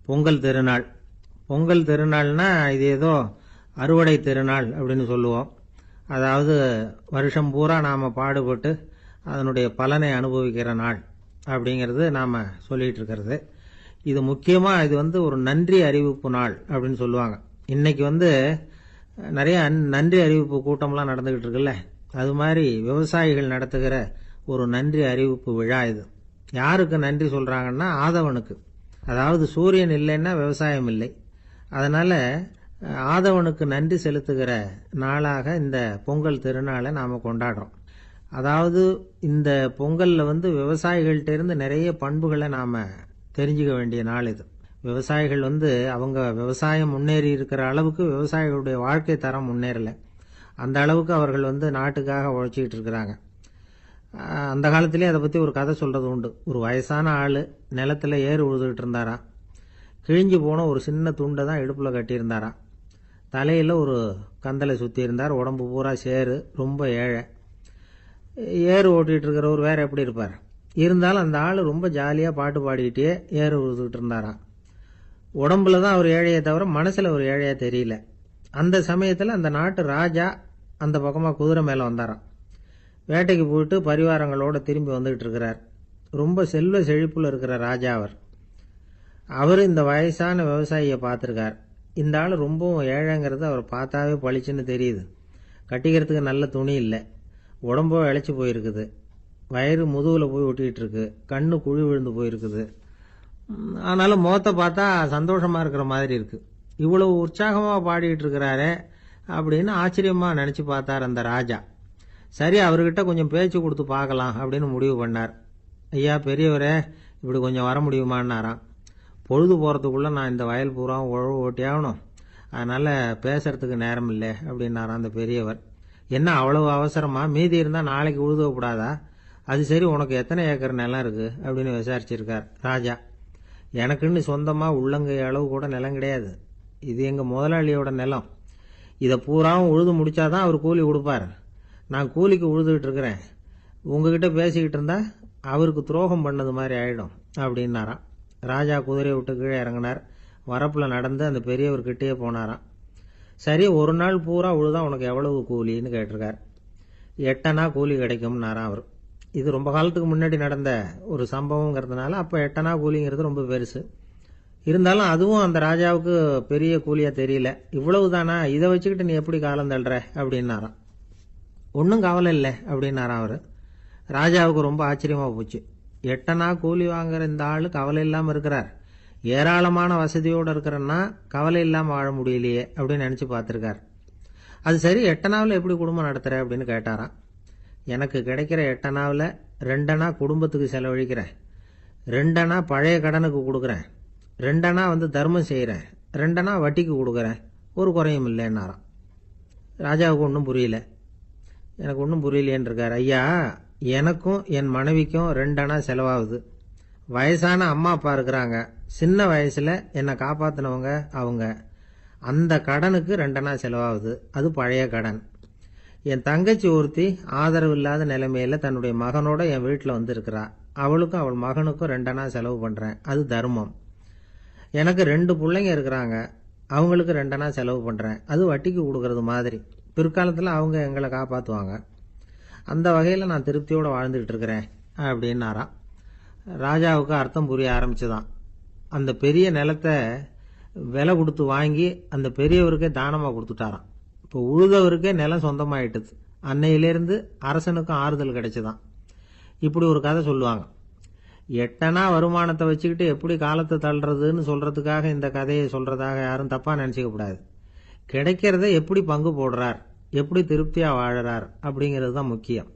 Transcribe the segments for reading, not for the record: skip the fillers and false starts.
பொங்கல் திருநாள். பொங்கல் திருநாள்னா இது ஏதோ அறுவடை திருநாள் அப்படின்னு சொல்லுவோம். அதாவது வருஷம் பூரா நாம் பாடுபட்டு அதனுடைய பலனை அனுபவிக்கிற நாள் அப்படிங்கிறது நாம் சொல்லிகிட்டு இருக்கிறது. இது முக்கியமாக இது ஒரு நன்றி அறிவிப்பு நாள் அப்படின்னு சொல்லுவாங்க. இன்னைக்கு நிறைய நன்றி அறிவிப்பு கூட்டம்லாம் நடந்துகிட்டு இருக்குல்ல, அது மாதிரி விவசாயிகள் நடத்துகிற ஒரு நன்றி அறிவிப்பு விழா இது. யாருக்கு நன்றி சொல்கிறாங்கன்னா ஆதவனுக்கு. அதாவது சூரியன் இல்லைன்னா விவசாயம் இல்லை. அதனால் ஆதவனுக்கு நன்றி செலுத்துகிற நாளாக இந்த பொங்கல் திருநாளை நாம் கொண்டாடுறோம். அதாவது இந்த பொங்கலில் விவசாயிகள்கிட்ட இருந்து நிறைய பண்புகளை நாம் தெரிஞ்சுக்க வேண்டிய நாள் இது. விவசாயிகள் அவங்க விவசாயம் முன்னேறி இருக்கிற அளவுக்கு விவசாயிகளுடைய வாழ்க்கை தரம் முன்னேறலை. அந்த அளவுக்கு அவர்கள் நாட்டுக்காக உழைச்சிக்கிட்டு இருக்கிறாங்க. அந்த காலத்திலே அதை பற்றி ஒரு கதை சொல்கிறது உண்டு. ஒரு வயசான ஆள் நிலத்தில் ஏறு உழுதுகிட்டு இருந்தாராம். கிழிஞ்சு போன ஒரு சின்ன துண்டை தான் இடுப்பில் கட்டியிருந்தாராம். தலையில் ஒரு கந்தலை சுற்றி இருந்தார். உடம்பு பூரா சேரு, ரொம்ப ஏழை. ஏறு ஓட்டிகிட்டு இருக்கிறவர் வேறு எப்படி இருப்பார்? இருந்தாலும் அந்த ஆள் ரொம்ப ஜாலியாக பாட்டு பாடிக்கிட்டே ஏறு உழுதுகிட்டு இருந்தாராம். உடம்புல தான் அவர் ஏழையை தவிர மனசில் ஒரு ஏழையாக தெரியல. அந்த சமயத்தில் அந்த நாட்டு ராஜா அந்த பக்கமாக குதிரை மேலே வந்தாராம். வேட்டைக்கு போயிட்டு பரிவாரங்களோடு திரும்பி வந்துகிட்டு இருக்கிறார். ரொம்ப செல்வ செழிப்பில் இருக்கிற ராஜா அவர் இந்த வயசான விவசாயியை பார்த்துருக்கார். இந்த ஆள் ரொம்பவும் ஏழைங்கிறது அவர் பார்த்தாவே பளிச்சுன்னு தெரியுது. கட்டிக்கிறதுக்கு நல்ல துணி இல்லை, உடம்போ இழைச்சி போயிருக்குது, வயிறு முதுகில் போய் ஒட்டிக்கிட்டு இருக்கு, கண்ணு குழி விழுந்து போயிருக்குது. ஆனாலும் முகத்தை பார்த்தா சந்தோஷமாக இருக்கிற மாதிரி இருக்குது. இவ்வளவு உற்சாகமாக பாடிக்கிட்டு இருக்கிறாரே அப்படின்னு ஆச்சரியமாக நினச்சி பார்த்தார் அந்த ராஜா. சரி, அவர்கிட்ட கொஞ்சம் பேச்சு கொடுத்து பார்க்கலாம் அப்படின்னு முடிவு பண்ணார். ஐயா பெரியவரே, இப்படி கொஞ்சம் வர முடியுமான்னாராம். பொழுது போகிறதுக்குள்ளே நான் இந்த வயல் பூரா உழவு ஓட்டி ஆகணும், அதனால் பேசுறதுக்கு நேரம் இல்லை அப்படின்னாராம் அந்த பெரியவர். என்ன அவ்வளவு அவசரமா? மீதி இருந்தால் நாளைக்கு உழுதக்கூடாதா? அது சரி, உனக்கு எத்தனை ஏக்கர் நிலம் இருக்குது அப்படின்னு விசாரிச்சிருக்கார் ராஜா. எனக்குன்னு சொந்தமாக உள்ளங்கை அளவு கூட நிலம் கிடையாது. இது எங்கள் முதலாளியோட நிலம். இதை பூராவும் உழுது முடித்தாதான் அவர் கூலி கொடுப்பார். நான் கூலிக்கு உழுதுகிட்டு இருக்கிறேன். உங்ககிட்ட பேசிக்கிட்டு இருந்தா அவருக்கு துரோகம் பண்ணது மாதிரி ஆயிடும் அப்படின்னாராம். ராஜா குதிரையை விட்டு கீழே இறங்கினார். வரப்பில் நடந்து அந்த பெரியவர்கிட்டயே போனாராம். சரி, ஒரு நாள் பூரா உழுதா உனக்கு எவ்வளவு கூலின்னு கேட்டிருக்கார். 8 அணா கூலி கிடைக்கும்னாராம் அவர். இது ரொம்ப காலத்துக்கு முன்னாடி நடந்த ஒரு சம்பவங்கிறதுனால அப்போ 8 அணா கூலிங்கிறது ரொம்ப பெருசு. இருந்தாலும் அதுவும் அந்த ராஜாவுக்கு பெரிய கூலியாக தெரியல. இவ்வளவு தானா, இதை வச்சுக்கிட்டு நீ எப்படி காலம் தள்ளுற அப்படின்னாராம். ஒன்றும் கவலை இல்லை அப்படின்னாராம் அவர். ராஜாவுக்கு ரொம்ப ஆச்சரியமாக போச்சு. 8 அணா கூலி வாங்குற இந்த ஆள் கவலை இல்லாமல் இருக்கிறார், ஏராளமான வசதியோடு இருக்கிறன்னா கவலை இல்லாமல் வாழ முடியலையே அப்படின்னு நினச்சி பார்த்துருக்கார். அது சரி, 8 அணாவில் எப்படி குடும்பம் நடத்துகிற அப்படின்னு கேட்டாராம். எனக்கு கிடைக்கிற 8 அணாவில் 2 அணா குடும்பத்துக்கு செலவழிக்கிறேன், 2 அணா பழைய கடனுக்கு கொடுக்குறேன், 2 அணா தர்மம் செய்கிறேன், 2 அணா வட்டிக்கு கொடுக்குறேன், ஒரு குறையும் இல்லைன்னாராம். ராஜாவுக்கு ஒன்றும் புரியல. எனக்கு ஒன்றும் புரியலேன்னு இருக்கார். ஐயா, எனக்கும் என் மனைவிக்கும் 2 அணா செலவாகுது. வயசான அம்மா அப்பா இருக்கிறாங்க, சின்ன வயசில் என்னை காப்பாற்றினவங்க அவங்க. அந்த கடனுக்கு 2 அணா செலவாகுது, அது பழைய கடன். என் தங்கச்சி ஒருத்தி ஆதரவு இல்லாத நிலைமையில தன்னுடைய மகனோட என் வீட்டில் இருக்கிறா. அவளுக்கும் அவள் மகனுக்கும் 2 அணா செலவு பண்ணுறேன், அது தர்மம். எனக்கு 2 பிள்ளைங்க இருக்கிறாங்க, அவங்களுக்கு 2 அணா செலவு பண்ணுறேன், அது வட்டிக்கு கொடுக்கறது மாதிரி. பிற்காலத்தில் அவங்க எங்களை காப்பாற்றுவாங்க. அந்த வகையில் நான் திருப்தியோடு வாழ்ந்துக்கிட்டு இருக்கிறேன் அப்படின்னாராம். ராஜாவுக்கு அர்த்தம் புரிய ஆரம்பிச்சுதான். அந்த பெரிய நிலத்தை விலை கொடுத்து வாங்கி அந்த பெரியவருக்கே தானமாக கொடுத்துட்டாராம். இப்போ உழுதவருக்கே நிலம் சொந்தமாயிட்டுது. அன்னையிலேருந்து அரசனுக்கும் ஆறுதல் கிடைச்சுதான். இப்படி ஒரு கதை சொல்லுவாங்க. 8 அணா வருமானத்தை வச்சுக்கிட்டு எப்படி காலத்தை தள்ளுறதுன்னு சொல்கிறதுக்காக இந்த கதையை சொல்கிறதாக யாரும் தப்பாக நினச்சிக்க கூடாது. கிடைக்கிறத எப்படி பங்கு போடுறார், எப்படி திருப்தியாக வாழறார் அப்படிங்கிறது தான் முக்கியம்.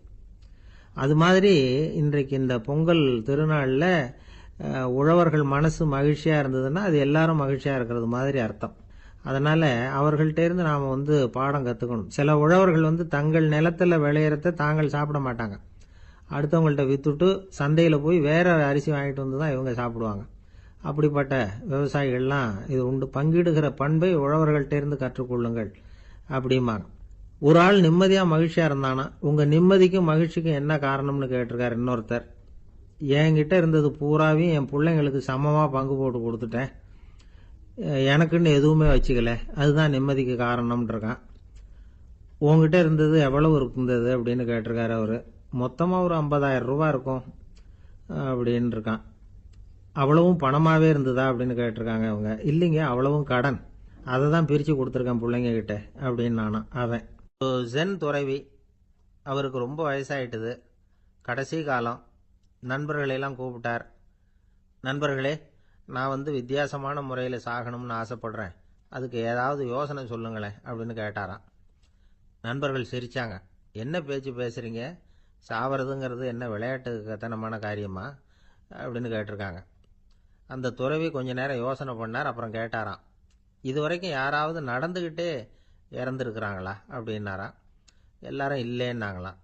அது மாதிரி இன்றைக்கு இந்த பொங்கல் திருநாளில் உழவர்கள் மனசு மகிழ்ச்சியாக இருந்ததுன்னா அது எல்லாரும் மகிழ்ச்சியாக இருக்கிறது மாதிரி அர்த்தம். அதனால் அவர்கள்ட்டேருந்து நாம் பாடம் கற்றுக்கணும். சில உழவர்கள் தங்கள் நிலத்தில் விளையிறத தாங்கள் சாப்பிட மாட்டாங்க, அடுத்தவங்கள்ட்ட விற்றுட்டு சந்தையில் போய் வேற அரிசி வாங்கிட்டு வந்து தான் இவங்க சாப்பிடுவாங்க. அப்படிப்பட்ட விவசாயிகள்லாம் இது உண்டு. பங்கிடுகிற பண்பை உழவர்கள்ட்டேருந்து கற்றுக்கொள்ளுங்கள் அப்படிம்பாங்க. ஒரு ஆள் நிம்மதியாக மகிழ்ச்சியாக இருந்தானா, உங்கள் நிம்மதிக்கும் மகிழ்ச்சிக்கும் என்ன காரணம்னு கேட்டிருக்கார் இன்னொருத்தர். என்கிட்ட இருந்தது பூராவையும் என் பிள்ளைங்களுக்கு சமமாக பங்கு போட்டு கொடுத்துட்டேன், எனக்குன்னு எதுவுமே வச்சுக்கல, அதுதான் நிம்மதிக்கு காரணம்னு இருக்கான். உங்ககிட்ட இருந்தது எவ்வளவு இருந்தது அப்படின்னு கேட்டிருக்காரு அவரு. மொத்தமாக ஒரு 50,000 ரூபா இருக்கும் அப்படின்னு இருக்கான். அவ்வளவும் பணமாகவே இருந்ததா அப்படின்னு கேட்டிருக்காங்க அவங்க. இல்லைங்க, அவ்வளவும் கடன், அதை தான் பிரித்து கொடுத்துருக்கேன் பிள்ளைங்க கிட்ட அப்படின்னு நானும். அவன் ஜென் துறவி, அவருக்கு ரொம்ப வயசாயிட்டுது, கடைசி காலம். நண்பர்களெல்லாம் கூப்பிட்டார். நண்பர்களே, நான் வித்தியாசமான முறையில் சாகணும்னு ஆசைப்படுறேன், அதுக்கு ஏதாவது யோசனை சொல்லுங்களேன் அப்படின்னு கேட்டாராம். நண்பர்கள் சிரிச்சாங்க. என்ன பேச்சு பேசுறீங்க, சாவறதுங்கிறது என்ன விளையாட்டுத்தனமான காரியமா அப்படின்னு கேட்டிருக்காங்க. அந்த துறவி கொஞ்ச நேரம் யோசனை பண்ணார். அப்புறம் கேட்டாராம், இதுவரைக்கும் யாராவது நடந்துக்கிட்டே இறந்துருக்குறாங்களா அப்படின்னாராம். எல்லாரும் இல்லைன்னாங்களாம்.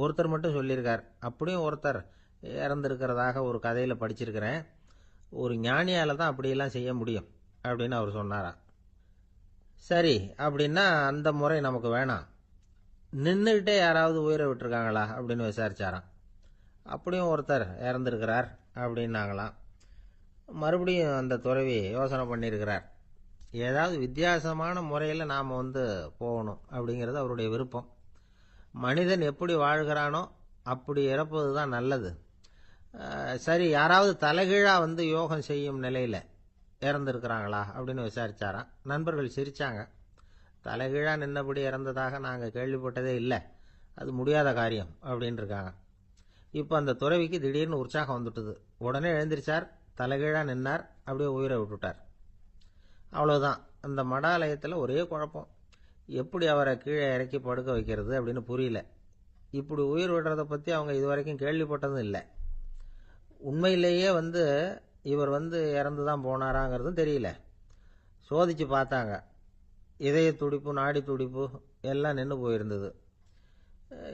ஒருத்தர் மட்டும் சொல்லியிருக்கார், அப்படியும் ஒருத்தர் இறந்துருக்கிறதாக ஒரு கதையில் படிச்சிருக்கிறேன், ஒரு ஞானியால் தான் அப்படியெல்லாம் செய்ய முடியும் அப்படின்னு அவர் சொன்னாராம். சரி, அப்படின்னா அந்த முறை நமக்கு வேணாம், நின்றுக்கிட்டே யாராவது உயிரை விட்டுருக்காங்களா அப்படின்னு விசாரிச்சாராம். அப்படியும் ஒருத்தர் இறந்துருக்கிறார் அப்படின்னாங்களாம். மறுபடியும் அந்த துறவி யோசனை பண்ணியிருக்கிறார், ஏதாவது வித்தியாசமான முறையில் நாம் போகணும் அப்படிங்கிறது அவருடைய விருப்பம். மனிதன் எப்படி வாழ்கிறானோ அப்படி இறப்பது தான் நல்லது. சரி, யாராவது தலைகீழாக யோகம் செய்யும் நிலையில் இறந்துருக்கிறாங்களா அப்படின்னு விசாரிச்சாராம். நண்பர்கள் சிரித்தாங்க. தலைகீழாக நின்னபடி இறந்ததாக நாங்கள் கேள்விப்பட்டதே இல்லை, அது முடியாத காரியம் அப்படின்னு இருக்காங்க. இப்போ அந்த துறவிக்கு திடீர்னு உற்சாகம் வந்துட்டுது. உடனே எழுந்திரிச்சார், தலைகீழாக நின்னார், அப்படியே உயிரை விட்டுட்டார். அவ்வளோதான். அந்த மடாலயத்தில் ஒரே குழப்பம், எப்படி அவரை கீழே இறக்கி படுக்க வைக்கிறது அப்படின்னு புரியல. இப்படி உயிர் விடுறதை பற்றி அவங்க இதுவரைக்கும் கேள்விப்பட்டதும் இல்லை. உண்மையிலேயே இவர் இறந்து தான் போனாராங்கிறதும் தெரியல. சோதிச்சு பார்த்தாங்க, இதய துடிப்பு, நாடி துடிப்பு எல்லாம் நின்று போயிருந்தது.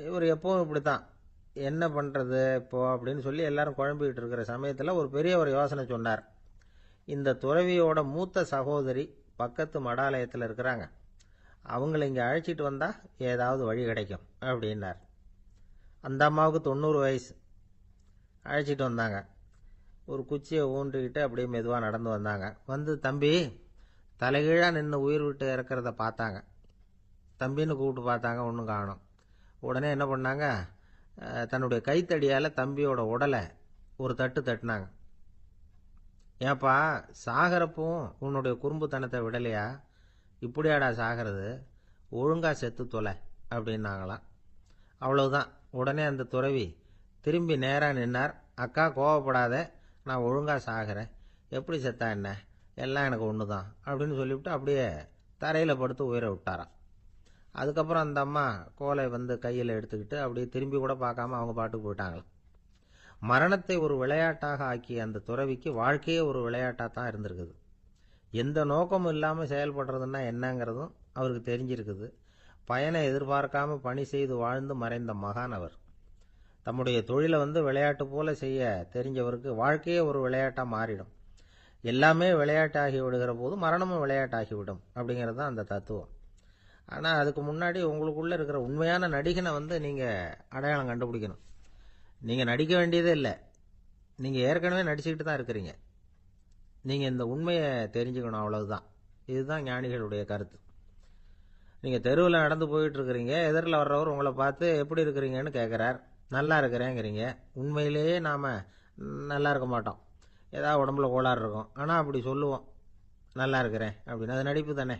இவர் எப்பவும் இப்படி தான், என்ன பண்ணுறது இப்போ அப்படின்னு சொல்லி எல்லாரும் குழம்பிக்கிட்டு இருக்கிற சமயத்தில் ஒரு பெரிய ஒரு யோசனை சொன்னார். இந்த துறவியோட மூத்த சகோதரி பக்கத்து மடாலயத்தில் இருக்கிறாங்க, அவங்கள இங்கே அழைச்சிட்டு வந்தால் ஏதாவது வழி கிடைக்கும் அப்படின்னார். அந்த அம்மாவுக்கு 90 வயசு. அழைச்சிட்டு வந்தாங்க. ஒரு குச்சியை ஊன்றிக்கிட்டு அப்படியே மெதுவாக நடந்து வந்தாங்க. தம்பி, தலைகீழாக நின்று உயிர் விட்டு இறக்கிறத பார்த்தாங்க. தம்பின்னு கூப்பிட்டு பார்த்தாங்க, ஒன்றும் காணோம். உடனே என்ன பண்ணாங்க, தன்னுடைய கைத்தடியால் தம்பியோட உடலை ஒரு தட்டு தட்டினாங்க. ஏப்பா, சாகிறப்பவும் உன்னுடைய குறும்புத்தனத்தை விடலையா, இப்படியாடா சாகிறது, ஒழுங்கா செத்து தொலை அப்படின்னாங்களாம். அவ்வளவுதான். உடனே அந்த துறவி திரும்பி நேராக நின்னார். அக்கா, கோவப்படாத, நான் ஒழுங்காக சாகிறேன், எப்படி செத்தா என்ன, எல்லாம் எனக்கு ஒன்று தான் அப்படின்னு சொல்லிவிட்டு அப்படியே தரையில் படுத்து உயிரை விட்டாராம். அதுக்கப்புறம் அந்த அம்மா கோலை கையில் எடுத்துக்கிட்டு அப்படியே திரும்பி கூட பார்க்காம அவங்க பாட்டுக்கு போயிட்டாங்களாம். மரணத்தை ஒரு விளையாட்டாக ஆக்கிய அந்த துறவிக்கு வாழ்க்கையே ஒரு விளையாட்டாக தான் இருந்திருக்குது. எந்த நோக்கமும் இல்லாமல் செயல்படுறதுன்னா என்னங்கிறதும் அவருக்கு தெரிஞ்சிருக்குது. பயனை எதிர்பார்க்காம பணி செய்து வாழ்ந்து மறைந்த மகான் அவர். தம்முடைய தொழிலை விளையாட்டு போல செய்ய தெரிஞ்சவருக்கு வாழ்க்கையே ஒரு விளையாட்டாக மாறிடும். எல்லாமே விளையாட்டாகி விடுகிற போது மரணமும் விளையாட்டாகிவிடும் அப்படிங்கிறது தான் அந்த தத்துவம். ஆனால் அதுக்கு முன்னாடி உங்களுக்குள்ளே இருக்கிற உண்மையான நடிகனை நீங்கள் அடையாளம் கண்டுபிடிக்கணும். நீங்கள் நடிக்க வேண்டியதே இல்லை, நீங்கள் ஏற்கனவே நடிச்சுக்கிட்டு தான் இருக்கிறீங்க. நீங்கள் இந்த உண்மையை தெரிஞ்சுக்கணும், அவ்வளவுதான். இதுதான் ஞானிகளுடைய கருத்து. நீங்கள் தெருவில் நடந்து போயிட்டு இருக்கிறீங்க, எதிரில் வர்றவர் உங்களை பார்த்து எப்படி இருக்கிறீங்கன்னு கேட்குறார். நல்லா இருக்கிறேங்கிறீங்க. உண்மையிலேயே நாம் நல்லா இருக்க மாட்டோம், ஏதாவது உடம்புல கோளாறு இருக்கும். ஆனால் அப்படி சொல்லுவோம், நல்லா இருக்கிறேன் அப்படின்னு. அது நடிப்பு தானே.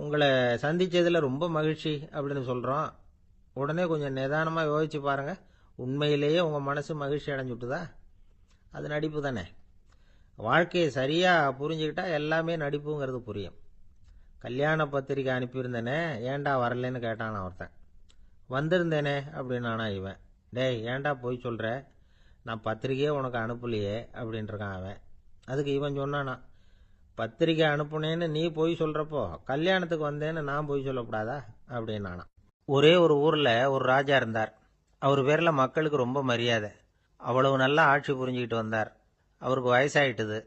உங்களை சந்தித்ததில் ரொம்ப மகிழ்ச்சி அப்படின்னு சொல்கிறோம். உடனே கொஞ்சம் நிதானமாக யோசிச்சு பாருங்கள், உண்மையிலேயே உங்கள் மனசு மகிழ்ச்சி அடைஞ்சுட்டுதா? அது நடிப்பு தானே. வாழ்க்கையை சரியாக புரிஞ்சுக்கிட்டா எல்லாமே நடிப்புங்கிறது புரியும். கல்யாண பத்திரிக்கை அனுப்பியிருந்தேனே, ஏன்டா வரலன்னு கேட்டான் ஒருத்தன். வந்திருந்தேனே அப்படின்னானா இவன். டேய், ஏன்டா போய் சொல்கிற, நான் பத்திரிக்கையே உனக்கு அனுப்பலையே அப்படின்ட்டுருக்கான் அவன். அதுக்கு இவன் சொன்னானா, பத்திரிக்கை அனுப்புனேன்னு நீ போய் சொல்கிறப்போ கல்யாணத்துக்கு வந்தேன்னு நான் போய் சொல்லக்கூடாதா அப்படின்னானா. ஒரே ஒரு ஊரில் ஒரு ராஜா இருந்தார். அவர் பேரில் மக்களுக்கு ரொம்ப மரியாதை. அவ்வளவு நல்லா ஆட்சி புரிஞ்சுக்கிட்டு வந்தார். அவருக்கு வயசாயிட்டுது.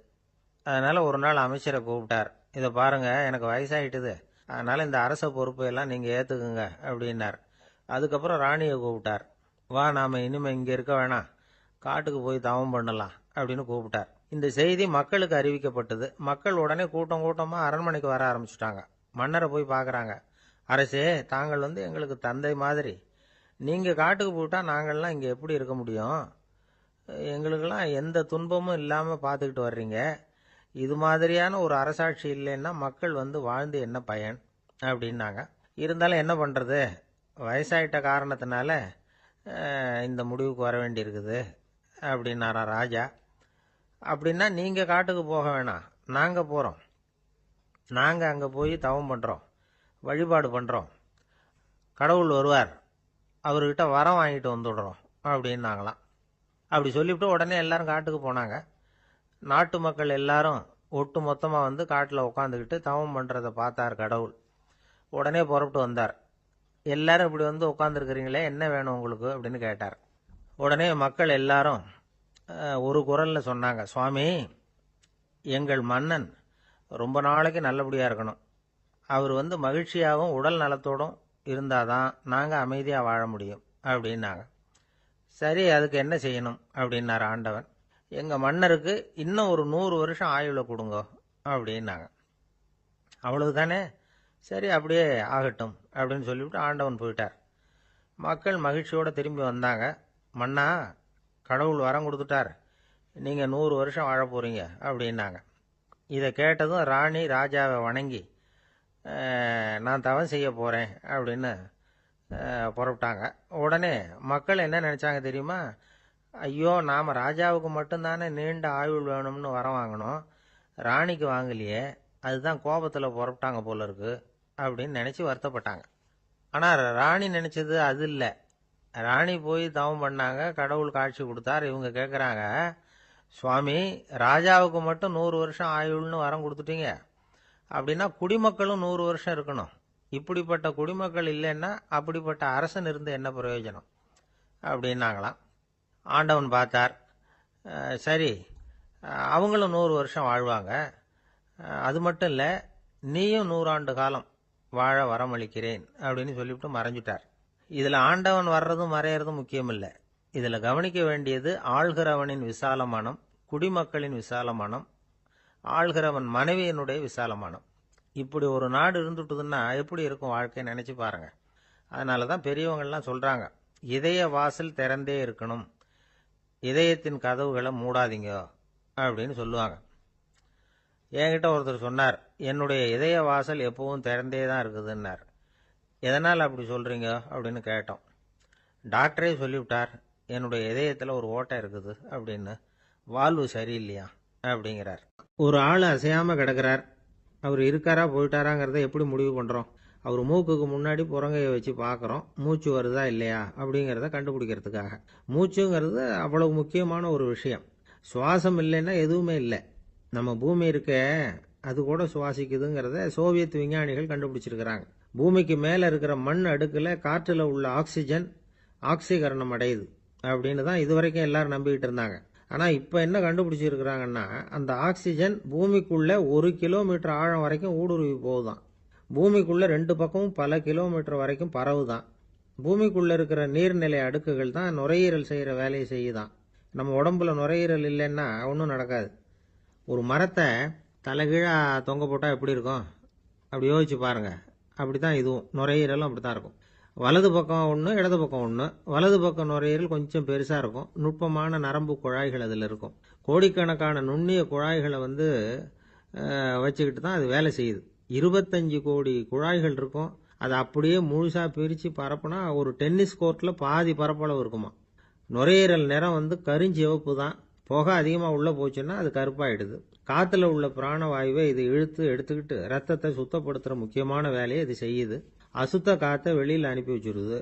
அதனால் ஒரு நாள் அமைச்சரை கூப்பிட்டார். இதை பாருங்கள், எனக்கு வயசாயிட்டுது, அதனால் இந்த அரச பொறுப்பையெல்லாம் நீங்கள் ஏற்றுக்குங்க அப்படின்னார். அதுக்கப்புறம் ராணியை கூப்பிட்டார். வா, நாம் இனிமேல் இங்கே இருக்க வேணாம், காட்டுக்கு போய் தவம் பண்ணலாம் அப்படின்னு கூப்பிட்டார். இந்த செய்தி மக்களுக்கு அறிவிக்கப்பட்டது. மக்கள் உடனே கூட்டம் கூட்டமா அரண்மனைக்கு வர ஆரம்பிச்சுட்டாங்க. மன்னரை போய் பார்க்கறாங்க. அரசே, தாங்கள் எங்களுக்கு தந்தை மாதிரி. நீங்க காட்டுக்கு போயிட்டா நாங்கள்லாம் இங்க எப்படி இருக்க முடியும்? எங்களுக்கெல்லாம் எந்த துன்பமும் இல்லாம பார்த்துக்கிட்டு வர்றீங்க. இது மாதிரியான ஒரு அரசாட்சி இல்லைன்னா மக்கள் வாழ்ந்து என்ன பயன் அப்படின்னாங்க. இருந்தாலும் என்ன பண்றது, வயசாயிட்ட காரணத்தினால இந்த முடிவுக்கு வர வேண்டியிருக்குது அப்படின்னாரா ராஜா. அப்படின்னா நீங்க காட்டுக்கு போக வேணாம், நாங்க போறோம். நாங்க அங்க போய் தவம் பண்றோம், வழிபாடு பண்றோம். கடவுள் வருவார், அவர்கிட்ட வரம் வாங்கிட்டு வந்துடுறோம் அப்படின்னாங்களாம். அப்படி சொல்லிவிட்டு உடனே எல்லாரும் காட்டுக்கு போனாங்க. நாட்டு மக்கள் எல்லாரும் ஒட்டு மொத்தமா காட்டில் உட்காந்துக்கிட்டு தவம் பண்றதை பார்த்தார் கடவுள். உடனே புறப்பட்டு வந்தார். எல்லாரும் இப்படி உட்காந்துருக்கிறீங்களே, என்ன வேணும் உங்களுக்கு அப்படின்னு கேட்டார். உடனே மக்கள் எல்லாரும் ஒரு குரல்ல சொன்னாங்க, சுவாமி, எங்கள் மன்னன் ரொம்ப நாளைக்கு நல்லபடியா இருக்கணும். அவர் மகிழ்ச்சியாகவும் உடல் நலத்தோடும் இருந்தாதான் நாங்க அமைதியா வாழ முடியும் அப்படின்னாங்க. சரி, அதுக்கு என்ன செய்யணும் அப்படின்னார் ஆண்டவன். எங்க மன்னருக்கு இன்னும் ஒரு 100 வருஷம் ஆயுள கொடுங்க அப்படின்னாங்க. அவ்வளவுதானே, சரி அப்படியே ஆகட்டும் அப்படின்னு சொல்லிவிட்டு ஆண்டவன் போயிட்டார். மக்கள் மகிழ்ச்சியோட திரும்பி வந்தாங்க. மன்னா, கடவுள் வரம் கொடுத்துட்டார், நீங்க 100 வருஷம் வாழ போறீங்க அப்படின்னாங்க. இதை கேட்டதும் ராணி ராஜாவை வணங்கி, நான் தவம் செய்ய போறேன் அப்படின்னு புறப்பட்டாங்க. உடனே மக்கள் என்ன நினைச்சாங்க தெரியுமா? ஐயோ, நாம ராஜாவுக்கு மட்டும்தானே நீண்ட ஆயுள் வேணும்னு வரம் வாங்கினோம், ராணிக்கு வாங்கலையே, அதுதான் கோபத்துல புறப்பட்டாங்க போல இருக்கு அப்படின்னு நினைச்சு வருத்தப்பட்டாங்க. ஆனா ராணி நினைச்சது அது இல்லை. ராணி போய் தவம் பண்ணாங்க, கடவுள் காட்சி கொடுத்தார். இவங்க கேட்குறாங்க, சுவாமி, ராஜாவுக்கு மட்டும் 100 வருஷம் ஆயுள்னு வரம் கொடுத்துட்டீங்க, அப்படின்னா குடிமக்களும் 100 வருஷம் இருக்கணும். இப்படிப்பட்ட குடிமக்கள் இல்லைன்னா அப்படிப்பட்ட அரசன் இருந்து என்ன பிரயோஜனம் அப்படின்னாங்களாம். ஆண்டவன் பார்த்தார், சரி அவங்களும் 100 வருஷம் வாழ்வாங்க, அது மட்டும் இல்லை, நீயும் 100 ஆண்டு காலம் வாழ வரமளிக்கிறேன் அப்படின்னு சொல்லிவிட்டு மறைஞ்சிட்டார். இதுல ஆண்டவன் வர்றதும் மறையறதும் முக்கியம் இல்லை. இதுல கவனிக்க வேண்டியது ஆள்கிறவனின் விசாலமானம், குடிமக்களின் விசாலமானம், ஆள்கிறவன் மனைவியினுடைய விசாலமானம். இப்படி ஒரு நாடு இருந்துட்டுதுன்னா எப்படி இருக்கும் வாழ்க்கை நினைச்சு பாருங்க. அதனாலதான் பெரியவங்கள்லாம் சொல்றாங்க, இதய வாசல் திறந்தே இருக்கணும், இதயத்தின் கதவுகளை மூடாதீங்க அப்படின்னு சொல்லுவாங்க. என்கிட்ட ஒருத்தர் சொன்னார், என்னுடைய இதய வாசல் எப்பவும் திறந்தே தான் இருக்குதுன்னார். எதனால் அப்படி சொல்றீங்க அப்படின்னு கேட்டோம். டாக்டரே சொல்லிவிட்டார், என்னுடைய இதயத்தில் ஒரு ஓட்டை இருக்குது அப்படின்னு, வால்வு சரியில்லையா அப்படிங்கிறார். ஒரு ஆள் அசையாம கிடக்கிறார், அவர் இருக்காரா போயிட்டாராங்கிறத எப்படி முடிவு பண்றோம்? அவர் மூக்குக்கு முன்னாடி புறங்கையை வச்சு பார்க்குறோம், மூச்சு வருதா இல்லையா அப்படிங்கிறத கண்டுபிடிக்கிறதுக்காக. மூச்சுங்கிறது அவ்வளவு முக்கியமான ஒரு விஷயம். சுவாசம் இல்லைன்னா எதுவுமே இல்லை. நம்ம பூமி இருக்க, அது கூட சுவாசிக்குதுங்கிறத சோவியத் விஞ்ஞானிகள் கண்டுபிடிச்சிருக்கிறாங்க. பூமிக்கு மேல இருக்கிற மண் அடுக்குல காற்றுல உள்ள ஆக்சிஜன் ஆக்சிகரணம் அடையுது அப்படின்னு தான் இதுவரைக்கும் எல்லாரும் நம்பிக்கிட்டு இருந்தாங்க. ஆனா இப்ப என்ன கண்டுபிடிச்சிருக்கிறாங்கன்னா, அந்த ஆக்சிஜன் பூமிக்குள்ள 1 கிலோமீட்டர் ஆழம் வரைக்கும் ஊடுருவி போகுதான். பூமிக்குள்ள 2 பக்கமும் பல கிலோமீட்டர் வரைக்கும் பரவுதான். பூமிக்குள்ள இருக்கிற நீர்நிலை அடுக்குகள் தான் நுரையீரல் செய்யற வேலையை செய்யுதான். நம்ம உடம்புல நுரையீரல் இல்லைன்னா ஒன்றும் நடக்காது. ஒரு மரத்தை தலைகீழா தொங்க போட்டா எப்படி இருக்கும் அப்படி யோசிச்சு பாருங்க. அப்படித்தான் இதுவும், நுரையீரலும் அப்படித்தான் இருக்கும். வலது பக்கம் ஒன்று, இடது பக்கம் ஒன்று. வலது பக்கம் நுரையீரல் கொஞ்சம் பெருசா இருக்கும், நுட்பமான நரம்பு குழாய்கள் அதில் இருக்கும். கோடிக்கணக்கான நுண்ணிய குழாய்களை வச்சுக்கிட்டு தான் அது வேலை செய்யுது. 25 கோடி குழாய்கள் இருக்கும். அதை அப்படியே முழுசா பிரிச்சு பரப்புனா ஒரு டென்னிஸ் கோர்ட்ல பாதி பரப்பளவு இருக்குமா. நுரையீரல் நிறம் கருஞ்சிவப்பு தான். புகை அதிகமா உள்ள போச்சுன்னா அது கருப்பாயிடுது. காத்துல உள்ள பிராணவாயுவை இது இழுத்து எடுத்துக்கிட்டு ரத்தத்தை சுத்தப்படுத்துற முக்கியமான வேலையை இது செய்யுது. அசுத்த காத்தை வெளியில அனுப்பி வச்சிருது.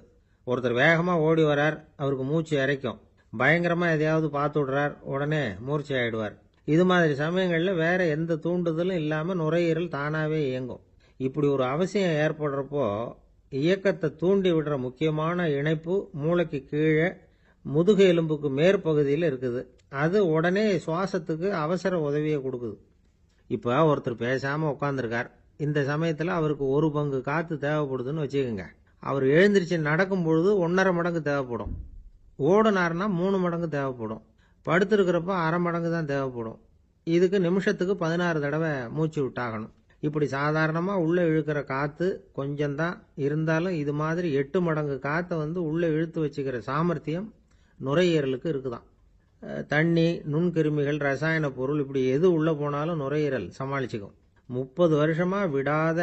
ஒருத்தர் வேகமா ஓடி வரார், அவருக்கு மூச்சு இறைக்கும். பயங்கரமா எதையாவது பார்த்து விடுறார், உடனே மூர்ச்சி ஆயிடுவார். இது மாதிரி சமயங்கள்ல வேற எந்த தூண்டுதலும் இல்லாம நுரையீரல் தானாவே இயங்கும். இப்படி ஒரு அவசியம் ஏற்படுறப்போ இயக்கத்தை தூண்டி விடுற முக்கியமான இணைப்பு மூளைக்கு கீழே முதுகு எலும்புக்கு மேற்பகுதியில் இருக்குது. அது உடனே சுவாசத்துக்கு அவசர உதவியை கொடுக்குது. இப்ப ஒருத்தர் பேசாம உட்காந்துருக்கார். இந்த சமயத்துல அவருக்கு 1 பங்கு காத்து தேவைப்படுதுன்னு வச்சுக்கோங்க. அவர் எழுந்திருச்சு நடக்கும் பொழுது 1.5 மடங்கு தேவைப்படும். ஓடுனாருன்னா 3 மடங்கு தேவைப்படும். படுத்திருக்கிறப்ப 1/2 மடங்கு தான் தேவைப்படும். இதுக்கு நிமிஷத்துக்கு 16 தடவை மூச்சு விட்டாகணும். இப்படி சாதாரணமாக உள்ளே இழுக்கிற காற்று கொஞ்சம்தான் இருந்தாலும் இது மாதிரி 8 மடங்கு காற்றை உள்ளே இழுத்து வச்சுக்கிற சாமர்த்தியம் நுரையீரலுக்கு இருக்குதான். தண்ணி, நுண்கிருமிகள், ரசாயன பொருள் இப்படி எது உள்ளே போனாலும் நுரையீரல் சமாளிச்சுக்கும். 30 வருஷமாக விடாத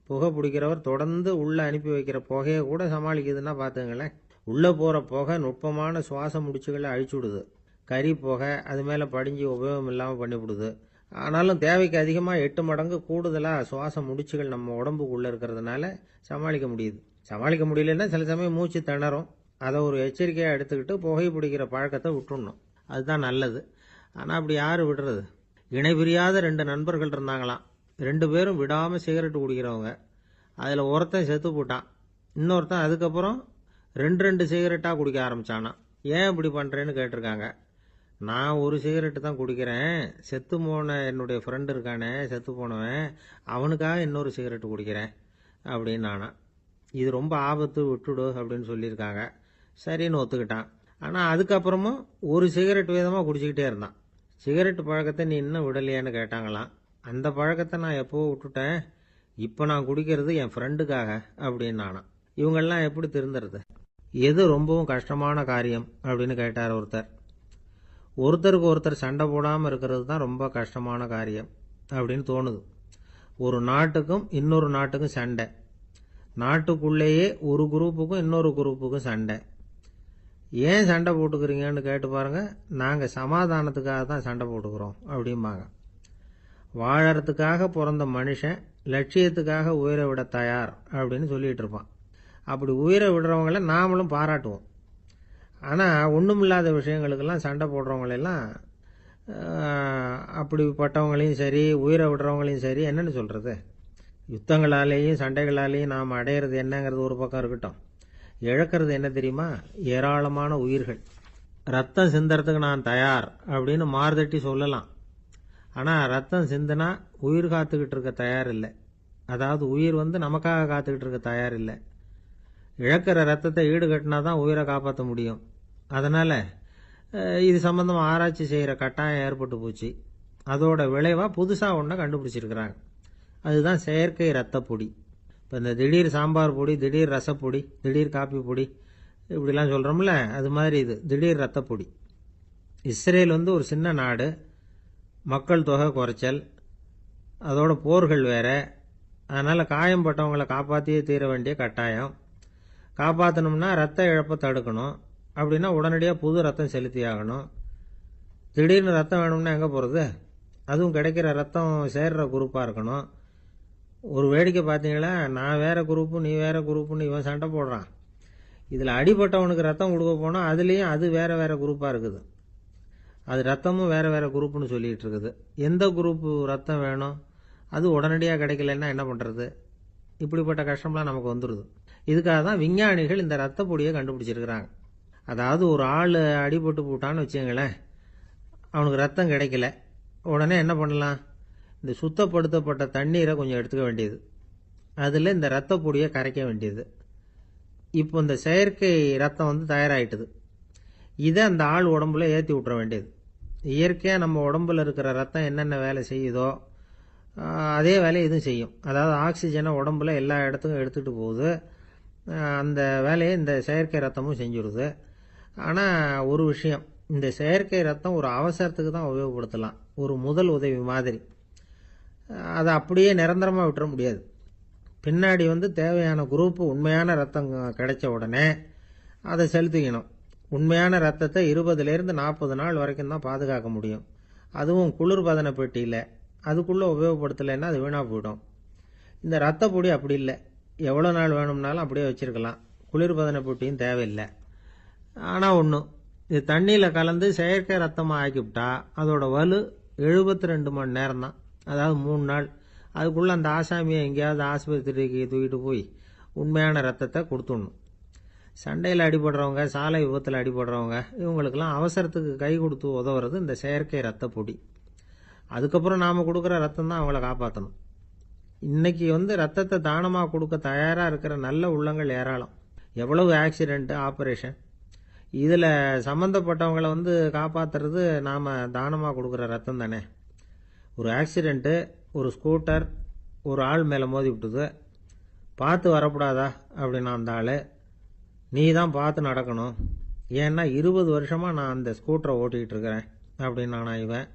புகை பிடிக்கிறவர் தொடர்ந்து உள்ளே அனுப்பி வைக்கிற புகையை கூட சமாளிக்குதுன்னா பார்த்துங்களேன். உள்ளே போகிற புகை நுட்பமான சுவாச முடிச்சுகளை அழிச்சு விடுது. கறி புகை அது மேலே படிஞ்சு உபயோகம் இல்லாமல் பண்ணிவிடுது. ஆனாலும் தேவைக்கு அதிகமாக 8 மடங்கு கூடுதலாக சுவாச முடிச்சுகள் நம்ம உடம்புக்குள்ளே இருக்கிறதுனால சமாளிக்க முடியுது. சமாளிக்க முடியலன்னா சில சமயம் மூச்சு திணறும். அதை ஒரு எச்சரிக்கையாக எடுத்துக்கிட்டு புகை பிடிக்கிற பழக்கத்தை விட்டுடணும். அதுதான் நல்லது. ஆனால் அப்படி யார் விடுறது? இணை பிரியாத 2 நண்பர்கள் இருந்தாங்களாம். 2 பேரும் விடாமல் சிகரெட் குடிக்கிறவங்க. அதில் ஒருத்தன் செத்து போட்டான். இன்னொருத்தன் அதுக்கப்புறம் 2 சிகரெட்டாக குடிக்க ஆரம்பித்தானா. ஏன் இப்படி பண்ணுறேன்னு கேட்டிருக்காங்க. நான் ஒரு சிகரெட்டு தான் குடிக்கிறேன், செத்து போன என்னுடைய ஃப்ரெண்டு இருக்கானே செத்து போனவன், அவனுக்காக இன்னொரு சிகரெட்டு குடிக்கிறேன் அப்படின்னு நானா. இது ரொம்ப ஆபத்து, விட்டுடு அப்படின்னு சொல்லியிருக்காங்க. சரின்னு ஒத்துக்கிட்டான். ஆனால் அதுக்கப்புறமும் ஒரு சிகரெட் வீதமாக குடிச்சிக்கிட்டே இருந்தான். சிகரெட்டு பழக்கத்தை நீ இன்னும் விடலையான்னு கேட்டாங்களாம். அந்த பழக்கத்தை நான் எப்போவோ விட்டுட்டேன், இப்போ நான் குடிக்கிறது என் ஃப்ரெண்டுக்காக அப்படின்னு நானா. இவங்கெல்லாம் எப்படி திருந்துறது? எது ரொம்பவும் கஷ்டமான காரியம் அப்படின்னு கேட்டார் ஒருத்தர். ஒருத்தருக்கு ஒருத்தர் சண்டை போடாமல் இருக்கிறது தான் ரொம்ப கஷ்டமான காரியம் அப்படின்னு தோணுது. ஒரு நாட்டுக்கும் இன்னொரு நாட்டுக்கும் சண்டை, நாட்டுக்குள்ளேயே ஒரு குரூப்புக்கும் இன்னொரு குரூப்புக்கும் சண்டை. ஏன் சண்டை போட்டுக்கிறீங்கன்னு கேட்டு பாருங்க. நாங்கள் சமாதானத்துக்காக தான் சண்டை போட்டுக்கிறோம் அப்படிம்பாங்க. வாழறதுக்காக பிறந்த மனுஷன் லட்சியத்துக்காக உயிரை விட தயார் அப்படின்னு சொல்லிட்டு இருப்பான். அப்படி உயிரை விடுறவங்கள நாமளும் பாராட்டுவோம். ஆனால் ஒன்றுமில்லாத விஷயங்களுக்கெல்லாம் சண்டை போடுறவங்களெல்லாம் அப்படிப்பட்டவங்களையும் சரி உயிரை விடுறவங்களையும் சரி என்னன்னு சொல்கிறது? யுத்தங்களாலேயும் சண்டைகளாலேயும் நாம் அடையிறது என்னங்கிறது ஒரு பக்கம் இருக்கட்டும், இழக்கிறது என்ன தெரியுமா? ஏராளமான உயிர்கள். ரத்தம் சிந்தறதுக்கு நான் தயார் அப்படின்னு மார்தட்டி சொல்லலாம். ஆனால் ரத்தம் சிந்தினா உயிர் காத்துக்கிட்டு இருக்க தயார் இல்லை. அதாவது உயிர் நமக்காக காத்துக்கிட்டு இருக்க தயார் இல்லை. இழக்கிற ரத்தத்தை ஈடுகட்டினா தான் உயிரை காப்பாற்ற முடியும். அதனால் இது சம்பந்தமாக ஆராய்ச்சி செய்கிற கட்டாயம் ஏற்பட்டு போச்சு. அதோட விளைவாக புதுசாக ஒன்றை கண்டுபிடிச்சிருக்கிறாங்க. அதுதான் செயற்கை ரத்த பொடி. இப்போ இந்த திடீர் சாம்பார் பொடி, திடீர் ரசப்பொடி, திடீர் காப்பி பொடி இப்படிலாம் சொல்கிறோம்ல, அது மாதிரி இது திடீர் ரத்த பொடி. இஸ்ரேல் ஒரு சின்ன நாடு, மக்கள் தொகை குறைச்சல், அதோட போர்கள் வேற. அதனால் காயம்பட்டவங்களை காப்பாற்றியே தீர வேண்டிய கட்டாயம். காப்பாற்றணும்னா ரத்த இழப்பை தடுக்கணும். அப்படின்னா உடனடியாக புது ரத்தம் செலுத்தி ஆகணும். திடீர்னு ரத்தம் வேணும்னா எங்கே போகிறது? அதுவும் கிடைக்கிற ரத்தம் சேர்ற குரூப்பாக இருக்கணும். ஒரு வேடிக்கை பார்த்தீங்களா, நான் வேற குரூப்பு நீ வேற குரூப்புன்னு இவன் சண்டை போடுறான். இதில் அடிபட்டவனுக்கு ரத்தம் கொடுக்க போனால் அதுலேயும் அது வேற வேற குரூப்பாக இருக்குது. அது ரத்தமும் வேற வேற குரூப்புன்னு சொல்லிகிட்டு இருக்குது. எந்த குரூப்பு ரத்தம் வேணும்? அது உடனடியாக கிடைக்கலன்னா என்ன பண்ணுறது? இப்படிப்பட்ட கஷ்டம்லாம் நமக்கு வந்துடுது. இதுக்காக தான் விஞ்ஞானிகள் இந்த ரத்த பொடியை கண்டுபிடிச்சிருக்கிறாங்க. அதாவது ஒரு ஆள் அடிபட்டு போட்டான்னு வச்சுங்களேன், அவனுக்கு ரத்தம் கிடைக்கல. உடனே என்ன பண்ணலாம்? இந்த சுத்தப்படுத்தப்பட்ட தண்ணீரை கொஞ்சம் எடுத்துக்க வேண்டியது, அதில் இந்த ரத்த பொடியை கரைக்க வேண்டியது. இப்போ இந்த செயற்கை ரத்தம் தயாராகிட்டுது. இதை அந்த ஆள் உடம்புல ஏற்றி விட்டுற வேண்டியது. இயற்கையாக நம்ம உடம்புல இருக்கிற ரத்தம் என்னென்ன வேலை செய்யுதோ அதே வேலையை இதுவும் செய்யும். அதாவது ஆக்சிஜனை உடம்புல எல்லா இடத்துக்கும் எடுத்துகிட்டு போகுது. அந்த வேலையை இந்த செயற்கை ரத்தமும் செஞ்சுடுது. ஆனால் ஒரு விஷயம், இந்த செயற்கை ரத்தம் ஒரு அவசரத்துக்கு தான் உபயோகப்படுத்தலாம், ஒரு முதல் உதவி மாதிரி. அதை அப்படியே நிரந்தரமாக விட்டுற முடியாது. பின்னாடி தேவையான குரூப்பு உண்மையான ரத்தம் கிடைச்ச உடனே அதை செலுத்திக்கணும். உண்மையான ரத்தத்தை 20லேருந்து 40 நாள் வரைக்கும் தான் பாதுகாக்க முடியும். அதுவும் குளிர்பதன பெட்டியில். அதுக்குள்ளே உபயோகப்படுத்தலைன்னா அது வீணாக போயிடும். இந்த ரத்த பொடி அப்படி இல்லை, எவ்வளோ நாள் வேணும்னாலும் அப்படியே வச்சுருக்கலாம். குளிர்பதன பெட்டியும் தேவையில்லை. ஆனால் ஒன்று, இது தண்ணியில் கலந்து செயற்கை ரத்தமாக ஆக்கிவிட்டா அதோட வலு 72 மணி நேரம் தான். அதாவது 3 நாள். அதுக்குள்ளே அந்த ஆசாமியை எங்கேயாவது ஆஸ்பத்திரிக்கு தூக்கிட்டு போய் உண்மையான ரத்தத்தை கொடுத்துடணும். சண்டையில் அடிபடுறவங்க, சாலை விபத்தில் அடிபடுறவங்க, இவங்களுக்கெல்லாம் அவசரத்துக்கு கை கொடுத்து உதவுறது இந்த செயற்கை ரத்த பொடி. அதுக்கப்புறம் நாம் கொடுக்குற ரத்தம் தான் அவங்கள காப்பாற்றணும். இன்னைக்கு ரத்தத்தை தானமாக கொடுக்க தயாராக இருக்கிற நல்ல உள்ளங்கள் ஏராளம். எவ்வளவு ஆக்சிடென்ட்டு, ஆப்ரேஷன், இதில் சம்மந்தப்பட்டவங்களை காப்பாற்றுறது நாம் தானமாக கொடுக்குற ரத்தம் தானே. ஒரு ஆக்சிடென்ட்டு, ஒரு ஸ்கூட்டர் ஒரு ஆள் மேலே மோதி விட்டுது, பார்த்து வரக்கூடாதா அப்படின்னு அந்த ஆள். நீ தான் பார்த்து நடக்கணும், ஏன்னா 20 வருஷமாக நான் அந்த ஸ்கூட்டரை ஓட்டிகிட்டு இருக்கிறேன் அப்படின்னு நானா இவன்.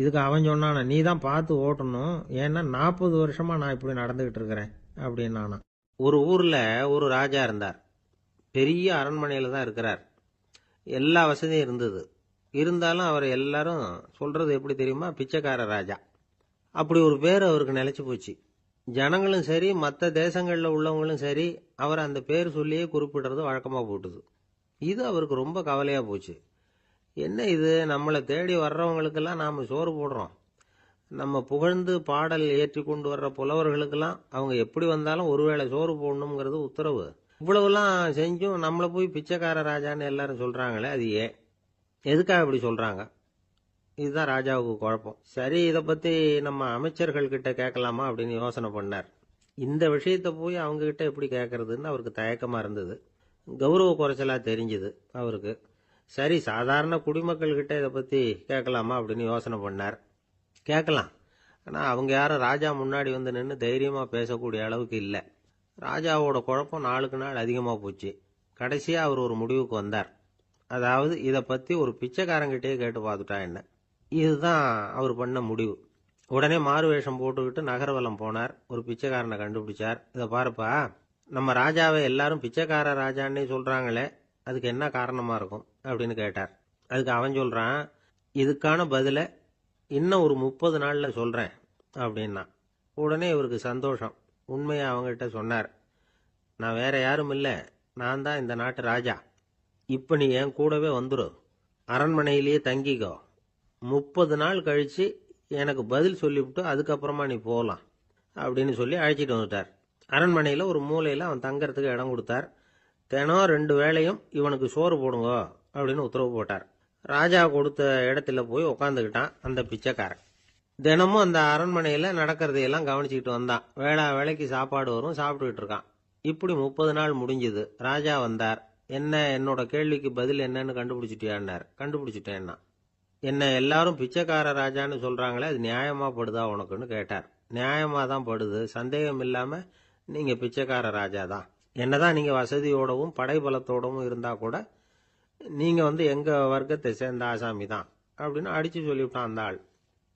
இதுக்கு அவன் சொன்னானா, நீ தான் பார்த்து ஓட்டணும், ஏன்னா 40 வருஷமாக நான் இப்படி நடந்துக்கிட்டு இருக்கிறேன் அப்படின்னு நானா. ஒரு ஊரில் ஒரு ராஜா இருந்தார். பெரிய அரண்மனையில் தான் இருக்கிறார். எல்லா வசதியும் இருந்தது. இருந்தாலும் அவர் எல்லாரும் சொல்றது எப்படி தெரியுமா, பிச்சைக்கார ராஜா. அப்படி ஒரு பேர் அவருக்கு நிலைச்சு போச்சு. ஜனங்களும் சரி, மற்ற தேசங்களில் உள்ளவங்களும் சரி, அவர் அந்த பேர் சொல்லியே குறிப்பிடுறது வழக்கமாக போட்டுது. இது அவருக்கு ரொம்ப கவலையா போச்சு. என்ன இது, நம்மளை தேடி வர்றவங்களுக்கெல்லாம் நாம் சோறு போடுறோம், நம்ம புகழ்ந்து பாடல் ஏற்றி கொண்டு வர்ற புலவர்களுக்கெல்லாம் அவங்க எப்படி வந்தாலும் ஒருவேளை சோறு போடணுங்கிறது உத்தரவு. இவ்வளவுலாம் செஞ்சும் நம்மளை போய் பிச்சைக்கார ராஜான்னு எல்லாரும் சொல்றாங்களே, அது ஏன், எதுக்காக இப்படி சொல்றாங்க? இதுதான் ராஜாவுக்கு குழப்பம். சரி, இதை பத்தி நம்ம அமைச்சர்கள் கிட்ட கேட்கலாமா அப்படின்னு யோசனை பண்ணார். இந்த விஷயத்த போய் அவங்க கிட்ட எப்படி கேட்கறதுன்னு அவருக்கு தயக்கமா இருந்தது. கௌரவ குறைச்சலா தெரிஞ்சுது அவருக்கு. சரி, சாதாரண குடிமக்கள் கிட்ட இதை பத்தி கேட்கலாமா அப்படின்னு யோசனை பண்ணார். கேட்கலாம், ஆனால் அவங்க யாரும் ராஜா முன்னாடி வந்து நின்று தைரியமாக பேசக்கூடிய அளவுக்கு இல்லை. ராஜாவோட குழப்பம் நாளுக்கு நாள் அதிகமாக போச்சு. கடைசியாக அவர் ஒரு முடிவுக்கு வந்தார். அதாவது இதை பற்றி ஒரு பிச்சைக்காரங்கிட்டே கேட்டு பார்த்துட்டா என்ன. இதுதான் அவர் பண்ண முடிவு. உடனே மாறு வேஷம் போட்டுக்கிட்டு நகர்வலம் போனார். ஒரு பிச்சைக்காரனை கண்டுபிடிச்சார். இதை பாருப்பா, நம்ம ராஜாவை எல்லாரும் பிச்சைக்கார ராஜான்னே சொல்கிறாங்களே, அதுக்கு என்ன காரணமாக இருக்கும் அப்படின்னு கேட்டார். அதுக்கு அவன் சொல்கிறான், இதுக்கான பதிலை இன்னும் ஒரு 30 நாளில் சொல்கிறேன் அப்படின்னா. உடனே இவருக்கு சந்தோஷம். உண்மையை அவங்ககிட்ட சொன்னார். நான் வேற யாரும் இல்லை, நான் தான் இந்த நாட்டு ராஜா. இப்போ நீ என் கூடவே வந்துடும், அரண்மனையிலேயே தங்கிக்கோ. 30 நாள் கழித்து எனக்கு பதில் சொல்லிவிட்டு அதுக்கப்புறமா நீ போகலாம் அப்படின்னு சொல்லி அழைச்சிட்டு வந்துட்டார். அரண்மனையில் ஒரு மூலையில் அவன் தங்கறதுக்கு இடம் கொடுத்தார். தினம் 2 வேளையும் இவனுக்கு சோறு போடுங்க அப்படின்னு உத்தரவு போட்டார். ராஜா கொடுத்த இடத்துல போய் உக்காந்துக்கிட்டான் அந்த பிச்சைக்காரன். தினமும் அந்த அரண்மனையில் நடக்கிறதையெல்லாம் கவனிச்சுக்கிட்டு வந்தான். வேளைக்கு சாப்பாடு வரும், சாப்பிட்டுக்கிட்டு இருக்கான். இப்படி 30 நாள் முடிஞ்சுது. ராஜா வந்தார். என்ன, என்னோட கேள்விக்கு பதில் என்னன்னு கண்டுபிடிச்சிட்டியான்னார். கண்டுபிடிச்சிட்டேன்னா. என்ன எல்லாரும் பிச்சைக்கார ராஜான்னு சொல்றாங்களே, அது நியாயமா படுதா உனக்குன்னு கேட்டார். நியாயமா தான் படுது, சந்தேகம் இல்லாம நீங்க பிச்சைக்கார ராஜா தான். என்னதான் நீங்க வசதியோடவும் படைபலத்தோடவும் இருந்தா கூட நீங்க எங்க வர்க்கத்தை சேர்ந்த ஆசாமி தான் அப்படின்னு அடிச்சு சொல்லிவிட்டான் அந்த ஆள்.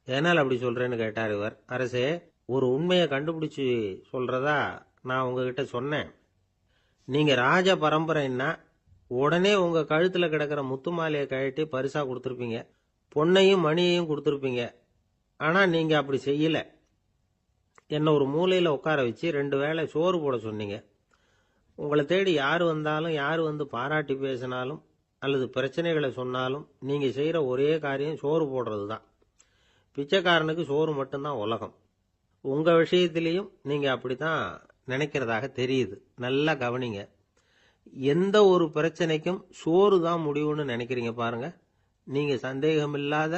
ஏனால் அப்படி சொல்றேன்னு கேட்டார் இவர். அரசே, ஒரு உண்மையை கண்டுபிடிச்சு சொல்றதா நான் உங்ககிட்ட சொன்னேன். நீங்க ராஜ பரம்பரைன்னா உடனே உங்க கழுத்துல கிடக்கிற முத்து மாலையை கழட்டி பரிசா கொடுத்துருப்பீங்க, பொன்னையும் மணியையும் கொடுத்துருப்பீங்க. ஆனா நீங்க அப்படி செய்யல. என்ன ஒரு மூலையில உட்கார வச்சு 2 வேளை சோறு போட சொன்னீங்க. உங்களை தேடி யார் வந்தாலும், யார் வந்து பாராட்டி பேசினாலும் அல்லது பிரச்சனைகளை சொன்னாலும் நீங்க செய்யற ஒரே காரியம் சோறு போடுறது தான். பிச்சைக்காரனுக்கு சோறு மட்டும்தான் உலகம். உங்க விஷயத்திலையும் நீங்க அப்படித்தான் நினைக்கிறதாக தெரியுது. நல்லா கவனிங்க. எந்த ஒரு பிரச்சனைக்கும் சோறு தான் முடிவுன்னு நினைக்கிறீங்க பாருங்க. நீங்க சந்தேகமில்லாத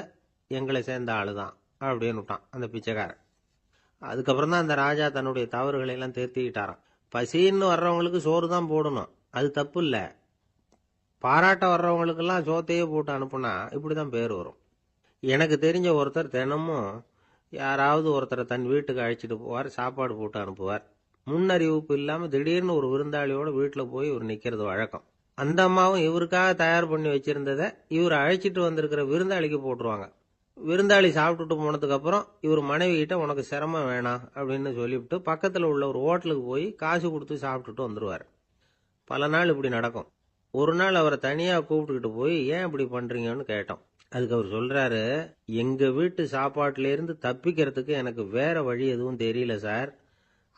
எங்களை சேர்ந்த ஆளுதான் அப்படின்னு விட்டான் அந்த பிச்சைக்காரன். அதுக்கப்புறம் தான் அந்த ராஜா தன்னுடைய தவறுகளை எல்லாம் திருத்திக்கிட்டாராம். பசின்னு வர்றவங்களுக்கு சோறு தான் போடணும், அது தப்பு இல்லை. பாராட்ட வர்றவங்களுக்கெல்லாம் சோத்தையே போட்டு அனுப்புனா இப்படிதான் பேர் வரும். எனக்கு தெரிஞ்ச ஒருத்தர் தினமும் யாராவது ஒருத்தரை தன் வீட்டுக்கு அழைச்சிட்டு போவார், சாப்பாடு போட்டு அனுப்புவார். முன்னறிவிப்பு இல்லாம திடீர்னு ஒரு விருந்தாளியோட வீட்டுல போய் இவர் நிக்கிறது வழக்கம். அந்த அம்மாவும் இவருக்காக தயார் பண்ணி வச்சிருந்ததை இவர் அழைச்சிட்டு வந்திருக்கிற விருந்தாளிக்கு போட்டுருவாங்க. விருந்தாளி சாப்பிட்டுட்டு போனதுக்கு அப்புறம் இவர் மனைவி கிட்ட உனக்கு சிரமம் வேணாம் அப்படின்னு சொல்லிவிட்டு பக்கத்துல உள்ள ஒரு ஹோட்டலுக்கு போய் காசு கொடுத்து சாப்பிட்டுட்டு வந்துருவார். பல நாள் இப்படி நடக்கும். ஒரு நாள் அவரை தனியா கூப்பிட்டுக்கிட்டு போய் ஏன் இப்படி பண்றீங்கன்னு கேட்டோம். அதுக்கு அவர் சொல்றாரு, எங்க வீட்டு சாப்பாட்டுல இருந்து தப்பிக்கிறதுக்கு எனக்கு வேற வழி எதுவும் தெரியல சார்,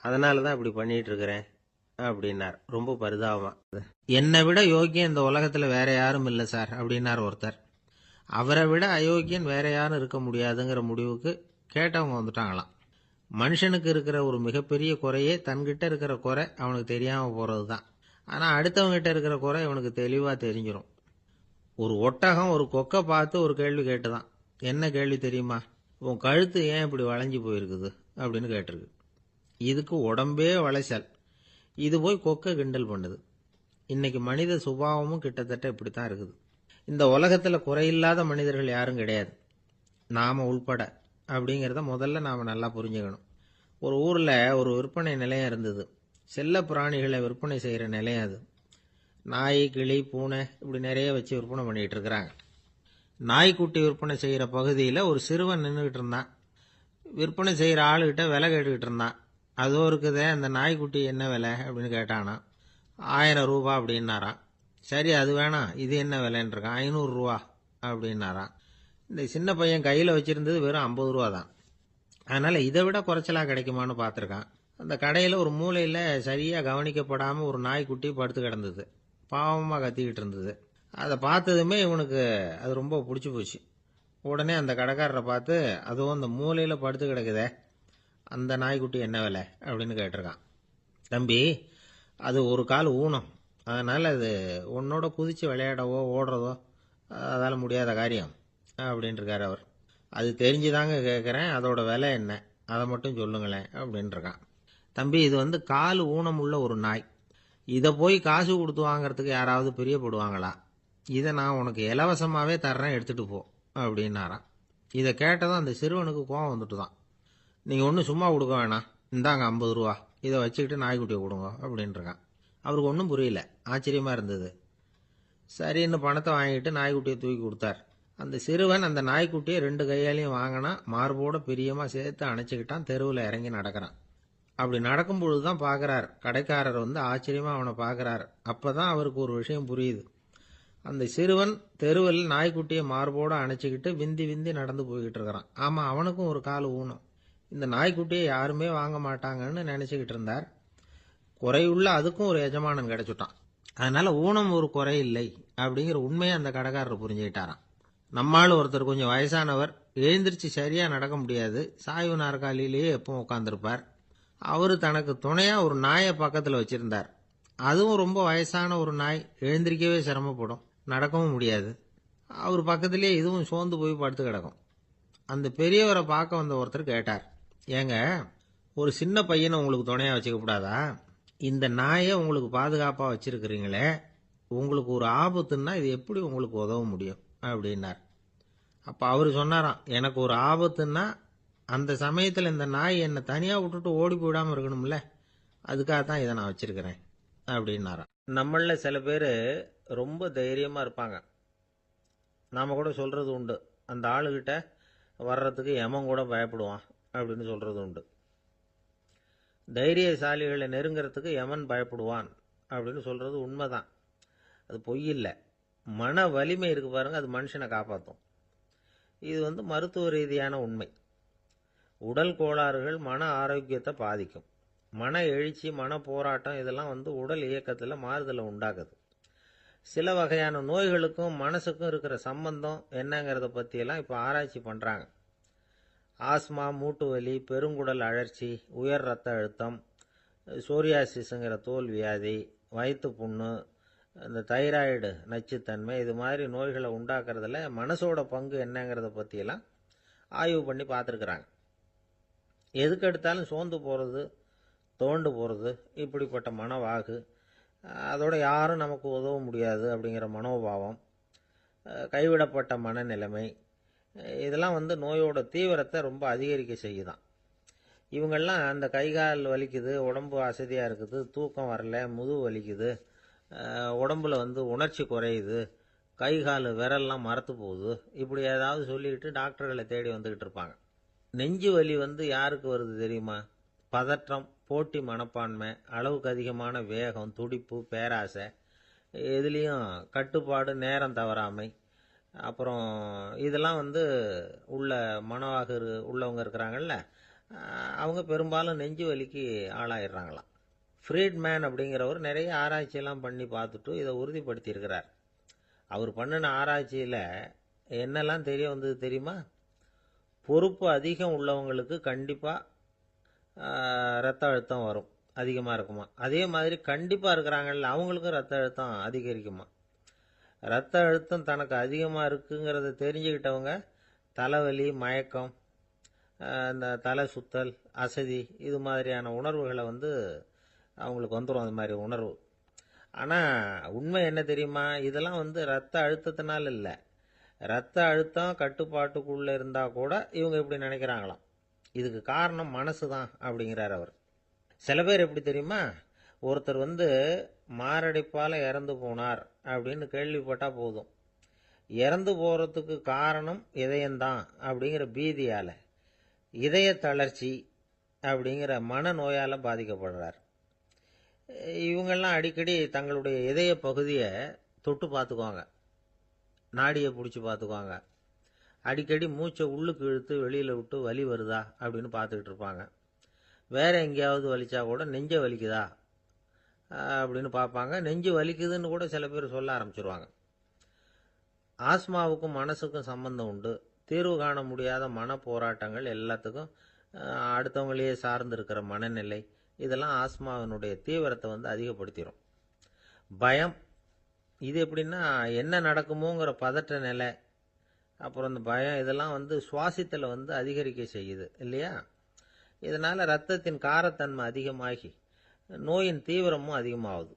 அதனாலதான் இப்படி பண்ணிட்டு இருக்கிறேன் அப்படின்னார். ரொம்ப பரிதாபமா. என்னை விட யோக்கியம் இந்த உலகத்துல வேற யாரும் இல்லை சார் அப்படின்னார் ஒருத்தர். அவரை விட அயோக்கியன் வேற யாரும் இருக்க முடியாதுங்கிற முடிவுக்கு கேட்டவங்க வந்துட்டாங்களாம். மனுஷனுக்கு இருக்கிற ஒரு மிகப்பெரிய குறையே தன்கிட்ட இருக்கிற குறை அவனுக்கு தெரியாம போறது தான். ஆனா அடுத்தவங்க கிட்ட இருக்கிற குறை இவனுக்கு தெளிவா தெரிஞ்சிடும். ஒரு ஒட்டகம் ஒரு கொக்கை பார்த்து ஒரு கேள்வி கேட்டுதான். என்ன கேள்வி தெரியுமா? உன் கழுத்து ஏன் இப்படி வளைஞ்சு போயிருக்குது அப்படின்னு கேட்டிருக்கு. இதுக்கு உடம்பே வளைச்சல். இது போய் கொக்கை கிண்டல் பண்ணுது. இன்னைக்கு மனித சுபாவமும் கிட்டத்தட்ட இப்படித்தான் இருக்குது. இந்த உலகத்துல குறையில்லாத மனிதர்கள் யாரும் கிடையாது, நாம உள்பட. அப்படிங்கிறத முதல்ல நாம் நல்லா புரிஞ்சுக்கணும். ஒரு ஊரில் ஒரு விற்பனை நிலையம் இருந்தது. செல்ல பிராணிகளை விற்பனை செய்கிற நிலையம் அது. நாய், கிளி, பூனை இப்படி நிறைய வச்சு விற்பனை பண்ணிகிட்டு இருக்கிறாங்க. நாய்க்குட்டி விற்பனை செய்கிற பகுதியில் ஒரு சிறுவன் நின்றுக்கிட்டு இருந்தான். விற்பனை செய்கிற ஆளுகிட்ட விலை கேட்டுக்கிட்டு இருந்தான். அதோ இருக்குதே அந்த நாய்க்குட்டி என்ன விலை அப்படின்னு கேட்டானா. 1000 ரூபா அப்படின்னாரான். சரி அது வேணாம், இது என்ன விலைன்னு இருக்கான். 500 ரூபா அப்படின்னாரான். இந்த சின்ன பையன் கையில் வச்சிருந்தது வெறும் 50 ரூபா தான். அதனால் இதை விட குறைச்சலாக கிடைக்குமான்னு பார்த்துருக்கான். அந்த கடையில் ஒரு மூலையில் சரியாக கவனிக்கப்படாமல் ஒரு நாய்க்குட்டி படுத்து கிடந்தது. பாவமாக கத்திக்கிட்டு இருந்தது. அதை பார்த்ததுமே இவனுக்கு அது ரொம்ப பிடிச்சி போச்சு. உடனே அந்த கடைக்காரரை பார்த்து, அதுவும் அந்த மூலையில் படுத்து கிடக்குதே அந்த நாய்க்குட்டி என்ன விலை அப்படின்னு கேட்டிருக்கான். தம்பி, அது ஒரு கால் ஊனம், அதனால் அது உன்னோட குதித்து விளையாடவோ ஓடுறதோ அதால் முடியாத காரியம் அப்படின்ட்டுருக்கார் அவர். அது தெரிஞ்சுதாங்க கேட்குறேன், அதோட விலை என்ன அதை மட்டும் சொல்லுங்களேன் அப்படின்ட்டுருக்கான். தம்பி, இது வந்து கால் ஊனம் உள்ள ஒரு நாய். இதை போய் காசு கொடுத்து வாங்கிறதுக்கு யாராவது பிரியப்படுவாங்களா? இதை நான் உனக்கு இலவசமாகவே தர்றேன், எடுத்துகிட்டு போ அப்படின்னாரான். இதை கேட்டதும் அந்த சிறுவனுக்கு கோவம் வந்துட்டு தான். நீங்கள் ஒன்றும் சும்மா கொடுக்க வேணாம், இந்தாங்க 50 ரூபா, இதை வச்சுக்கிட்டு நாய்க்குட்டியை கொடுங்க அப்படின்ட்டுருக்கான். அவருக்கு ஒன்றும் புரியல, ஆச்சரியமாக இருந்தது. சரின்னு பணத்தை வாங்கிட்டு நாய்க்குட்டியை தூக்கி கொடுத்தார். அந்த சிறுவன் அந்த நாய்க்குட்டியை 2 கையாலையும் வாங்கினா, மார்போட பிரியமாக சேர்த்து அணைச்சிக்கிட்டான். தெருவில் இறங்கி நடக்கிறான். அப்படி நடக்கும்பொழுது தான் பார்க்குறார், கடைக்காரர் வந்து ஆச்சரியமாக அவனை பார்க்குறார். அப்போ தான் அவருக்கு ஒரு விஷயம் புரியுது. அந்த சிறுவன் தெருவில் நாய்க்குட்டியை மார்போடு அணைச்சிக்கிட்டு விந்தி விந்தி நடந்து போய்கிட்டு இருக்கிறான். ஆமாம், அவனுக்கும் ஒரு கால் ஊனம். இந்த நாய்க்குட்டியை யாருமே வாங்க மாட்டாங்கன்னு நினச்சிக்கிட்டு இருந்தார். குறையுள்ள அதுக்கும் ஒரு எஜமானன் கிடைச்சுட்டான். அதனால் ஊனம் ஒரு குறை இல்லை அப்படிங்கிற உண்மையை அந்த கடைக்காரர் புரிஞ்சுக்கிட்டாராம். நம்மால் ஒருத்தர் கொஞ்சம் வயசானவர், எழுந்திரிச்சு சரியாக நடக்க முடியாது, சாய்வு நாற்காலியிலேயே எப்பவும் உட்காந்துருப்பார். அவர் தனக்கு துணையாக ஒரு நாயை பக்கத்தில் வச்சுருந்தார். அதுவும் ரொம்ப வயசான ஒரு நாய், எழுந்திரிக்கவே சிரமப்படும், நடக்கவும் முடியாது. அவர் பக்கத்திலே இதுவும் சோர்ந்து போய் படுத்து கிடக்கும். அந்த பெரியவரை பார்க்க வந்த ஒருத்தர் கேட்டார், ஏங்க, ஒரு சின்ன பையனை உங்களுக்கு துணையாக வச்சுக்கப்படாதா? இந்த நாயை உங்களுக்கு பாதுகாப்பாக வச்சிருக்கிறீங்களே, உங்களுக்கு ஒரு ஆபத்துன்னா இது எப்படி உங்களுக்கு உதவ முடியும் அப்படின்னார். அப்போ அவர் சொன்னாராம், எனக்கு ஒரு ஆபத்துன்னா அந்த சமயத்தில் இந்த நாய் என்னை தனியாக விட்டுட்டு ஓடி போயிடாமல் இருக்கணும்ல, அதுக்காக தான் இதை நான் வச்சிருக்கிறேன் அப்படின்னாராம். நம்மளில் சில பேர் ரொம்ப தைரியமாக இருப்பாங்க. நாம் கூட சொல்கிறது உண்டு, அந்த ஆளுகிட்ட வர்றதுக்கு எமன் கூட பயப்படுவான் அப்படின்னு சொல்கிறது உண்டு. தைரியசாலிகளை நெருங்கிறதுக்கு எமன் பயப்படுவான் அப்படின்னு சொல்கிறது உண்மைதான். அது பொய் இல்லை. மன வலிமை இருக்கு பாருங்க, அது மனுஷனை காப்பாற்றும். இது வந்து மருத்துவ ரீதியான உண்மை. உடல் கோளாறுகள் மன ஆரோக்கியத்தை பாதிக்கும். மன எழுச்சி, மன போராட்டம் இதெல்லாம் வந்து உடல் இயக்கத்தில் மாறுதலை உண்டாக்குது. சில வகையான நோய்களுக்கும் மனசுக்கும் இருக்கிற சம்பந்தம் என்னங்கிறத பற்றியெல்லாம் இப்போ ஆராய்ச்சி பண்ணுறாங்க. ஆஸ்மா, மூட்டு வலி, பெருங்குடல் அழற்சி, உயர் ரத்த அழுத்தம், சோரியாசிஸுங்கிற தோல் வியாதி, வயிற்று புண்ணு, இந்த தைராய்டு நச்சுத்தன்மை, இது மாதிரி நோய்களை உண்டாக்குறதுல மனசோட பங்கு என்னங்கிறத பற்றியெல்லாம் ஆய்வு பண்ணி பார்த்துருக்குறாங்க. எதுக்கு எடுத்தாலும் சோர்ந்து போகிறது, தோண்டு போகிறது, இப்படிப்பட்ட மனவாகு, அதோட யாரும் நமக்கு உதவ முடியாது அப்படிங்கிற மனோபாவம், கைவிடப்பட்ட மனநிலைமை, இதெல்லாம் வந்து நோயோட தீவிரத்தை ரொம்ப அதிகரிக்க செய்யுதான். இவங்கெல்லாம் அந்த கைகால் வலிக்குது, உடம்பு அசதியாக இருக்குது, தூக்கம் வரல, முதுகு வலிக்குது, உடம்புல வந்து உணர்ச்சி குறையுது, கைகால் விரல்லாம் மரத்து போகுது, இப்படி ஏதாவது சொல்லிக்கிட்டு டாக்டர்களை தேடி வந்துக்கிட்டு இருப்பாங்க. நெஞ்சு வலி வந்து யாருக்கு வருது தெரியுமா? பதற்றம், போட்டி மனப்பான்மை, அளவுக்கு அதிகமான வேகம், துடிப்பு, பேராசை, எதுலேயும் கட்டுப்பாடு, நேரம் தவறாமை, அப்புறம் இதெல்லாம் வந்து உள்ள மனவாக உள்ளவங்க இருக்கிறாங்கல்ல, அவங்க பெரும்பாலும் நெஞ்சு வலிக்கு ஆளாயிடுறாங்களாம். ஃப்ரீட்மேன் அப்படிங்கிறவர் நிறைய ஆராய்ச்சியெல்லாம் பண்ணி பார்த்துட்டு இதை உறுதிப்படுத்தியிருக்கிறார். அவர் பண்ணின ஆராய்ச்சியில் என்னெல்லாம் தெரிய வந்தது தெரியுமா? பொறுப்பு அதிகம் உள்ளவங்களுக்கு கண்டிப்பாக ரத்த அழுத்தம் வரும், அதிகமாக இருக்குமா. அதே மாதிரி கண்டிப்பாக இருக்கிறாங்கல்ல, அவங்களுக்கும் ரத்த அழுத்தம் அதிகரிக்குமா. ரத்த அழுத்தம் தனக்கு அதிகமாக இருக்குங்கிறத தெரிஞ்சுக்கிட்டவங்க தலைவலி, மயக்கம், இந்த தலை சுத்தல், அசதி, இது மாதிரியான உணர்வுகளை வந்து அவங்களுக்கு வந்துடும், அது மாதிரி உணர்வு. ஆனால் உண்மை என்ன தெரியுமா? இதெல்லாம் வந்து ரத்த அழுத்தத்தினால இல்லை, ரத்த அழுத்தம் கட்டுப்பாட்டுக்குள்ள இருந்தா கூட இவங்க இப்படி நினைக்கிறாங்களாம். இதுக்கு காரணம் மனசு தான் அப்படிங்கிறார் அவர். சில பேர் எப்படி தெரியுமா, ஒருத்தர் மாரடைப்பால் இறந்து போனார் அப்படின்னு கேள்விப்பட்டா போதும், இறந்து போகிறதுக்கு காரணம் இதயம்தான் அப்படிங்கிற பீதியால், இதய தளர்ச்சி அப்படிங்கிற மனநோயால் பாதிக்கப்படுறார். இவங்கெல்லாம் அடிக்கடி தங்களுடைய இதய பகுதியை தொட்டு பார்த்துக்குவாங்க, நாடியை பிடிச்சி பார்த்துக்குவாங்க. அடிக்கடி மூச்சை உள்ளுக்கு இழுத்து வெளியில் விட்டு வலி வருதா அப்படின்னு பார்த்துக்கிட்டு இருப்பாங்க. வேற எங்கேயாவது வலிச்சா கூட நெஞ்சை வலிக்குதா அப்படின்னு பார்ப்பாங்க. நெஞ்சு வலிக்குதுன்னு கூட சில பேர் சொல்ல ஆரம்பிச்சிருவாங்க. ஆஸ்மாவுக்கும் மனசுக்கும் சம்பந்தம் உண்டு. தீர்வு காண முடியாத மன போராட்டங்கள் எல்லாத்துக்கும் அடுத்தவங்களையே சார்ந்து இருக்கிற மனநிலை, இதெல்லாம் ஆஸ்மாவினுடைய தீவிரத்தை அதிகப்படுத்திடும். பயம், இது எப்படின்னா என்ன நடக்குமோங்கிற பதற்ற நிலை, அப்புறம் இந்த பயம் இதெல்லாம் சுவாசித்தலை அதிகரிக்க செய்யுது இல்லையா. இதனால் ரத்தத்தின் காரத்தன்மை அதிகமாகி நோயின் தீவிரமும் அதிகமாகுது.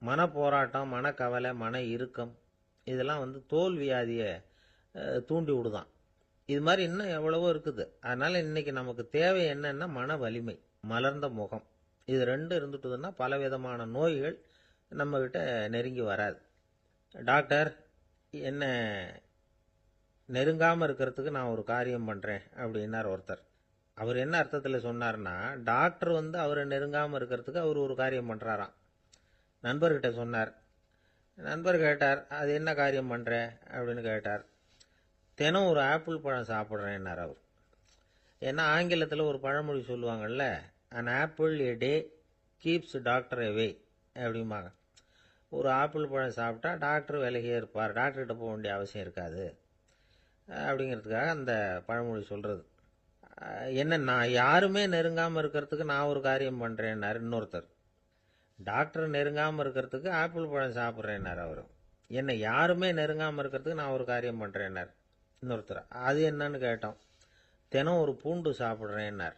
மன போராட்டம், மனக்கவலை, மன இறுக்கம் இதெல்லாம் தோல் வியாதியை தூண்டி விடுதான். இது மாதிரி இன்னும் எவ்வளவோ இருக்குது. அதனால் இன்னைக்கு நமக்கு தேவை என்னன்னா மன வலிமை, மலர்ந்த முகம். இது ரெண்டு இருந்துட்டுதுன்னா பலவிதமான நோய்கள் நம்மக்கிட்ட நெருங்கி வராது. டாக்டர், என்ன நெருங்காமல் இருக்கிறதுக்கு நான் ஒரு காரியம் பண்ணுறேன் அப்படின்னார் ஒருத்தர். அவர் என்ன அர்த்தத்தில் சொன்னார்னா, டாக்டர் அவரை நெருங்காமல் இருக்கிறதுக்கு அவர் ஒரு காரியம் பண்ணுறாராம். நண்பர்கிட்ட சொன்னார். நண்பர் கேட்டார், அது என்ன காரியம் பண்ணுற அப்படின்னு கேட்டார். தினம் ஒரு ஆப்பிள் பழம் சாப்பிட்றேன்னார் அவர். ஏன்னா ஆங்கிலத்தில் ஒரு பழமொழி சொல்லுவாங்கள்ல, an apple a day keeps doctor away அப்படிம்பாங்க. ஒரு ஆப்பிள் பழம் சாப்பிட்டா டாக்டர் விலகியே இருப்பார், டாக்டர்கிட்ட போக வேண்டிய அவசியம் இருக்காது அப்படிங்கிறதுக்காக அந்த பழமொழி சொல்கிறது. என்ன, நான் யாருமே நெருங்காமல் இருக்கிறதுக்கு நான் ஒரு காரியம் பண்ணுறேன்னார் இன்னொருத்தர். டாக்டர் நெருங்காமல் இருக்கிறதுக்கு ஆப்பிள் பழம் சாப்பிட்றேன்னார் அவர். என்ன, யாருமே நெருங்காமல் இருக்கிறதுக்கு நான் ஒரு காரியம் பண்ணுறேன்னார் இன்னொருத்தர். அது என்னன்னு கேட்டோம். தினம் ஒரு பூண்டு சாப்பிட்றேன்னார்.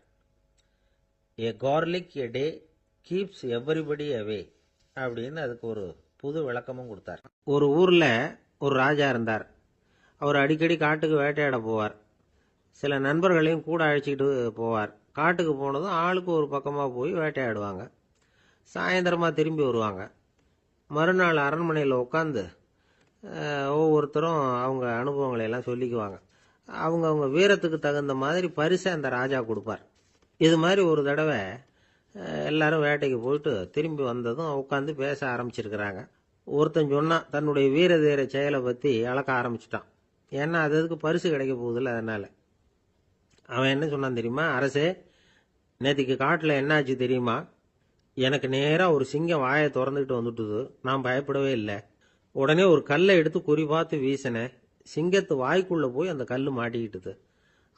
ஏ கார்லிக் எ டே கீப்ஸ் எவ்ரிபடி அவே அப்படின்னு அதுக்கு ஒரு புது விளக்கமும் கொடுத்தார். ஒரு ஊரில் ஒரு ராஜா இருந்தார். அவர் அடிக்கடி காட்டுக்கு வேட்டையாட போவார். சில நண்பர்களையும் கூட அழைச்சிக்கிட்டு போவார். காட்டுக்கு போனதும் ஆளுக்கு ஒரு பக்கமாக போய் வேட்டையாடுவாங்க. சாயந்தரமாக திரும்பி வருவாங்க. மறுநாள் அரண்மனையில் உட்காந்து ஒவ்வொருத்தரும் அவங்க அனுபவங்களை எல்லாம் சொல்லிக்குவாங்க. அவங்க வீரத்துக்கு தகுந்த மாதிரி பரிசை அந்த ராஜா கொடுப்பார். இது மாதிரி ஒரு தடவை எல்லாரும் வேட்டைக்கு போயிட்டு திரும்பி வந்ததும் உட்காந்து பேச ஆரம்பிச்சிருக்கிறாங்க. ஒருத்தன் சொன்னான், தன்னுடைய வீர தீர செயலை பற்றி அளக்க ஆரம்பிச்சிட்டான். ஏன்னா அதுக்கு பரிசு கிடைக்க போகுதில்ல, அதனால. அவன் என்ன சொன்னான் தெரியுமா? அரசே, நேற்றுக்கு காட்டில் என்னாச்சு தெரியுமா? எனக்கு நேராக ஒரு சிங்கம் வாயை திறந்துக்கிட்டு வந்துட்டுது. நான் பயப்படவே இல்லை. உடனே ஒரு கல்லை எடுத்து குறி பார்த்து வீசினேன். சிங்கத்து வாய்க்குள்ளே போய் அந்த கல் மாட்டிக்கிட்டுது.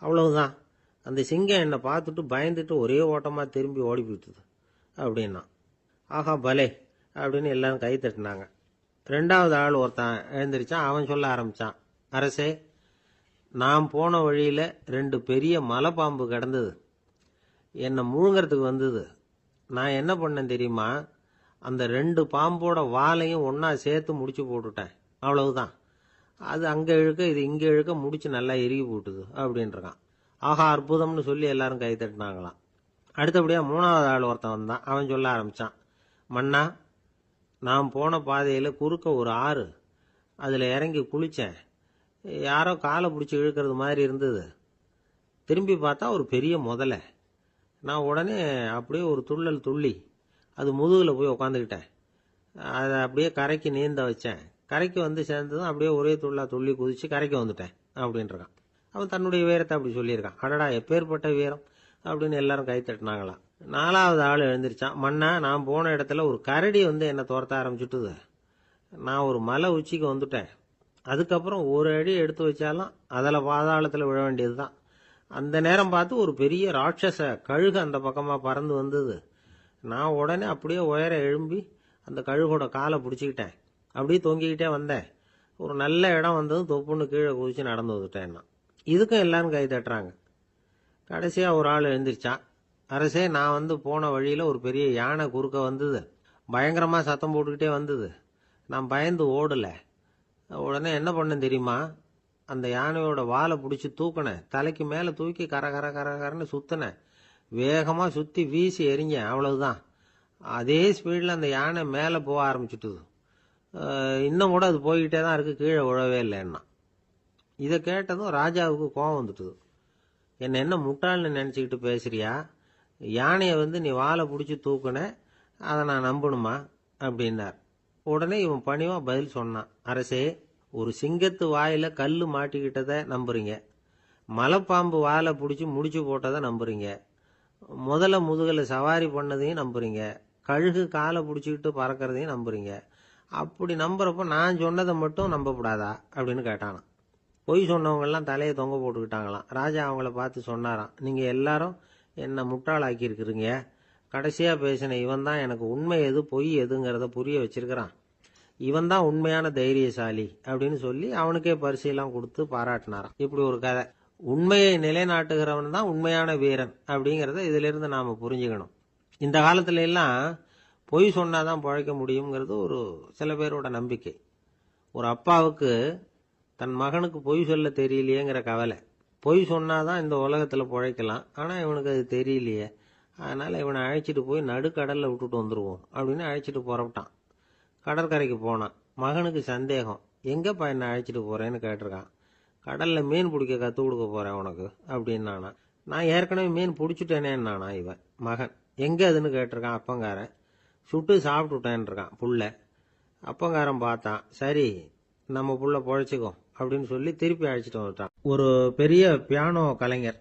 அவ்வளவுதான். அந்த சிங்கம் என்னை பார்த்துட்டு பயந்துட்டு ஒரே ஓட்டமாக திரும்பி ஓடி போயிட்டுது அப்படின்னா. ஆஹா பலே அப்படின்னு எல்லாரும் கை தட்டினாங்க. ரெண்டாவது ஆள் ஒருத்தன் எழுந்திரிச்சான். அவன் சொல்ல ஆரம்பித்தான், அரசே, நான் போன வழியில் 2 பெரிய மலைப்பாம்பு கிடந்தது. என்னை முழுங்கிறதுக்கு வந்தது. நான் என்ன பண்ணேன் தெரியுமா? அந்த 2 பாம்போட வாலையும் ஒன்றா சேர்த்து முடிச்சு போட்டுட்டேன். அவ்வளவுதான். அது அங்கே இழுக்க இது இங்கே இழுக்க முடிச்சு நல்லா இறுகி போட்டுது அப்படின்றான். ஆஹா அற்புதம்னு சொல்லி எல்லாரும் கை தட்டினாங்களாம். அடுத்தபடியாக 3வது ஆள் ஒருத்தன் வந்தான். அவன் சொல்ல ஆரம்பித்தான், மன்னா, நான் போன பாதையில் குறுக்க ஒரு ஆறு. அதில் இறங்கி குளித்தேன். யாரோ காலை பிடிச்சி இழுக்கிறது மாதிரி இருந்தது. திரும்பி பார்த்தா ஒரு பெரிய முதலை. நான் உடனே அப்படியே ஒரு துள்ளல் துள்ளி அது முதுகில் போய் உக்காந்துக்கிட்டேன். அதை அப்படியே கரைக்கு நீந்த வச்சேன். கரைக்கு சேர்ந்ததும் அப்படியே ஒரே துள்ளி குதித்து கரைக்கு வந்துட்டேன் அப்படின்றான். அவன் தன்னுடைய வீரத்தை அப்படி சொல்லியிருக்கான். அடடா, எப்பேற்பட்ட வீரம் அப்படின்னு எல்லாரும் கை தட்டினாங்களாம். 4வது ஆள் எழுந்திரிச்சான். மன்னா, நான் போன இடத்துல ஒரு கரடி என்னை துரத்த ஆரம்பிச்சுட்டுது. நான் ஒரு மலை உச்சிக்கு வந்துட்டேன். அதுக்கப்புறம் ஒரு அடி எடுத்து வச்சாலும் அதில் பாதாளத்தில் விழ வேண்டியது தான். அந்த நேரம் பார்த்து ஒரு பெரிய ராட்சச கழுகு அந்த பக்கமாக பறந்து வந்தது. நான் உடனே அப்படியே உயர எழும்பி அந்த கழுகோட காலை பிடிச்சிக்கிட்டேன். அப்படியே தொங்கிக்கிட்டே வந்தேன். ஒரு நல்ல இடம் வந்ததும் தொப்புன்னு கீழே குதிச்சு நடந்து வந்துட்டேன்னா. இதுக்கும் எல்லாரும் கை தட்டுறாங்க. கடைசியாக ஒரு ஆள் எழுந்திரிச்சான். அரசே, நான் போன வழியில் ஒரு பெரிய யானை குறுக்க வந்தது. பயங்கரமாக சத்தம் போட்டுக்கிட்டே வந்தது. நான் பயந்து ஓடலை. உடனே என்ன பண்ணேன் தெரியுமா? அந்த யானையோட வாலை பிடிச்சி தூக்கினேன், தலைக்கு மேலே தூக்கி கர கர கர கரன்னு சுத்தினேன், வேகமாக சுற்றி வீசி எறிஞ்சேன், அவ்வளவுதான். அதே ஸ்பீடில் அந்த யானை மேலே போக ஆரம்பிச்சுட்டுது. இன்னும் கூட அது போய்கிட்டே தான் இருக்குது, கீழே விழவே இல்லைன்னா. இதை கேட்டதும் ராஜாவுக்கு கோபம் வந்துட்டுது. என்ன முட்டாள்னு நினச்சிக்கிட்டு பேசுறியா? யானையை நீ வாலை பிடிச்சி தூக்குன, அதை நான் நம்பணுமா அப்படின்னார். உடனே இவன் பணிவா பதில் சொன்னான். அரசே, ஒரு சிங்கத்து வாயில கல்லு மாட்டிக்கிட்டதை நம்புறீங்க, மலைப்பாம்பு வாலை பிடிச்சி முடிச்சு போட்டதை நம்புறீங்க, முதல்ல முதுகலை சவாரி பண்ணதையும் நம்புறீங்க, கழுகு காலை பிடிச்சிக்கிட்டு பறக்கிறதையும் நம்புறீங்க. அப்படி நம்புறப்ப நான் சொன்னதை மட்டும் நம்பக்கூடாதா அப்படின்னு கேட்டானான். பொய் சொன்னவங்கெல்லாம் தலையை தொங்க போட்டுக்கிட்டாங்களாம். ராஜா அவங்கள பார்த்து சொன்னாராம், நீங்கள் எல்லாரும் என்னை முட்டாளாக்கி இருக்கிறீங்க. கடைசியாக பேசின இவன் தான் எனக்கு உண்மை எது பொய் எதுங்கிறத புரிய வச்சிருக்கிறான். இவன் தான் உண்மையான தைரியசாலி அப்படின்னு சொல்லி அவனுக்கே பரிசெல்லாம் கொடுத்து பாராட்டினாராம். இப்படி ஒரு கதை. உண்மையை நிலைநாட்டுகிறவன் தான் உண்மையான வீரன் அப்படிங்கிறத இதிலிருந்து நாம் புரிஞ்சுக்கணும். இந்த காலத்துல எல்லாம் பொய் சொன்னாதான் பிழைக்க முடியுங்கிறது ஒரு சில பேரோட நம்பிக்கை. ஒரு அப்பாவுக்கு தன் மகனுக்கு பொய் சொல்ல தெரியலையேங்கிற கவலை. பொய் சொன்னாதான் இந்த உலகத்தில் பிழைக்கலாம், ஆனால் இவனுக்கு அது தெரியலையே, அதனால் இவனை அழைச்சிட்டு போய் நடுக்கடலில் விட்டுட்டு வந்துடுவோம் அப்படின்னு அழைச்சிட்டு புறப்பட்டான். கடற்கரைக்கு போனான். மகனுக்கு சந்தேகம், எங்கேப்பா என்னை அழைச்சிட்டு போகிறேன்னு கேட்டிருக்கான். கடலில் மீன் பிடிக்க கற்றுக் கொடுக்க போகிறேன் உனக்கு அப்படின்னானா. நான் ஏற்கனவே மீன் பிடிச்சிட்டேனேன்னானா இவன் மகன். எங்கே அதுன்னு கேட்டிருக்கான் அப்பங்காரன். சுட்டு சாப்பிட்டுட்டேன்ருக்கான் புள்ள. அப்பங்காரன் பார்த்தான், சரி நம்ம புள்ள பொழைச்சிக்கோ அப்படின்னு சொல்லி திருப்பி அழைச்சிட்டு வந்துட்டான். ஒரு பெரிய பியானோ கலைஞர்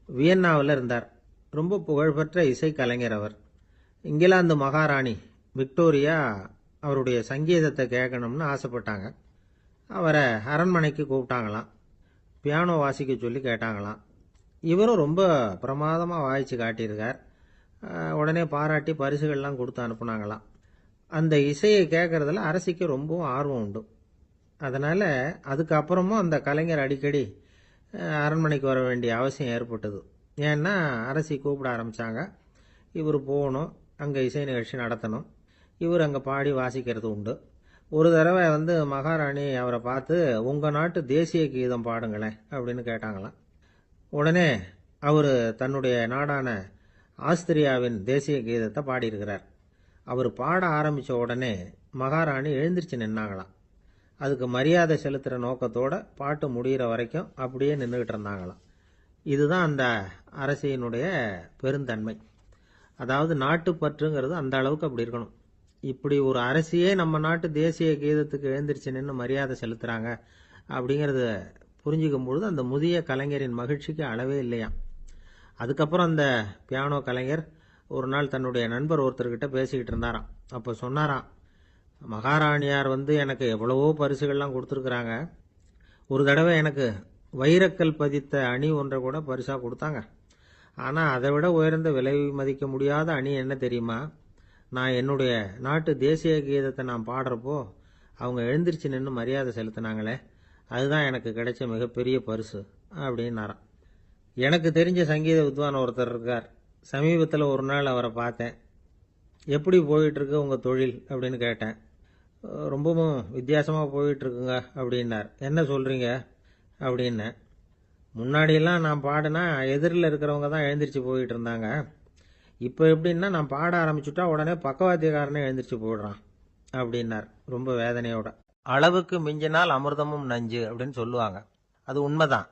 வியன்னாவில் இருந்தார். ரொம்ப புகழ்பெற்ற இசை கலைஞர் அவர். இங்கிலாந்து மகாராணி விக்டோரியா அவருடைய சங்கீதத்தை கேட்கணும்னு ஆசைப்பட்டாங்க. அவரை அரண்மனைக்கு கூப்பிட்டாங்களாம். பியானோ வாசிக்க சொல்லி கேட்டாங்களாம். இவரும் ரொம்ப பிரமாதமாக வாய்ச்சி காட்டியிருக்கார். உடனே பாராட்டி பரிசுகள்லாம் கொடுத்து அனுப்புனாங்களாம். அந்த இசையை கேட்கறதுல அரசிக்கு ரொம்பவும் ஆர்வம் உண்டு. அதனால் அதுக்கப்புறமும் அந்த கலைஞர் அடிக்கடி அரண்மனைக்கு வர வேண்டிய அவசியம் ஏற்பட்டது. ஏன்னா அரசி கூப்பிட ஆரம்பித்தாங்க. இவர் போகணும், அங்கே இசை நிகழ்ச்சி நடத்தணும், இவர் அங்கே பாடி வாசிக்கிறது உண்டு. ஒரு தடவை மகாராணி அவரை பார்த்து, உங்கள் நாட்டு தேசிய கீதம் பாடுங்களேன் அப்படின்னு கேட்டாங்களாம். உடனே அவர் தன்னுடைய நாடான ஆஸ்திரியாவின் தேசிய கீதத்தை பாடியிருக்கிறார். அவர் பாட ஆரம்பித்த உடனே மகாராணி எழுந்திருச்சு நின்னாங்களாம். அதுக்கு மரியாதை செலுத்துகிற நோக்கத்தோட பாட்டு முடிகிற வரைக்கும் அப்படியே நின்றுக்கிட்டு இருந்தாங்களாம். இதுதான் அந்த அரசியினுடைய பெருந்தன்மை. அதாவது நாட்டுப்பற்றுங்கிறது அந்த அளவுக்கு அப்படி இருக்கணும். இப்படி ஒரு அரசியே நம்ம நாட்டு தேசிய கீதத்துக்கு எழுந்திருச்சு நின்று மரியாதை செலுத்துகிறாங்க அப்படிங்கிறத புரிஞ்சுக்கும் பொழுது அந்த முதிய கலைஞரின் மகிழ்ச்சிக்கு அளவே இல்லையாம். அதுக்கப்புறம் அந்த பியானோ கலைஞர் ஒரு நாள் தன்னுடைய நண்பர் ஒருத்தர்கிட்ட பேசிக்கிட்டு இருந்தாராம். அப்போ சொன்னாராம், மகாராணியார் எனக்கு எவ்வளவோ பரிசுகள்லாம் கொடுத்துருக்குறாங்க. ஒரு தடவை எனக்கு வைரக்கல் பதித்த அணி ஒன்றை கூட பரிசாக கொடுத்தாங்க. ஆனால் அதை விட உயர்ந்த விலை மதிக்க முடியாத அணி என்ன தெரியுமா? நான் என்னுடைய நாட்டு தேசிய கீதத்தை நான் பாடுறப்போ அவங்க எழுந்திருச்சு நின்று மரியாதை செலுத்தினாங்களே, அதுதான் எனக்கு கிடைச்ச மிகப்பெரிய பரிசு அப்படின்னாராம். எனக்கு தெரிஞ்ச சங்கீத வித்வான் ஒருத்தர் இருக்கார். சமீபத்தில் ஒரு நாள் அவரை பார்த்தேன். எப்படி போயிட்டுருக்கு உங்கள் தொழில் அப்படின்னு கேட்டேன். ரொம்பவும் வித்தியாசமாக போயிட்டுருக்குங்க அப்படின்னார். என்ன சொல்கிறீங்க அப்படின்னேன். முன்னாடியெல்லாம் நான் பாடினா எதிரில் இருக்கிறவங்க தான் எழுந்திரிச்சு போயிட்டு இருந்தாங்க. இப்போ எப்படின்னா நான் பாட ஆரம்பிச்சுட்டா உடனே பக்கவாத்தியக்காரனே எழுந்திரிச்சு போயிடுறான் அப்படின்னார் ரொம்ப வேதனையோட. அளவுக்கு மிஞ்சினால் அமிர்தமும் நஞ்சு அப்படின்னு சொல்லுவாங்க. அது உண்மைதான்.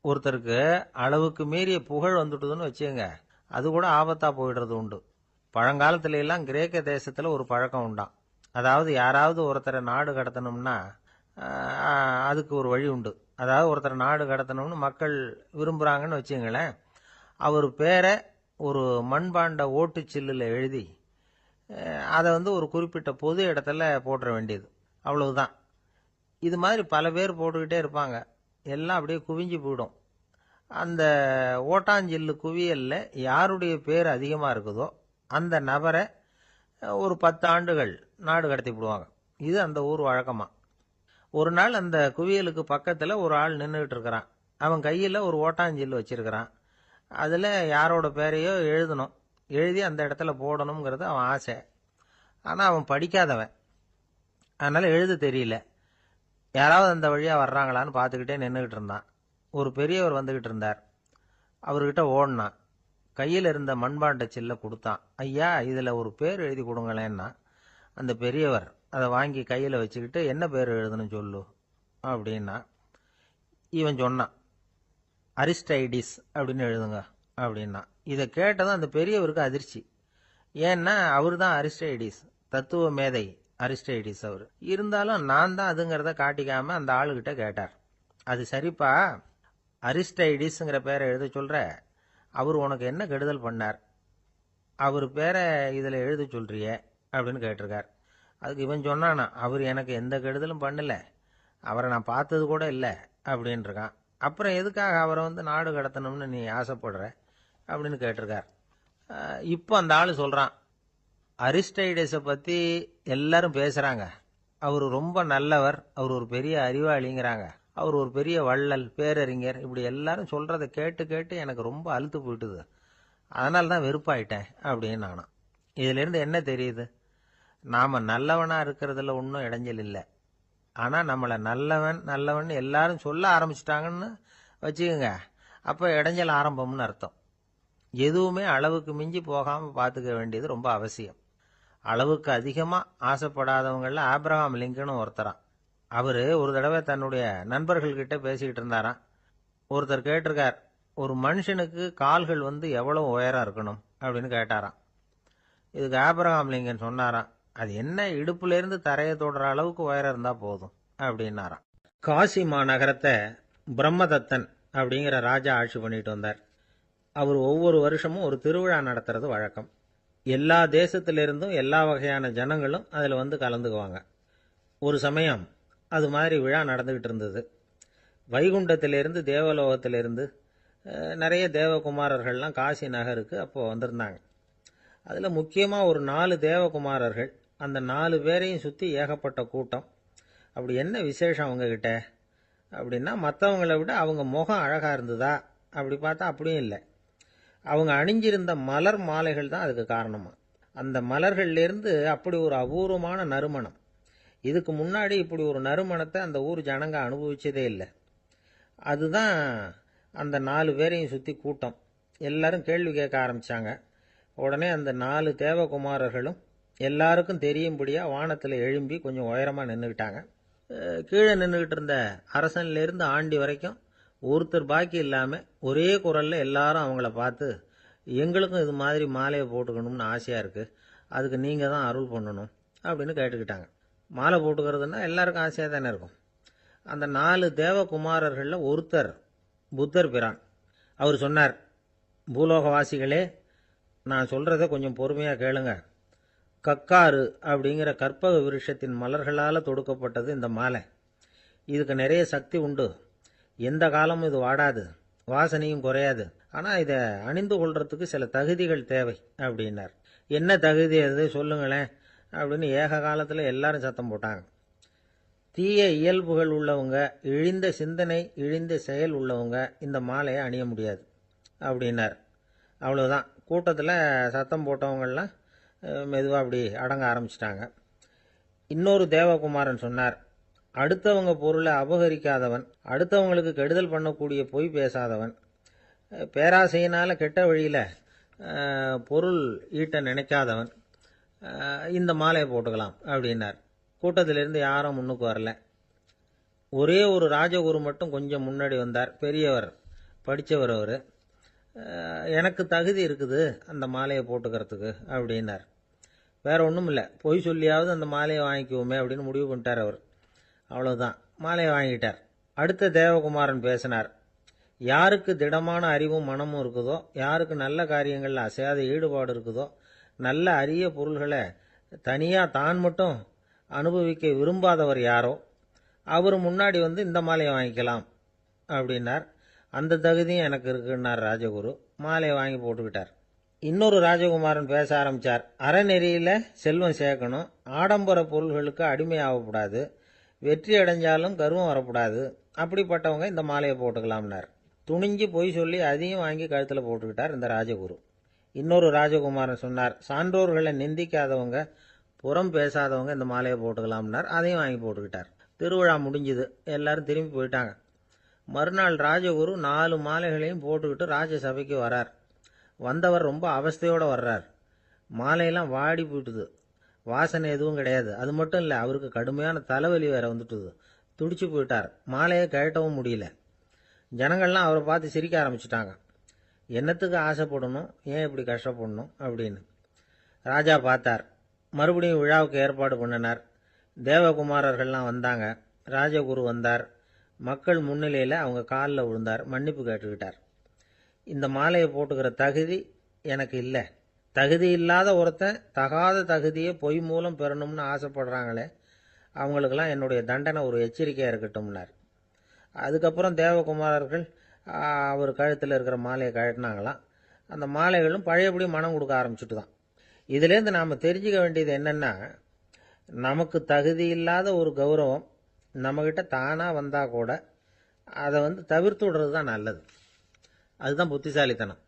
ஒருத்தருக்கு அளவுக்கு மீறிய புகழ் வந்துட்டுதுன்னு வச்சுங்க, அது கூட ஆபத்தாக போயிடுறது உண்டு. பழங்காலத்துல எல்லாம் கிரேக்க தேசத்தில் ஒரு பழக்கம் உண்டாம். அதாவது யாராவது ஒருத்தரை நாடு கடத்தணும்னா அதுக்கு ஒரு வழி உண்டு. அதாவது ஒருத்தரை நாடு கடத்தணும்னு மக்கள் விரும்புகிறாங்கன்னு வச்சுங்களேன், அவர் பேரை ஒரு மண்பாண்ட ஓட்டுச்சில்லில் எழுதி அதை ஒரு குறிப்பிட்ட பொது இடத்துல போட்டுற வேண்டியது, அவ்வளவுதான். இது மாதிரி பல பேர் போட்டுக்கிட்டே இருப்பாங்க. எல்லாம் அப்படியே குவிஞ்சு போயிடும். அந்த ஓட்டாஞ்சில்லு குவியலில் யாருடைய பேர் அதிகமாக இருக்குதோ அந்த நபரை ஒரு 10 ஆண்டுகள் நாடு கடத்தி விடுவாங்க. இது அந்த ஊர் வழக்கமாக. ஒரு நாள் அந்த குவியலுக்கு பக்கத்தில் ஒரு ஆள் நின்றுக்கிட்டு இருக்கிறான். அவன் கையில் ஒரு ஓட்டாஞ்சில்லு வச்சிருக்கிறான். அதில் யாரோட பேரையோ எழுதணும், எழுதி அந்த இடத்துல போடணுங்கிறது அவன் ஆசை. ஆனால் அவன் படிக்காதவன், அதனால் எழுத தெரியல. யாராவது அந்த வழியாக வர்றாங்களான்னு பார்த்துக்கிட்டே நின்றுக்கிட்டு இருந்தான். ஒரு பெரியவர் வந்துக்கிட்டு இருந்தார். அவர்கிட்ட ஓடினான். கையில் இருந்த மண்பாண்ட சில்லை கொடுத்தான். ஐயா, இதில் ஒரு பேர் எழுதி கொடுங்களேன்னா. அந்த பெரியவர் அதை வாங்கி கையில் வச்சுக்கிட்டு, என்ன பேர் எழுதணும் சொல்லு அப்படின்னா. இவன் சொன்னான், அரிஸ்டைடிஸ் அப்படின்னு எழுதுங்க அப்படின்னா. இதை கேட்டதும் அந்த பெரியவருக்கு அதிர்ச்சி. ஏன்னா அவர் தான் அரிஸ்டைடிஸ், தத்துவ மேதை அரிஸ்டைடிஸ் அவர். இருந்தாலும் நான் தான் அதுங்கிறத காட்டிக்காம அந்த ஆளுகிட்ட கேட்டார். அது சரிப்பா, அரிஸ்டைடிஸ்ங்கிற பேரை எழுத சொல்ற, அவர் உனக்கு என்ன கெடுதல் பண்ணார்? அவர் பேரை இதில் எழுத சொல்றிய அப்படின்னு கேட்டிருக்கார். அதுக்கு இவன் சொன்னானா, அவர் எனக்கு எந்த கெடுதலும் பண்ணல, அவரை நான் பார்த்தது கூட இல்லை அப்படின்ட்டுருக்கான். அப்புறம் எதுக்காக அவரை நாடு கடத்தணும்னு நீ ஆசைப்படுற அப்படின்னு கேட்டிருக்கார். இப்போ அந்த ஆள் சொல்கிறான், அரிஸ்டைடஸை பற்றி எல்லாரும் பேசுகிறாங்க, அவர் ரொம்ப நல்லவர், அவர் ஒரு பெரிய அறிவாளிங்கிறாங்க, அவர் ஒரு பெரிய வள்ளல், பேரறிஞர், இப்படி எல்லாரும் சொல்கிறத கேட்டு கேட்டு எனக்கு ரொம்ப அழுத்து போயிட்டுது, அதனால தான் வெறுப்பாயிட்டேன் அப்படின்னு நானும். இதிலேருந்து என்ன தெரியுது? நாம் நல்லவனாக இருக்கிறதுல ஒன்றும் இடைஞ்சல் இல்லை. ஆனால் நம்மளை நல்லவன் நல்லவன் எல்லாரும் சொல்ல ஆரம்பிச்சிட்டாங்கன்னு வச்சுக்கோங்க, அப்போ இடைஞ்சல் ஆரம்பம்னு அர்த்தம். எதுவுமே அளவுக்கு மிஞ்சி போகாமல் பார்த்துக்க வேண்டியது ரொம்ப அவசியம். அளவுக்கு அதிகமாக ஆசைப்படாதவங்களில் ஆப்ரஹாம் லிங்கனும் ஒருத்தரான். அவர் ஒரு தடவை தன்னுடைய நண்பர்கள்கிட்ட பேசிக்கிட்டு இருந்தாராம். ஒருத்தர் கேட்டிருக்கார், ஒரு மனுஷனுக்கு கால்கள் எவ்வளோ உயரம் இருக்கணும் அப்படின்னு கேட்டாராம். இதுக்கு ஆப்ரஹாம் லிங்கன் சொன்னாராம், அது என்ன, இடுப்புலேருந்து தரையை தொடுற அளவுக்கு உயரம் இருந்தால் போதும் அப்படின்னாராம். காசி மாநகரத்தை பிரம்மதத்தன் அப்படிங்கிற ராஜா ஆட்சி பண்ணிட்டு வந்தார். அவர் ஒவ்வொரு வருஷமும் ஒரு திருவிழா நடத்துறது வழக்கம். எல்லா தேசத்திலிருந்தும் எல்லா வகையான ஜனங்களும் அதில் கலந்துக்குவாங்க. ஒரு சமயம் அது மாதிரி விழா நடந்துக்கிட்டு இருந்தது. வைகுண்டத்திலிருந்து தேவலோகத்திலிருந்து நிறைய தேவகுமாரர்கள்லாம் காசி நகருக்கு அப்போது வந்திருந்தாங்க. அதில் முக்கியமாக ஒரு 4 தேவகுமாரர்கள், அந்த 4 பேரையும் சுற்றி ஏகப்பட்ட கூட்டம். அப்படி என்ன விசேஷம் அவங்கக்கிட்ட அப்படின்னா, மற்றவங்களை விட அவங்க முகம் அழகாக இருந்ததா அப்படி பார்த்தா அப்படியும் இல்லை. அவங்க அணிஞ்சிருந்த மலர் மாலைகள் தான் அதுக்கு காரணமாக. அந்த மலர்கள்லேருந்து அப்படி ஒரு அபூர்வமான நறுமணம், இதுக்கு முன்னாடி இப்படி ஒரு நறுமணத்தை அந்த ஊர் ஜனங்க அனுபவிச்சதே இல்லை. அதுதான் அந்த 4 பேரையும் சுற்றி கூட்டம். எல்லாரும் கேள்வி கேட்க ஆரம்பித்தாங்க. உடனே அந்த 4 தேவகுமாரர்களும் எல்லாருக்கும் தெரியும்படியாக வானத்தில் எழும்பி கொஞ்சம் உயரமாக நின்றுக்கிட்டாங்க. கீழே நின்றுக்கிட்டு இருந்த அரசன்லேருந்து ஆண்டி வரைக்கும் ஒருத்தர் பாக்கி இல்லாமல் ஒரே குரலில் எல்லாரும் அவங்கள பார்த்து, எங்களுக்கும் இது மாதிரி மாலையை போட்டுக்கணும்னு ஆசையாக இருக்குது, அதுக்கு நீங்கள் தான் அருள் பண்ணணும் அப்படின்னு கேட்டுக்கிட்டாங்க. மாலை போட்டுக்கிறதுனா எல்லாருக்கும் ஆசையாக தானே இருக்கும். அந்த 4 தேவகுமாரர்களில் ஒருத்தர் புத்தர் பிரான். அவர் சொன்னார், பூலோகவாசிகளே, நான் சொல்கிறத கொஞ்சம் பொறுமையாக கேளுங்க. கக்காரு அப்படிங்கிற கற்பக விருஷத்தின் மலர்களால் தொடுக்கப்பட்டது இந்த மாலை. இதுக்கு நிறைய சக்தி உண்டு, எந்த காலமும் இது வாடாது, வாசனையும் குறையாது. ஆனால் இதை அணிந்து கொள்றதுக்கு சில தகுதிகள் தேவை அப்படின்னார். என்ன தகுதி அது சொல்லுங்களேன் அப்படின்னு ஏக காலத்தில் எல்லாரும் சத்தம் போட்டாங்க. தீய இயல்புகள் உள்ளவங்க, இழிந்த சிந்தனை இழிந்த செயல் உள்ளவங்க இந்த மாலையை அணிய முடியாது அப்படின்னார். அவ்வளோதான். கூட்டத்தில் சத்தம் போட்டவங்கள்லாம் மெதுவாக அப்படி அடங்க ஆரம்பிச்சிட்டாங்க. இன்னொரு தேவகுமாரன் சொன்னார், அடுத்தவங்க பொருளை அபகரிக்காதவன், அடுத்தவங்களுக்கு கெடுதல் பண்ணக்கூடிய பொய் பேசாதவன், பேராசையினால் கெட்ட வழியில் பொருள் ஈட்ட நினைக்காதவன் இந்த மாலையை போட்டுக்கலாம் அப்படின்னார். கூட்டத்திலிருந்து யாரும் முன்னுக்கு வரல. ஒரே ஒரு ராஜகுரு மட்டும் கொஞ்சம் முன்னாடி வந்தார். பெரியவர், படித்தவர் அவர். எனக்கு தகுதி இருக்குது அந்த மாலையை போட்டுக்கிறதுக்கு அப்படின்னார். வேற ஒன்றும் இல்லை, பொய் சொல்லியாவது அந்த மாலையை வாங்கிக்குவோமே அப்படின்னு முடிவு பண்ணிட்டார் அவர். அவ்வளோதான், மாலையை வாங்கிட்டார். அடுத்த தேவகுமாரன் பேசினார். யாருக்கு திடமான அறிவும் மனமும் இருக்குதோ, யாருக்கு நல்ல காரியங்களில் அசையாத ஈடுபாடு இருக்குதோ, நல்ல அரிய பொருள்களை தனியாக தான் மட்டும் அனுபவிக்க விரும்பாதவர் யாரோ அவர் முன்னாடி இந்த மாலையை வாங்கிக்கலாம் அப்படின்னார். அந்த தகுதியும் எனக்கு இருக்குன்னார் ராஜகுரு. மாலையை வாங்கி போட்டுக்கிட்டார். இன்னொரு ராஜகுமாரன் பேச ஆரம்பித்தார். அறநெறியில் செல்வம் சேர்க்கணும், ஆடம்பர பொருள்களுக்கு அடிமையாகக்கூடாது, வெற்றி அடைஞ்சாலும் கர்வம் வரக்கூடாது, அப்படிப்பட்டவங்க இந்த மாலையை போட்டுக்கலாம்னார். துணிஞ்சு பொய் சொல்லி அதையும் வாங்கி கழுத்தில் போட்டுக்கிட்டார் இந்த ராஜகுரு. இன்னொரு ராஜகுமாரன் சொன்னார், சான்றோர்களை நிந்திக்காதவங்க, புறம் பேசாதவங்க இந்த மாலையை போட்டுக்கலாம்னார். அதையும் வாங்கி போட்டுக்கிட்டார். திருவிழா முடிஞ்சுது, எல்லாரும் திரும்பி போயிட்டாங்க. மறுநாள் ராஜகுரு 4 மாலைகளையும் போட்டுக்கிட்டு ராஜசபைக்கு வரார். வந்தவர் ரொம்ப அவஸ்தையோடு வர்றார். மாலையெல்லாம் வாடி போயிட்டுது, வாசனை எதுவும் கிடையாது. அது மட்டும் இல்லை, அவருக்கு கடுமையான தலைவலி வேற வந்துட்டுது. துடிச்சு போயிட்டார். மாலையை கழட்டவும் முடியல. ஜனங்கள்லாம் அவரை பார்த்து சிரிக்க ஆரம்பிச்சிட்டாங்க. என்னத்துக்கு ஆசைப்படணும், ஏன் இப்படி கஷ்டப்படணும் அப்படின்னு. ராஜா பார்த்தார். மறுபடியும் விழாவுக்கு ஏற்பாடு பண்ணினார். தேவகுமாரர்கள்லாம் வந்தாங்க. ராஜகுரு வந்தார். மக்கள் முன்னிலையில் அவங்க காலில் விழுந்தார், மன்னிப்பு கேட்டுக்கிட்டார். இந்த மாலையை போட்டுக்கிற தகுதி எனக்கு இல்லை. தகுதி இல்லாத ஒருத்தன் தகாத தகுதியை பொய் மூலம் பெறணும்னு ஆசைப்படுறாங்களே, அவங்களுக்கெல்லாம் என்னுடைய தண்டனை ஒரு எச்சரிக்கையாக இருக்கட்டும்னார். அதுக்கப்புறம் தேவகுமாரர்கள் அவர் கழுத்தில் இருக்கிற மாலையை கழட்டினாங்களாம். அந்த மாலைகளும் பழையபடி மனம் கொடுக்க ஆரம்பிச்சுட்டு தான். இதுலேருந்து நாம் தெரிஞ்சுக்க வேண்டியது என்னென்னா, நமக்கு தகுதி இல்லாத ஒரு கௌரவம் நம்மக்கிட்ட தானாக வந்தால் கூட அதை தவிர்த்து விடுறது தான் நல்லது. அதுதான் புத்திசாலித்தனம்.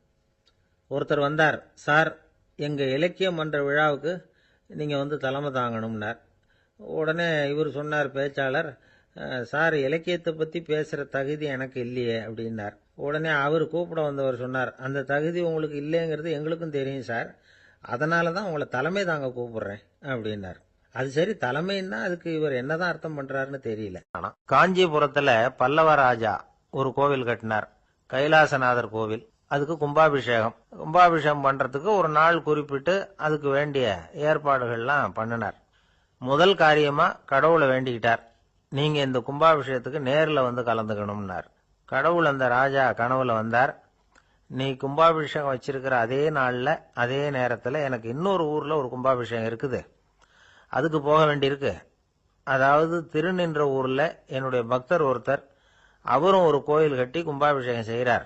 ஒருத்தர் வந்தார். சார், எங்கள் இலக்கிய மன்ற விழாவுக்கு நீங்கள் தலைமை தாங்கணும்னார். உடனே இவர் சொன்னார், பேச்சாளர், சார், இலக்கியத்தை பற்றி பேசுகிற தகுதி எனக்கு இல்லையே அப்படின்னார். உடனே அவர் கூப்பிட வந்தவர் சொன்னார், அந்த தகுதி உங்களுக்கு இல்லைங்கிறது எங்களுக்கும் தெரியும் சார், அதனால தான் உங்களை தலைமை தாங்க கூப்பிடுறேன் அப்படின்னார். அது சரி, தலைமைன்னா அதுக்கு இவர் என்னதான் அர்த்தம் பண்றாருன்னு தெரியல. காஞ்சிபுரத்துல பல்லவ ராஜா ஒரு கோவில் கட்டினார், கைலாசநாதர் கோவில். அதுக்கு கும்பாபிஷேகம் பண்றதுக்கு ஒரு நாள் குறிப்பிட்டு அதுக்கு வேண்டிய ஏற்பாடுகள்லாம் பண்ணினார். முதல் காரியமா கடவுளை வேண்டிக்கிட்டார், நீங்க இந்த கும்பாபிஷேகத்துக்கு நேரில் கலந்துக்கணும்னார். கடவுள் அந்த ராஜா கனவுல வந்தார். நீ கும்பாபிஷேகம் வச்சிருக்கிற அதே நாள்ல அதே நேரத்தில் எனக்கு இன்னொரு ஊர்ல ஒரு கும்பாபிஷேகம் இருக்குது, அதுக்கு போக வேண்டியிருக்கு. அதாவது திருநின்ற ஊர்ல என்னுடைய பக்தர் ஒருத்தர், அவரும் ஒரு கோயில் கட்டி கும்பாபிஷேகம் செய்கிறார்.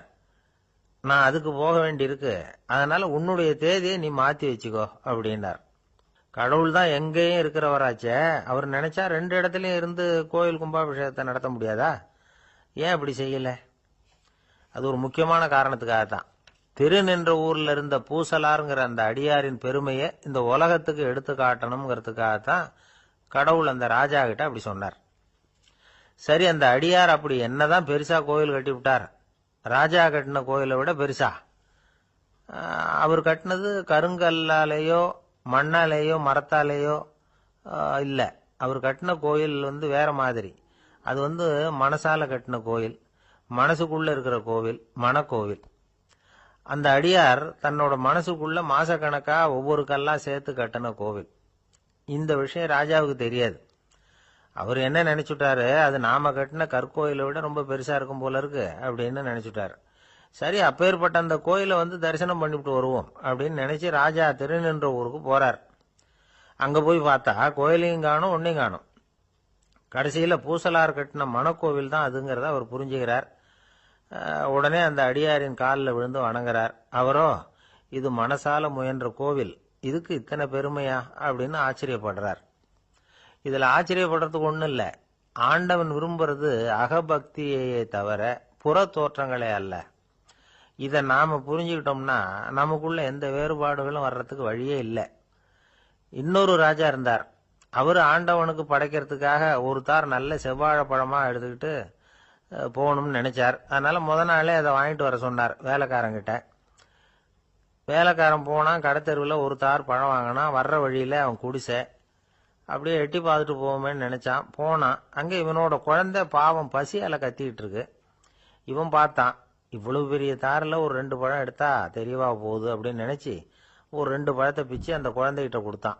நான் அதுக்கு போக வேண்டியிருக்கு, அதனால உன்னுடைய தேதியை நீ மாத்தி வச்சுக்கோ அப்படின்னார். கடவுள் தான் எங்கேயும் இருக்கிறவராச்சே, அவர் நினைச்சா 2 இடத்துலயும் இருந்து கோயில் கும்பாபிஷேகத்தை நடத்த முடியாதா? ஏன் அப்படி செய்யல? அது ஒரு முக்கியமான காரணத்துக்காகத்தான். திருநின்ற ஊர்ல இருந்த பூசலாருங்கிற அந்த அடியாரின் பெருமையை இந்த உலகத்துக்கு எடுத்து காட்டணுங்கிறதுக்காகத்தான் கடவுள் அந்த ராஜா கிட்ட அப்படி சொன்னார். சரி, அந்த அடியார் அப்படி என்னதான் பெருசா கோயில் கட்டி விட்டார்? ராஜா கட்டின கோயிலை விட பெருசா? அவர் கட்டினது கருங்கல்லாலேயோ மண்ணாலேயோ மரத்தாலேயோ இல்லை. அவர் கட்டின கோயில் வேற மாதிரி. அது மனசால கட்டின கோயில், மனசுக்குள்ள இருக்கிற கோவில், மனக்கோவில். அந்த அடியார் தன்னோட மனசுக்குள்ள மாசக்கணக்கா ஒவ்வொரு கல்லா சேர்த்து கட்டின கோவில். இந்த விஷயம் ராஜாவுக்கு தெரியாது. அவர் என்ன நினைச்சுட்டாரு, அது நாம கட்டின கற்கோயிலை விட ரொம்ப பெருசா இருக்கும் போல இருக்கு அப்படின்னு நினைச்சுட்டாரு. சரி, அப்பேற்பட்ட அந்த கோயிலை தரிசனம் பண்ணிவிட்டு வருவோம் அப்படின்னு நினைச்சு ராஜா திருநின்ற ஊருக்கு போறார். அங்க போய் பார்த்தா கோயிலையும் காணும், ஒன்னையும் காணும். கடைசியில பூசலார் கட்டின மனக்கோவில் தான் அதுங்கிறத அவர் புரிஞ்சுக்கிறார். உடனே அந்த அடியாரின் காலில் விழுந்து வணங்குறார். அவரோ, இது மனசால முயன்ற கோவில், இதுக்கு இத்தனை பெருமையா அப்படின்னு ஆச்சரியப்படுறார். இதுல ஆச்சரியப்படுறதுக்கு ஒண்ணும் இல்லை. ஆண்டவன் விரும்புறது அகபக்தியையே தவிர புற தோற்றங்களே அல்ல. இதை நாம புரிஞ்சுக்கிட்டோம்னா நமக்குள்ள எந்த வேறுபாடுகளும் வர்றதுக்கு வழியே இல்லை. இன்னொரு ராஜா இருந்தார். அவர் ஆண்டவனுக்கு படைக்கிறதுக்காக ஒரு தார் நல்ல செவ்வாழைப்பழமா எடுத்துக்கிட்டு போகணும்னு நினைச்சார். அதனால முத நாளே அதை வாங்கிட்டு வர சொன்னார் வேலைக்காரங்கிட்ட. வேலைக்காரன் போனான், கடைத்தெருவில் ஒரு தார் பழம் வாங்கினான். வர்ற வழியில அவன் குடிசை, அப்படியே எட்டி பார்த்துட்டு போவோமேன்னு நினைச்சான். போனான். அங்கே இவனோட குழந்தை பாவம் பசியால கத்திக்கிட்டு இருக்கு. இவன் பார்த்தான், இவ்வளவு பெரிய தாரில் ஒரு 2 பழம் எடுத்தா தெரியவா போகுது அப்படின்னு நினைச்சு ஒரு 2 பழத்தை பிச்சு அந்த குழந்தைகிட்ட கொடுத்தான்.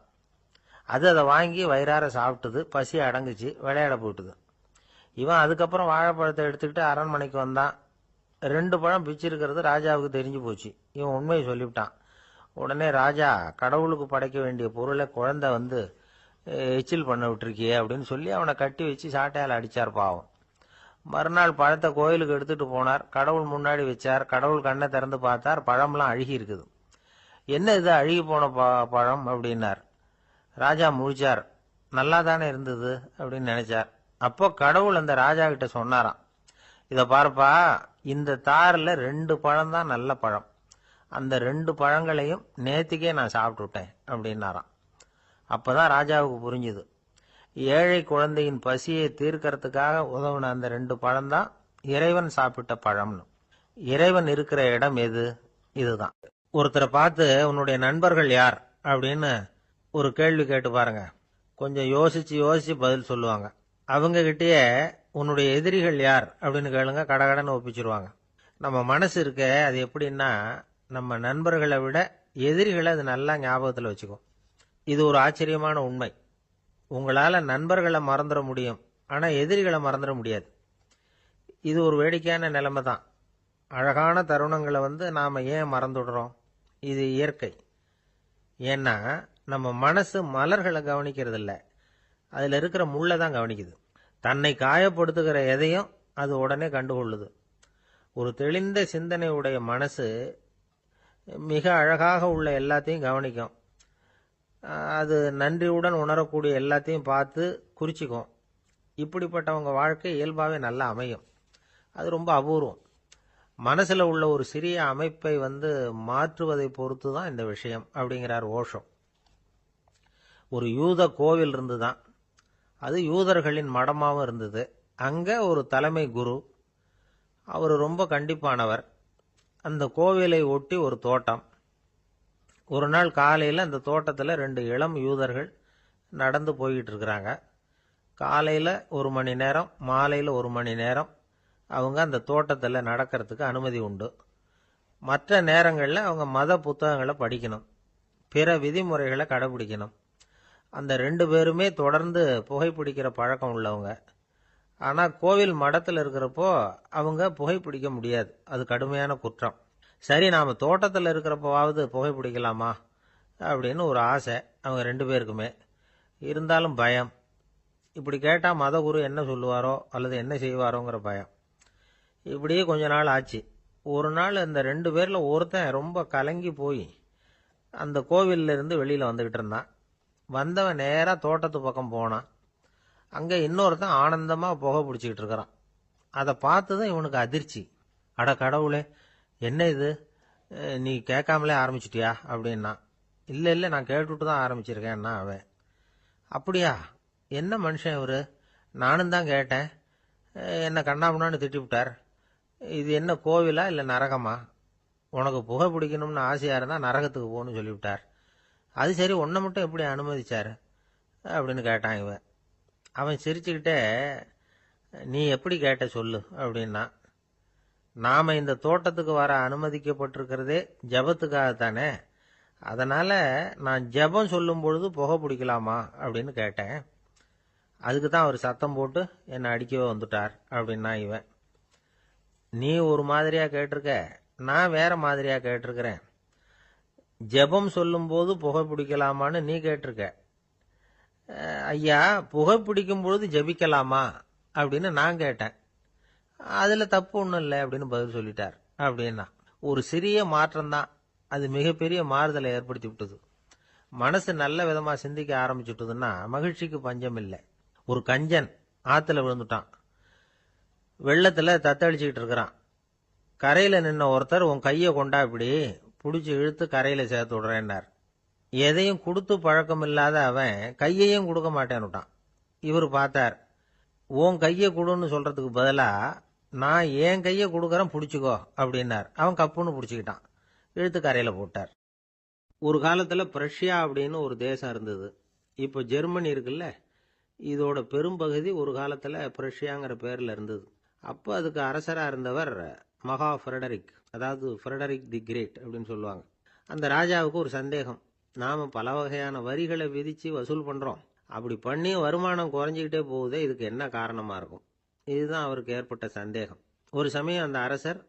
அது அதை வாங்கி வயிறார சாப்பிட்டுது, பசி அடங்குச்சு, விளையாட போயிட்டுது. இவன் அதுக்கப்புறம் வாழைப்பழத்தை எடுத்துக்கிட்டு அரண்மனைக்கு வந்தான். 2 பழம் பிச்சிருக்கிறது ராஜாவுக்கு தெரிஞ்சு போச்சு. இவன் உண்மையை சொல்லிவிட்டான். உடனே ராஜா, கடவுளுக்கு படைக்க வேண்டிய பொருளை குழந்தை எச்சில் பண்ண விட்டுருக்கியே அப்படின்னு சொல்லி அவனை கட்டி வச்சு சாட்டையால் அடிச்சார் பாவம். மறுநாள் பழத்தை கோயிலுக்கு எடுத்துட்டு போனார். கடவுள் முன்னாடி வச்சார். கடவுள் கண்ணை திறந்து பார்த்தார், பழம்லாம் அழுகி இருக்குது. என்ன இது அழுகி போன பழம் அப்படின்னார். ராஜா முழிச்சார். நல்லா தானே இருந்தது அப்படின்னு நினைச்சார். அப்போ கடவுள் அந்த ராஜா கிட்ட சொன்னாராம், இதை பார்ப்பா, இந்த தாரில் 2 பழம் தான் நல்ல பழம், அந்த 2 பழங்களையும் நேத்திக்கே நான் சாப்பிட்டுட்டேன் அப்படின்னாராம். அப்பதான் ராஜாவுக்கு புரிஞ்சுது, ஏழை குழந்தையின் பசியை தீர்க்கறதுக்காக உதவுன அந்த 2 பழம்தான் இறைவன் சாப்பிட்ட பழம்னு. இறைவன் இருக்கிற இடம் எது? இதுதான். ஒருத்தரை பார்த்து உன்னுடைய நண்பர்கள் யார் அப்படின்னு ஒரு கேள்வி கேட்டு பாருங்க. கொஞ்சம் யோசிச்சு யோசிச்சு பதில் சொல்லுவாங்க. அவங்க கிட்டயே உன்னுடைய எதிரிகள் யார் அப்படின்னு கேளுங்க, கடகடன்னு ஒப்பிச்சிருவாங்க. நம்ம மனசு இருக்க அது எப்படின்னா, நம்ம நண்பர்களை விட எதிரிகளை அது நல்லா ஞாபகத்தில் வச்சுக்கும். இது ஒரு ஆச்சரியமான உண்மை. உங்களால நண்பர்களை மறந்துட முடியும், ஆனா எதிரிகளை மறந்துட முடியாது. இது ஒரு வேடிக்கையான நிலைமை தான். அழகான தருணங்களை நாம ஏன் மறந்துடுறோம்? இது இயற்கை. ஏன்னா நம்ம மனசு மலர்களை கவனிக்கிறது இல்லை, அதுல இருக்கிற முள்ளை தான் கவனிக்குது. தன்னை காயப்படுத்துகிற எதையும் அது உடனே கண்டுகொள்ளுது. ஒரு தெளிந்த சிந்தனை உடைய மனசு மிக அழகாக உள்ள எல்லாத்தையும் கவனிக்கும். அது நன்றியுடன் உணரக்கூடிய எல்லாத்தையும் பார்த்து குறிச்சிக்கும். இப்படிப்பட்டவங்க வாழ்க்கை இயல்பாகவே நல்லா அமையும். அது ரொம்ப அபூர்வம். மனசுல உள்ள ஒரு சிறிய அமைப்பை மாற்றுவதை பொறுத்து தான் இந்த விஷயம் அப்படிங்கிறார் ஓஷோ. ஒரு யூத கோவில் இருந்துதான். அது யூதர்களின் மடமாவும் இருந்தது. அங்க ஒரு தலைமை குரு, அவர் ரொம்ப கண்டிப்பானவர். அந்த கோவிலை ஒட்டி ஒரு தோட்டம். ஒரு நாள் காலையில் அந்த தோட்டத்தில் 2 இளம் யூதர்கள் நடந்து போய்கிட்டு இருக்கிறாங்க. காலையில் 1 மணி நேரம், மாலையில் 1 மணி நேரம் அவங்க அந்த தோட்டத்தில் நடக்கிறதுக்கு அனுமதி உண்டு. மற்ற நேரங்களில் அவங்க மத புத்தகங்களை படிக்கணும், பிற விதிமுறைகளை கடைபிடிக்கணும். அந்த 2 பேருமே தொடர்ந்து புகைப்பிடிக்கிற பழக்கம் உள்ளவங்க. ஆனால் கோவில் மடத்தில் இருக்கிறப்போ அவங்க புகைப்பிடிக்க முடியாது, அது கடுமையான குற்றம். சரி, நாம் தோட்டத்தில் இருக்கிறப்போவாவது புகைப்பிடிக்கலாமா அப்படின்னு ஒரு ஆசை அவங்க 2 பேருக்குமே. இருந்தாலும் பயம். இப்படி கேட்டால் மதகுரு என்ன சொல்லுவாரோ அல்லது என்ன செய்வாரோங்கிற பயம். இப்படியே கொஞ்ச நாள் ஆச்சு. ஒரு நாள் அந்த 2 பேரில் ஒருத்தன் ரொம்ப கலங்கி போய் அந்த கோவில்ல இருந்து வெளியில் வந்துக்கிட்டு இருந்தான். வந்தவன் நேராக தோட்டத்து பக்கம் போனான். அங்கே இன்னொருத்தன் ஆனந்தமாக புகை பிடிச்சிக்கிட்டு இருக்கிறான். அதை பார்த்து தான் இவனுக்கு அதிர்ச்சி. அட கடவுளே, என்ன இது, நீ கேட்காமலே ஆரம்பிச்சிட்டியா அப்படின்னா. இல்லை இல்லை, நான் கேட்டுவிட்டு தான் ஆரம்பிச்சிருக்கேன்னா அவன். அப்படியா, என்ன மனுஷன் இவர், நானும் தான் கேட்டேன், என்ன கண்ணாபுண்ணான்னு திட்டிவிட்டார். இது என்ன கோவிலா இல்லை நரகமா? உனக்கு புகை பிடிக்கணும்னு ஆசையாக இருந்தால் நரகத்துக்கு போகணும்னு சொல்லிவிட்டார். அது சரி, உன்னை மட்டும் எப்படி அனுமதிச்சார் அப்படின்னு கேட்டான் இவன். அவன் சிரிச்சுக்கிட்டே, நீ எப்படி கேட்ட சொல்லு அப்படின்னா. நாம் இந்த தோட்டத்துக்கு வர அனுமதிக்கப்பட்டிருக்கிறதே ஜபத்துக்காகத்தானே, அதனால் நான் ஜபம் சொல்லும் பொழுது புகை பிடிக்கலாமா அப்படின்னு கேட்டேன். அதுக்கு தான் அவர் சத்தம் போட்டு என்னை அடிக்கவே வந்துட்டார் அப்படின்னா இவன். நீ ஒரு மாதிரியாக கேட்டிருக்க, நான் வேற மாதிரியாக கேட்டிருக்கிறேன். ஜெபம் சொல்லும்போது புகை பிடிக்கலாமான்னு நீ கேட்டிருக்க. ஐயா, புகை பிடிக்கும் பொழுது ஜபிக்கலாமா அப்படின்னு நான் கேட்டேன். அதில் தப்பு ஒன்றும் இல்லை அப்படின்னு பதில் சொல்லிட்டார் அப்படின்னா. ஒரு சிறிய மாற்றம்தான் அது மிகப்பெரிய மாறுதலை ஏற்படுத்தி விட்டது. மனசு நல்ல விதமாக சிந்திக்க ஆரம்பிச்சுட்டுதுன்னா மகிழ்ச்சிக்கு பஞ்சம் இல்லை. ஒரு கஞ்சன் ஆற்றுல விழுந்துட்டான். வெள்ளத்தில் தத்தளிச்சுக்கிட்டு இருக்கிறான். கரையில் நின்ன ஒருத்தர், உன் கையை கொண்டா இப்படி பிடிச்சி இழுத்து கரையில் சேர்த்து விடுறேன்னார். எதையும் கொடுத்து பழக்கம் இல்லாத அவன் கையையும் கொடுக்க மாட்டேன்னுட்டான். இவர் பார்த்தார். உன் கையை கொடுன்னு சொல்றதுக்கு பதிலாக நான் என் கையை கொடுக்குறேன் பிடிச்சிக்கோ அப்படின்னார். அவன் கப்புன்னு பிடிச்சிக்கிட்டான், இழுத்து கரையில் போட்டார். ஒரு காலத்தில் பிரஷ்யா அப்படின்னு ஒரு தேசம் இருந்தது. இப்போ ஜெர்மனி இருக்குல்ல, இதோட பெரும்பகுதி ஒரு காலத்தில் பிரஷ்யாங்கிற பேரில் இருந்தது. அப்போ அதுக்கு அரசராக இருந்தவர் மகா ஃப்ரெடரிக், அதாவது ஃப்ரெடரிக் தி கிரேட் அப்படின்னு சொல்லுவாங்க. அந்த ராஜாவுக்கு ஒரு சந்தேகம். நாம் பல வகையான வரிகளை விதித்து வசூல் பண்ணுறோம், அப்படி பண்ணி வருமானம் குறைஞ்சிக்கிட்டே போகுதே, இதுக்கு என்ன காரணமாக இருக்கும்? இதுதான் அவருக்கு ஏற்பட்ட சந்தேகம். ஒரு சமயம் அந்த அரசர்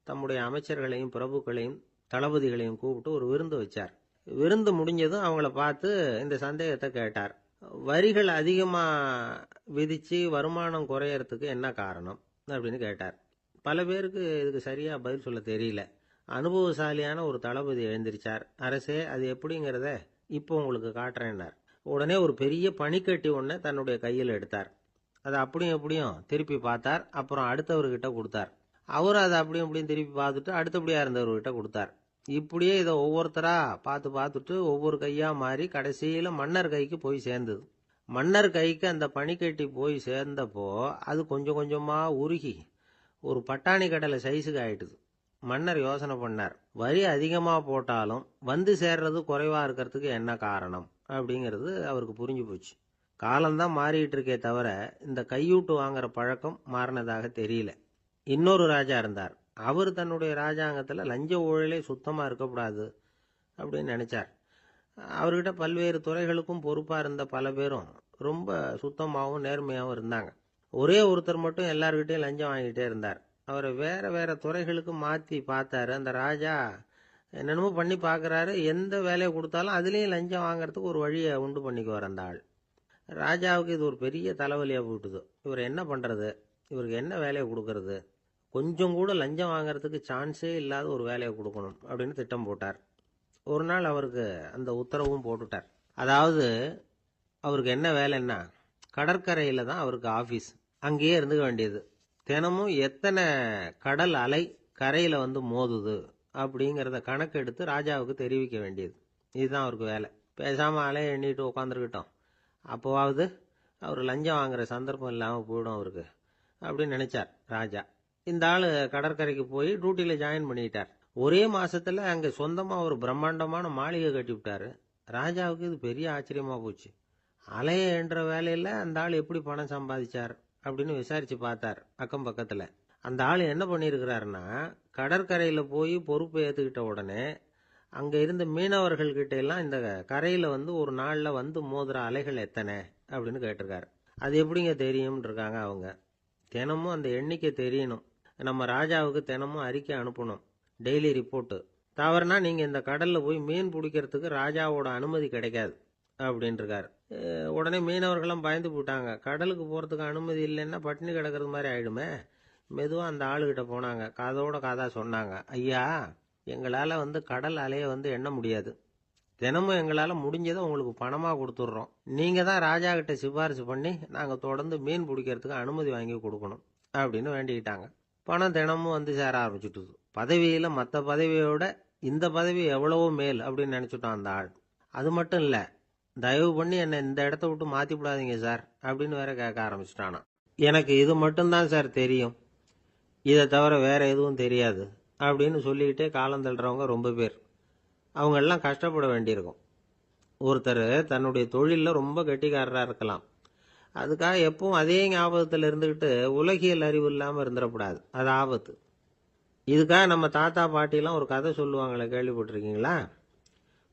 தம்முடைய அமைச்சர்களையும் பிரபுக்களையும் தளபதிகளையும் கூப்பிட்டு ஒரு விருந்து வச்சார். விருந்து முடிஞ்சதும் அவங்கள பார்த்து இந்த சந்தேகத்தை கேட்டார். வரிகள் அதிகமாக விதித்து வருமானம் குறையறதுக்கு என்ன காரணம் அப்படின்னு கேட்டார். பல பேருக்கு இதுக்கு சரியாக பதில் சொல்ல தெரியல. அனுபவசாலியான ஒரு தளபதி எழுந்திருச்சார். அரசே, அது எப்படிங்கிறத இப்போ உங்களுக்கு காட்டுறேன்னார். உடனே ஒரு பெரிய பனிக்கட்டி ஒன்றை தன்னுடைய கையில் எடுத்தார். அதை அப்படியும் எப்படியும் திருப்பி பார்த்தார். அப்புறம் அடுத்தவர்கிட்ட கொடுத்தார். அவர் அதை அப்படியும் இப்படியும் திருப்பி பார்த்துட்டு அடுத்தபடியாக இருந்தவர்கிட்ட கொடுத்தார். இப்படியே இதை ஒவ்வொருத்தராக பார்த்துட்டு ஒவ்வொரு கையாக மாறி கடைசியில் மன்னர் கைக்கு போய் சேர்ந்தது. மன்னர் கைக்கு அந்த பனிக்கட்டி போய் சேர்ந்தப்போ அது கொஞ்சம் கொஞ்சமா உருகி ஒரு பட்டாணி கடலை சைஸுக்கு ஆயிட்டுது. மன்னர் யோசனை பண்ணார், வரி அதிகமா போட்டாலும் வந்து சேர்றது குறைவா இருக்கிறதுக்கு என்ன காரணம் அப்படிங்கிறது அவருக்கு புரிஞ்சு போச்சு. காலம்தான் மாறிட்டு இருக்கே தவிர இந்த கையூட்டு வாங்குற பழக்கம் மாறினதாக தெரியல. இன்னொரு ராஜா இருந்தார். அவர் தன்னுடைய ராஜாங்கத்துல லஞ்ச ஊழலே சுத்தமா இருக்கக்கூடாது அப்படின்னு நினைச்சார். அவர்கிட்ட பல்வேறு துறைகளுக்கும் பொறுப்பா இருந்த பல பேரும் ரொம்ப சுத்தமாகவும் நேர்மையாகவும் இருந்தாங்க. ஒரே ஒருத்தர் மட்டும் எல்லார்கிட்டையும் லஞ்சம் வாங்கிட்டே இருந்தார். அவரை வேற வேற துறைகளுக்கு மாத்தி பார்த்தாரு. அந்த ராஜா என்னென்னமோ பண்ணி பார்க்கறாரு. எந்த வேலையை கொடுத்தாலும் அதுலேயும் லஞ்சம் வாங்குறதுக்கு ஒரு வழியை உண்டு பண்ணிக்குவார் அந்த ஆள். ராஜாவுக்கு இது ஒரு பெரிய தலைவலியா போட்டுது. இவர் என்ன பண்றது, இவருக்கு என்ன வேலையை கொடுக்கறது, கொஞ்சம் கூட லஞ்சம் வாங்குறதுக்கு சான்ஸே இல்லாத ஒரு வேலையை கொடுக்கணும் அப்படின்னு திட்டம் போட்டார். ஒரு நாள் அவருக்கு அந்த உத்தரவும் போட்டுட்டார். அதாவது அவருக்கு என்ன வேலைன்னா, கடற்கரையில தான் அவருக்கு ஆபீஸ். அங்கேயே இருந்துக்க வேண்டியது. தினமும் எத்தனை கடல் அலை கரையில வந்து மோதுது அப்படிங்கிறத கணக்கு எடுத்து ராஜாவுக்கு தெரிவிக்க வேண்டியது. இதுதான் அவருக்கு வேலை. பேசாம அலையை எண்ணிட்டு உட்காந்துருக்கட்டும், அப்போவாவது அவர் லஞ்சம் வாங்குற சந்தர்ப்பம் இல்லாமல் போயிடும் அவருக்கு அப்படின்னு நினைச்சார் ராஜா. இந்த ஆளு கடற்கரைக்கு போய் டியூட்டியில ஜாயின் பண்ணிட்டார். ஒரே மாசத்துல அங்க சொந்தமா ஒரு பிரம்மாண்டமான மாளிகை கட்டி விட்டாரு. ராஜாவுக்கு இது பெரிய ஆச்சரியமா போச்சு. அலைய என்ற வேலையில அந்த ஆள் எப்படி பணம் சம்பாதிச்சார் அப்படின்னு விசாரிச்சு பார்த்தார் அக்கம் பக்கத்துல. அந்த ஆள் என்ன பண்ணிருக்கிறாருன்னா, கடற்கரையில போய் பொறுப்பு ஏத்துக்கிட்ட உடனே அங்க இருந்த மீனவர்கள் கிட்ட எல்லாம் இந்த கரையில வந்து ஒரு நாள்ல வந்து மோதுற அலைகள் எத்தனை அப்படின்னு கேட்டிருக்காரு. அது எப்படிங்க தெரியும் இருக்காங்க அவங்க. தினமும் அந்த எண்ணிக்கை தெரியணும். நம்ம ராஜாவுக்கு தினமும் அறிக்கை அனுப்பணும், டெய்லி ரிப்போர்ட். தவறுனா நீங்க இந்த கடல்ல போய் மீன் பிடிக்கிறதுக்கு ராஜாவோட அனுமதி கிடைக்காது அப்படின்னு இருக்காரு. உடனே மீனவர்களும் பயந்து போட்டாங்க. கடலுக்கு போறதுக்கு அனுமதி இல்லைன்னா பட்டினி கிடக்கிறது மாதிரி ஆயிடுமே. மெதுவா அந்த ஆளுகிட்ட போனாங்க. காதோட காதா சொன்னாங்க, ஐயா, எங்களால வந்து கடல் அலைய வந்து எண்ண முடியாது. தினமும் எங்களால முடிஞ்சதை உங்களுக்கு பணமா கொடுத்துட்றோம். நீங்க தான் ராஜா கிட்ட சிபாரிசு பண்ணி நாங்க தொடர்ந்து மீன் பிடிக்கிறதுக்கு அனுமதி வாங்கி கொடுக்கணும் அப்படின்னு வேண்டிக்கிட்டாங்க. பணம் தினமும் வந்து சேர ஆரம்பிச்சுட்டுது. பதவியில மற்ற பதவியோட இந்த பதவி எவ்வளவோ மேல் அப்படின்னு நினைச்சுட்டான் அந்த ஆள். அது மட்டும் இல்ல, தயவு பண்ணி என்னை இந்த இடத்த விட்டு மாத்தி விடாதீங்க சார் அப்படின்னு வேற கேட்க ஆரம்பிச்சுட்டானா. எனக்கு இது மட்டும்தான் சார் தெரியும், இதை தவிர வேற எதுவும் தெரியாது அப்படின்னு சொல்லிக்கிட்டே காலம் தள்ளுறவங்க ரொம்ப பேர். அவங்க எல்லாம் கஷ்டப்பட வேண்டியிருக்கும். ஒருத்தர் தன்னுடைய தொழிலில் ரொம்ப கெட்டிக்காரராக இருக்கலாம். அதுக்காக எப்பவும் அதே ஞாபகத்தில் இருந்துக்கிட்டு உலகியல் அறிவு இல்லாமல் இருந்துடக்கூடாது. அது ஆபத்து. இதுக்காக நம்ம தாத்தா பாட்டிலாம் ஒரு கதை சொல்லுவாங்களே, கேள்விப்பட்டிருக்கீங்களா?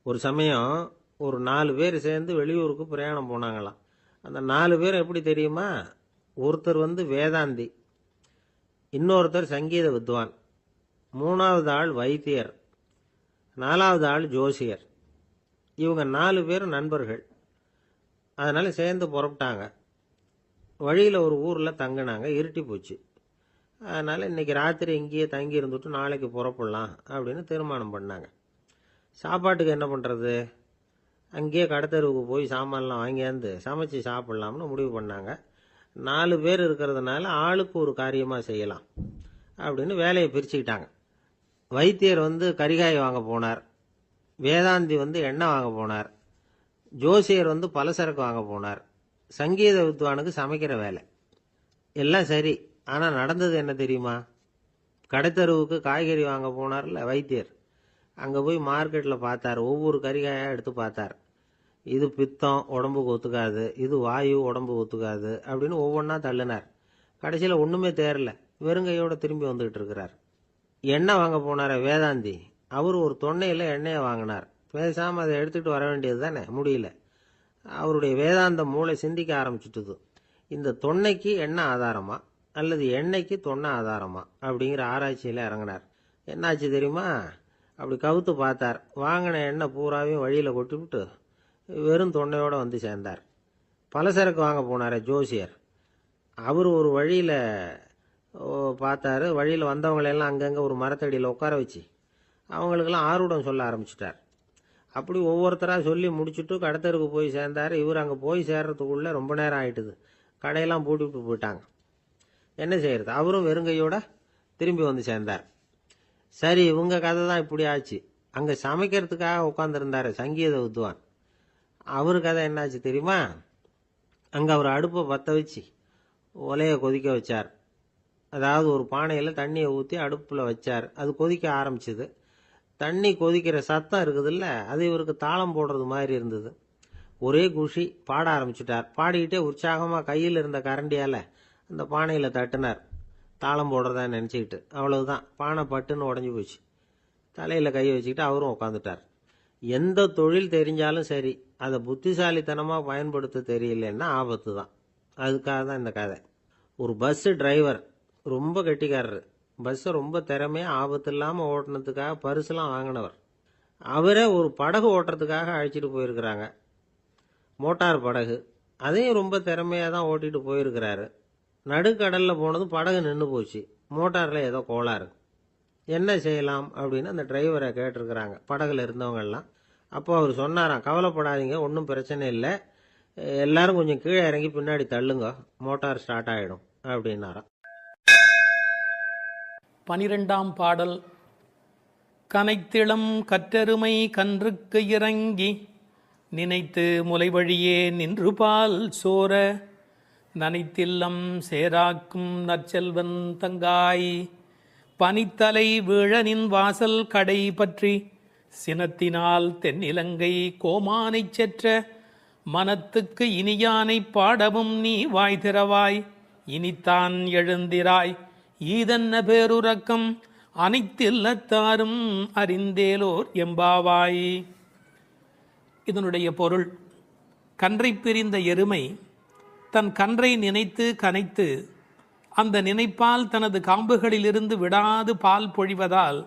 ஒரு சமயம் ஒரு 4 பேர் சேர்ந்து வெளியூருக்கு பிரயாணம் போனாங்களாம். அந்த 4 பேர் எப்படி தெரியுமா? ஒருத்தர் வந்து வேதாந்தி, இன்னொருத்தர் சங்கீத வித்வான், 3வது ஆள் வைத்தியர், 4வது ஆள் ஜோசியர். இவங்க 4 பேரும் நண்பர்கள். அதனால சேர்ந்து புறப்பட்டாங்க. வழியில் ஒரு ஊரில் தங்கினாங்க. இருட்டி போச்சு. அதனால இன்னைக்கு ராத்திரி இங்கேயே தங்கி இருந்துட்டு நாளைக்கு புறப்படலாம் அப்படின்னு தீர்மானம் பண்ணாங்க. சாப்பாட்டுக்கு என்ன பண்ணுறது? அங்கேயே கடத்தெருவுக்கு போய் சாமான்லாம் வாங்கியாந்து சமைச்சு சாப்பிட்லாம்னு முடிவு பண்ணாங்க. 4 பேர் இருக்கிறதுனால ஆளுக்கு ஒரு காரியமாக செய்யலாம் அப்படின்னு வேலையை பிரிச்சுக்கிட்டாங்க. வைத்தியர் வந்து கரிகாய் வாங்க போனார், வேதாந்தி வந்து எண்ணெய் வாங்க போனார், ஜோசியர் வந்து பலசரக்கு வாங்க போனார், சங்கீத வித்வானுக்கு சமைக்கிற வேலை. எல்லாம் சரி, ஆனால் நடந்தது என்ன தெரியுமா? கடைத்தெருவுக்கு காய்கறி வாங்க போனார்ல வைத்தியர், அங்கே போய் மார்க்கெட்டில் பார்த்தார். ஒவ்வொரு கறிகாயாக எடுத்து பார்த்தார். இது பித்தம், உடம்புக்கு ஒத்துக்காது, இது வாயு, உடம்புக்கு ஒத்துக்காது அப்படின்னு ஒவ்வொன்றா தள்ளினார். கடைசியில் ஒன்றுமே தேரல, வெறுங்கையோட திரும்பி வந்துகிட்டு இருக்கிறார். எண்ணெய் வாங்க போனார வேதாந்தி, அவர் ஒரு தொன்னையில் எண்ணெயை வாங்கினார். பேசாமல் அதை எடுத்துகிட்டு வர வேண்டியது தானே, முடியல. அவருடைய வேதாந்த மூளை சிந்திக்க ஆரம்பிச்சுட்டுது. இந்த தொன்னைக்கு எண்ணெய் ஆதாரமா அல்லது எண்ணெய்க்கு தொன்னை ஆதாரமா அப்படிங்கிற ஆராய்ச்சியில் இறங்கினார். என்னாச்சு தெரியுமா? அப்படி கவுத்து பார்த்தார். வாங்கின எண்ணெய் பூராவையும் வழியில் கொட்டிவிட்டு வெறும் தொன்னையோடு வந்து சேர்ந்தார். பலசரக்கு வாங்க போனார் ஜோசியர். அவர் ஒரு வழியில் பார்த்தாரு. வழியில் வந்தவங்களெல்லாம் அங்கங்கே ஒரு மரத்தடியில் உட்கார வச்சு அவங்களுக்கெல்லாம் ஆர்வம் சொல்ல ஆரம்பிச்சிட்டார். அப்படி ஒவ்வொருத்தராக சொல்லி முடிச்சுட்டு கடத்தருக்கு போய் சேர்ந்தார். இவர் அங்கே போய் சேர்றதுக்குள்ளே ரொம்ப நேரம் ஆயிட்டுது. கடையெல்லாம் பூட்டிவிட்டு போயிட்டாங்க. என்ன செய்யறது? அவரும் வெறுங்கையோட திரும்பி வந்து சேர்ந்தார். சரி, இவங்க கதை தான் இப்படி ஆச்சு. அங்கே சமைக்கிறதுக்காக உட்காந்துருந்தார் சங்கீத வித்வான். அவரு கதை என்னாச்சு தெரியுமா? அங்கே அவர் அடுப்பை பற்ற வச்சு ஒலையை கொதிக்க வச்சார். அதாவது ஒரு பானையில் தண்ணியை ஊற்றி அடுப்பில் வச்சார். அது கொதிக்க ஆரம்பிச்சுது. தண்ணி கொதிக்கிற சத்தம் இருக்குதுல்ல, அது இவருக்கு தாளம் போடுறது மாதிரி இருந்தது. ஒரே குஷி, பாட ஆரம்பிச்சுட்டார். பாடிக்கிட்டே உற்சாகமாக கையில் இருந்த கரண்டியால் அந்த பானையில் தட்டினார், தாளம் போடுறதா நினச்சிக்கிட்டு. அவ்வளவுதான், பானை பட்டுன்னு உடஞ்சி போச்சு. தலையில் கை வச்சுக்கிட்டு அவரும் உட்காந்துட்டார். எந்த தொழில் தெரிஞ்சாலும் சரி, அதை புத்திசாலித்தனமாக பயன்படுத்த தெரியலன்னா ஆபத்து தான். அதுக்காக தான் இந்த கதை. ஒரு பஸ்ஸு டிரைவர் ரொம்ப கெட்டிக்காரரு. பஸ்ஸை ரொம்ப திறமையாக ஆபத்து இல்லாமல் ஓட்டினதுக்காக பரிசுலாம் வாங்கினவர். அவரே ஒரு படகு ஓட்டுறதுக்காக அழைச்சிட்டு போயிருக்கிறாங்க, மோட்டார் படகு. அதையும் ரொம்ப திறமையாக தான் ஓட்டிகிட்டு போயிருக்கிறாரு. நடுக்கடலில் போனதும் படகு நின்று போச்சு. மோட்டாரில் ஏதோ கோளாறு. என்ன செய்யலாம் அப்படின்னு அந்த டிரைவரை கேட்டிருக்கிறாங்க படகுல இருந்தவங்கெல்லாம். அப்போ அவர் சொன்னாராம், கவலைப்படாதீங்க, ஒன்றும் பிரச்சனை இல்லை, எல்லாரும் கொஞ்சம் கீழே இறங்கி பின்னாடி தள்ளுங்க, மோட்டார் ஸ்டார்ட் ஆகிடும் அப்படின்னாராம். 12ஆம் பாடல். கனைத்திளம் கற்றருமை கன்றுக்கு இறங்கி நினைத்து முலை வழியே நின்று பால் சோர நனைத்தில்லம் சேராக்கும் நற்செல்வன் தங்காய் பனித்தலை வீழனின் வாசல் கடை பற்றி சினத்தினால் தென்னிலங்கை கோமானைச் செற்ற மனத்துக்கு இனியானை பாடவும் நீ வாய் திறவாய் இனித்தான் எழுந்திராய் ஈதன்ன பேருறக்கம் அனைத்தில்லத்தாரும் அறிந்தேலோர் எம்பாவாய். இதனுடைய பொருள், கன்றை பிரிந்த எருமை தன் கன்றை நினைத்து கனைத்து அந்த நினைப்பால் தனது காம்புகளிலிருந்து விடாது பால் பொழிவதால்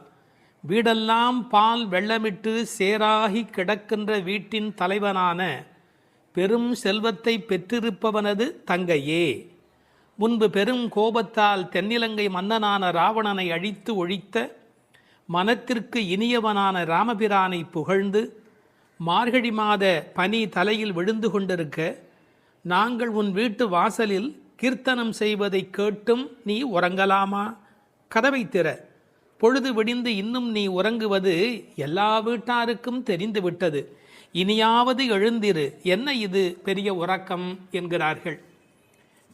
வீடெல்லாம் பால் வெள்ளமிட்டு சேராகி கிடக்கின்ற வீட்டின் தலைவனான பெரும் செல்வத்தை பெற்றிருப்பவனது தங்கையே. முன்பு பெரும் கோபத்தால் தென்னிலங்கை மன்னனான ராவணனை அழித்து ஒழித்த மனத்திற்கு இனியவனான ராமபிரானை புகழ்ந்து மார்கழி மாத பனி தலையில் விழுந்து கொண்டிருக்க நாங்கள் உன் வீட்டு வாசலில் கீர்த்தனம் செய்வதை கேட்டும் நீ உறங்கலாமா? கதவை திற, பொழுது விடிந்து இன்னும் நீ உறங்குவது எல்லா வீட்டாருக்கும் தெரிந்துவிட்டது, இனியாவது எழுந்திரு, என்ன இது பெரிய உறக்கம் என்கிறார்கள்.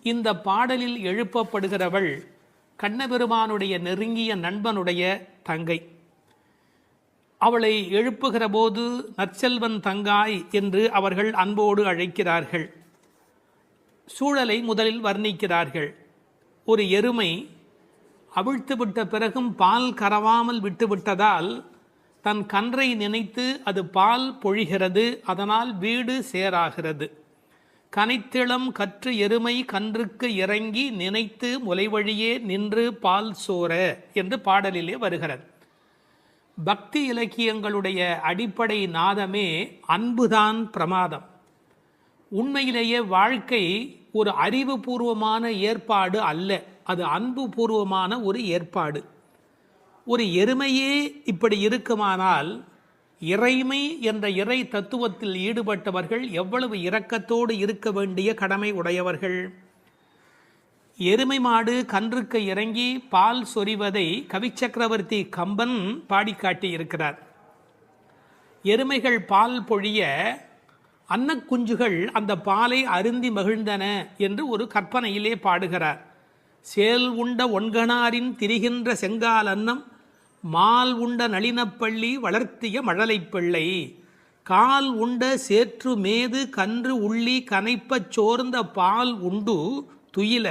இந்த பாடலில் எழுப்பப்படுகிறவள் கண்ணபெருமானுடைய நெருங்கிய நண்பனுடைய தங்கை. அவளை எழுப்புகிற போது நற்செல்வன் தங்காய் என்று அவர்கள் அன்போடு அழைக்கிறார்கள். சூழலை முதலில் வர்ணிக்கிறார்கள். ஒரு எருமை அவிழ்த்துவிட்ட பிறகும் பால் கறவாமல் விட்டுவிட்டதால் தன் கன்றை நினைத்து அது பால் பொழிகிறது, அதனால் வீடு சேராகிறது. கனைத்திளம் கற்று எருமை கன்றுக்கு இறங்கி நினைத்து முலைவழியே நின்று பால் சோர என்று பாடலிலே வருகிறது. பக்தி இலக்கியங்களுடைய அடிப்படை நாதமே அன்புதான் பிரமாதம். உண்மையிலேயே வாழ்க்கை ஒரு அறிவுபூர்வமான ஏற்பாடு அல்ல, அது அன்பு பூர்வமான ஒரு ஏற்பாடு. ஒரு எருமையே இப்படி இருக்குமானால் இறைமை என்ற இறை தத்துவத்தில் ஈடுபட்டவர்கள் எவ்வளவு இரக்கத்தோடு இருக்க வேண்டிய கடமை உடையவர்கள். எருமை மாடு கன்றுக்கு இறங்கி பால் சொரிவதை கவிச்சக்கரவர்த்தி கம்பன் பாடிக்காட்டி இருக்கிறார். எருமைகள் பால் பொழிய அன்னக்குஞ்சுகள் அந்த பாலை அருந்தி மகிழ்ந்தன என்று ஒரு கற்பனையிலே பாடுகிறார். சேல் உண்ட ஒன்கணாரின் திரிகின்ற செங்கால் அன்னம் மால் உண்ட நளினப்பள்ளி வளர்த்திய மழலை பிள்ளை கால் உண்ட சேற்று மேது கன்று உள்ளி கனைப்பச் சோர்ந்த பால் உண்டு துயில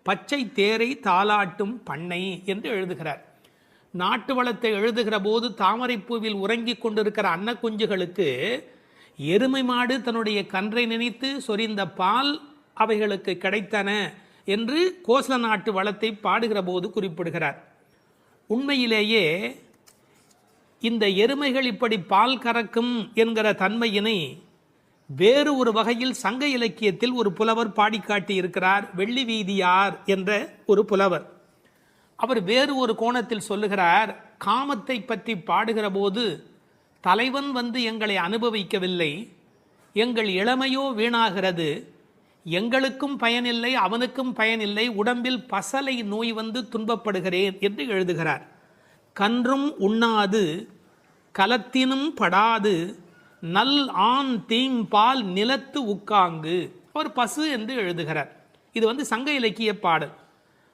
பச்சை தேரை தாலாட்டும் பண்ணை என்று எழுதுகிறார். நாட்டு வளத்தை எழுதுகிற போது தாமரைப்பூவில் உறங்கிக் கொண்டிருக்கிற அன்னக்குஞ்சுகளுக்கு எருமை மாடு தன்னுடைய கன்றை நினைத்து சொரிந்த பால் அவைகளுக்கு கிடைத்தன என்று கோசல நாட்டு வளத்தை பாடுகிற போது குறிப்பிடுகிறார். உண்மையிலேயே இந்த எருமைகள் இப்படி பால் கறக்கும் என்கிற தன்மையினை வேறு ஒரு வகையில் சங்க இலக்கியத்தில் ஒரு புலவர் பாடிக்காட்டி இருக்கிறார். வெள்ளி வீதியார் என்ற ஒரு புலவர். அவர் வேறு ஒரு கோணத்தில் சொல்லுகிறார். காமத்தை பற்றி பாடுகிற போது தலைவன் வந்து எங்களை அனுபவிக்கவில்லை, எங்கள் இளமையோ வீணாகிறது, எங்களுக்கும் பயனில்லை அவனுக்கும் பயனில்லை, உடம்பில் பசலை நோய் வந்து துன்பப்படுகிறேன் என்று எழுதுகிறார். கன்றும் உண்ணாது கலத்தினும் படாது நல் ஆண் தீம்பால் நிலத்து உக்காங்கு. அவர் பசு என்று எழுதுகிறார். இது சங்க இலக்கிய பாடல்.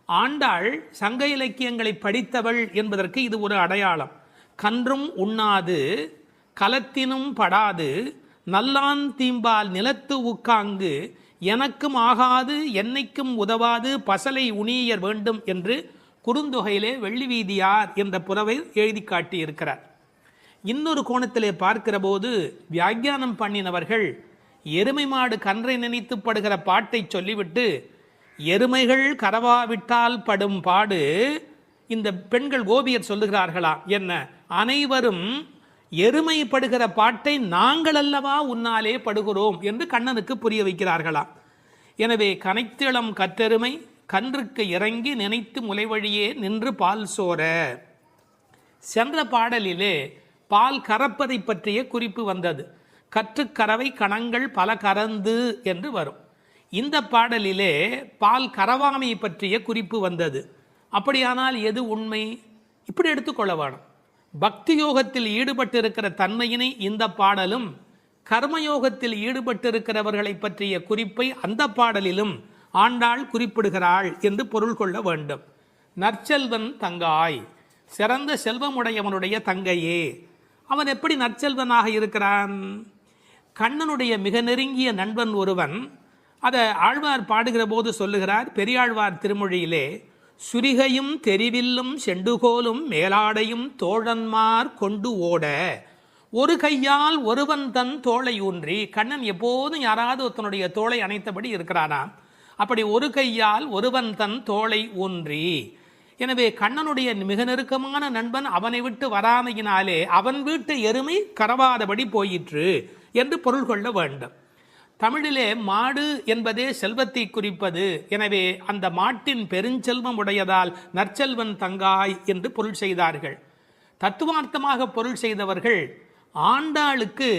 ஆண்டாள் சங்க இலக்கியங்களை படித்தவள் என்பதற்கு இது ஒரு அடையாளம். கன்றும் உண்ணாது கலத்தினும் படாது நல்லான் தீம்பால் நிலத்து உக்காங்கு எனக்கும் ஆகாது என்னைக்கும் உதவாது பசலை உணியர் வேண்டும் என்று குறுந்தொகையிலே வெள்ளி வீதியார் என்ற புலவை எழுதி காட்டியிருக்கிறார். இன்னொரு கோணத்திலே பார்க்கிற போது வியாக்கியானம் பண்ணினவர்கள் எருமை மாடு கன்றை நினைத்து படுகிற பாட்டை சொல்லிவிட்டு எருமைகள் கரவாவிட்டால் படும் பாடு இந்த பெண்கள் கோபியர் சொல்லுகிறார்களா என்ன, அனைவரும் எருமை படுகிற பாட்டை நாங்கள் அல்லவா உன்னாலே படுகிறோம் என்று கண்ணனுக்கு புரிய வைக்கிறார்களாம். எனவே கனைத்திளம் கற்றெருமை கன்றுக்கு இறங்கி நினைத்து முளைவழியே நின்று பால் சோர. சென்ற பாடலிலே பால் கறப்பதை பற்றிய குறிப்பு வந்தது. கற்றுக்கறவை கணங்கள் பல கறந்து என்று வரும். இந்த பாடலிலே பால் கறவாமை பற்றிய குறிப்பு வந்தது. அப்படியானால் எது உண்மை? இப்படி எடுத்துக்கொள்ள வேணும். பக்தி யோகத்தில் ஈடுபட்டிருக்கிற தன்மையினை இந்த பாடலும், கர்மயோகத்தில் ஈடுபட்டிருக்கிறவர்களை பற்றிய குறிப்பை அந்த பாடலிலும் ஆண்டாள் குறிப்பிடுகிறாள் என்று பொருள் கொள்ள வேண்டும். நற்செல்வன் தங்காய், சிறந்த செல்வமுடையவனுடைய தங்கையே. அவன் எப்படி நற்செல்வனாக இருக்கிறான்? கண்ணனுடைய மிக நெருங்கிய நண்பன் ஒருவன், அதை ஆழ்வார் பாடுகிற போது சொல்லுகிறார். பெரியாழ்வார் திருமொழியிலே, சுரிகையும் தெரிவில்லும் செண்டுகோலும் மேலாடையும் தோழன்மார் கொண்டு ஓட ஒரு கையால் ஒருவன் தன் தோளை ஊன்றி. கண்ணன் எப்போதும் யாராவது ஒருத்தனுடைய தோளை அணைத்தபடி இருக்கிறானா? அப்படி ஒரு கையால் ஒருவன் தன் தோளை ஊன்றி. எனவே கண்ணனுடைய மிக நெருக்கமான நண்பன் அவனை விட்டு வராமையினாலே அவன் வீட்டு எருமை கறவாதபடி போயிற்று என்று பொருள் கொள்ள வேண்டும். தமிழிலே மாடு என்பதே செல்வத்தை குறிப்பது. எனவே அந்த மாட்டின் பெருஞ்செல்வம் உடையதால் நற்செல்வன் தங்காய் என்று பொருள் செய்தார்கள். தத்துவார்த்தமாக பொருள் செய்தவர்கள் ஆண்டாளுக்கு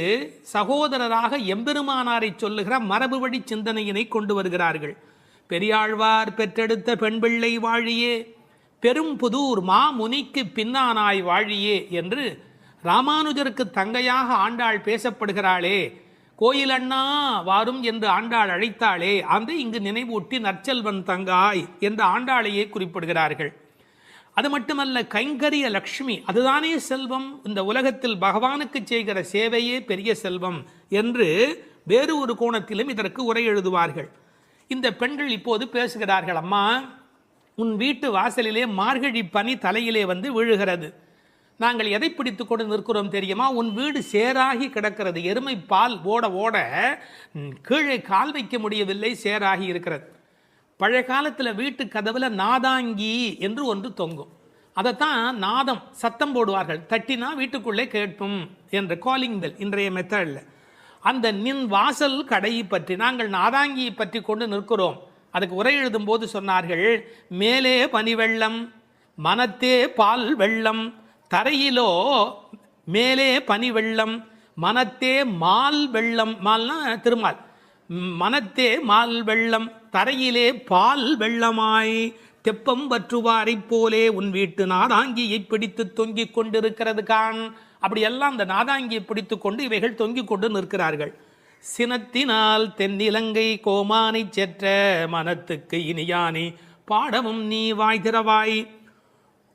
சகோதரராக எம்பெருமானாரை சொல்லுகிற மரபு வழி சிந்தனையினை கொண்டு வருகிறார்கள். பெரியாழ்வார் பெற்றெடுத்த பெண் பிள்ளை வாழியே, பெரும் புதூர் மாமுனிக்கு பின்னானாய் வாழியே என்று ராமானுஜருக்கு தங்கையாக ஆண்டாள் பேசப்படுகிறாளே. கோயில் அண்ணா வாரும் என்று ஆண்டாள் அழைத்தாளே, அந்த இங்கு நினைவூட்டி நற்செல்வன் தங்காய் என்று ஆண்டாளையே குறிப்பிடுகிறார்கள். அது மட்டுமல்ல, கைங்கரிய லக்ஷ்மி அதுதானே செல்வம். இந்த உலகத்தில் பகவானுக்கு செய்கிற சேவையே பெரிய செல்வம் என்று வேறு ஒரு கோணத்திலும் இதற்கு உரை எழுதுவார்கள். இந்த பெண்கள் இப்போது பேசுகிறார்கள். அம்மா, உன் வீட்டு வாசலிலே மார்கழி பனி தலையிலே வந்து விழுகிறது. நாங்கள் எதை பிடித்து கொண்டு நிற்கிறோம் தெரியுமா? உன் வீடு சேராகி கிடக்கிறது. எருமை பால் ஓட ஓட கீழே கால் வைக்க முடியவில்லை, சேராகி இருக்கிறது. பழைய காலத்தில் வீட்டு கதவுல நாதாங்கி என்று ஒன்று தொங்கும். அதைத்தான் நாதம் சத்தம் போடுவார்கள். தட்டினா வீட்டுக்குள்ளே கேட்பும் என்ற காலிங் பெல் இன்றைய மெத்தடில். அந்த நின் வாசல் கடையை பற்றி நாங்கள் நாதாங்கியை பற்றி கொண்டு நிற்கிறோம். அதுக்கு உரை எழுதும் போது சொன்னார்கள், மேலே பனி வெள்ளம் மனத்தே பால் வெள்ளம், தரையிலோ மேலே பனி வெள்ளம் மனத்தே மால் வெள்ளம். மால்னா திருமால். மனத்தே மால் வெள்ளம் தரையிலே பால் வெள்ளமாய் தெப்பம் வற்றுவாரை போலே உன் வீட்டு நாதாங்கியை பிடித்து தொங்கிக் கொண்டிருக்கிறது கான். அப்படியெல்லாம் அந்த நாதாங்கியை பிடித்து கொண்டு இவைகள் தொங்கிக் கொண்டு நிற்கிறார்கள். சினத்தினால் தென்னிலங்கை கோமானை செற்ற மனத்துக்கு இனியானி பாடமும் நீ வாய் திறவாய்.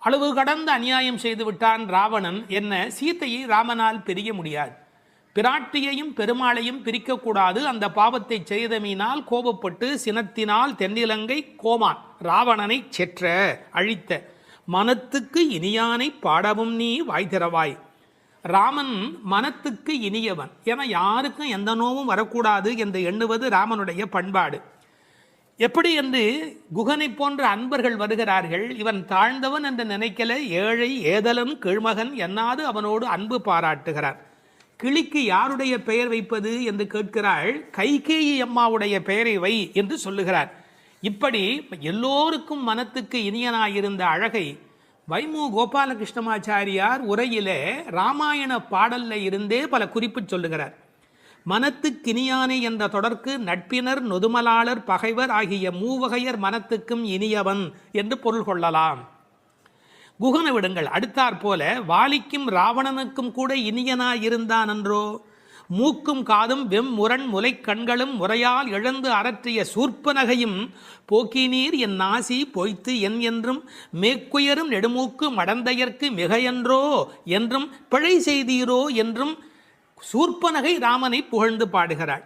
அளவு கடந்த அநியாயம் செய்து விட்டான் ராவணன். என்ன, சீத்தையை ராமனால் பிரிய முடியாது. பிராட்டியையும் பெருமாளையும் பிரிக்கக்கூடாது. அந்த பாவத்தை செய்தமையினால் கோபப்பட்டு சினத்தினால் தென்னிலங்கை கோமான் ராவணனை செற்ற அழித்த மனத்துக்கு இனியானை பாடவும் நீ வாய் திறவாய். ராமன் மனத்துக்கு இனியவன். என யாருக்கும் எந்த நோவும் வரக்கூடாது என்று எண்ணுவது ராமனுடைய பண்பாடு. எப்படி என்று குகனை போன்ற அன்பர்கள் வருகிறார்கள். இவன் தாழ்ந்தவன் என்று நினைக்கல, ஏழை ஏதலன் கீழ்மகன் என்னாது அவனோடு அன்பு பாராட்டுகிறார். கிளிக்கு யாருடைய பெயர் வைப்பது என்று கேட்கிறாள். கைகேயி அம்மாவுடைய பெயரை வை என்று சொல்லுகிறார். இப்படி எல்லோருக்கும் மனத்துக்கு இனியனாயிருந்த அழகை வைமு கோபாலகிருஷ்ணமாச்சாரியார் உரையிலே ராமாயண பாடல்ல இருந்தே பல குறிப்பு சொல்லுகிறார். மனத்துக்கினியானே என்ற தொடர்க்கு நட்பினர் நொதுமலாளர் பகைவர் ஆகிய மூவகையர் மனத்துக்கும் இனியவன் என்று பொருள் கொள்ளலாம். குகனை விடுங்கள். அடுத்தாற் போல வாலிக்கும் ராவணனுக்கும் கூட இனியனாயிருந்தான் என்றோ. மூக்கும் காதும் வெம்முரண் முலை கண்களும் முறையால் இழந்து அரற்றிய சூர்ப்பனகையும் போக்கினீர் என் நாசி பொய்த்து என் என்றும் மேக்குயரும் நெடுமூக்கு மடந்தையர்க்கு மிகையன்றோ என்றும் பிழை செய்தீரோ என்றும் சூர்ப்பனகை ராமனை புகழ்ந்து பாடுகிறாள்.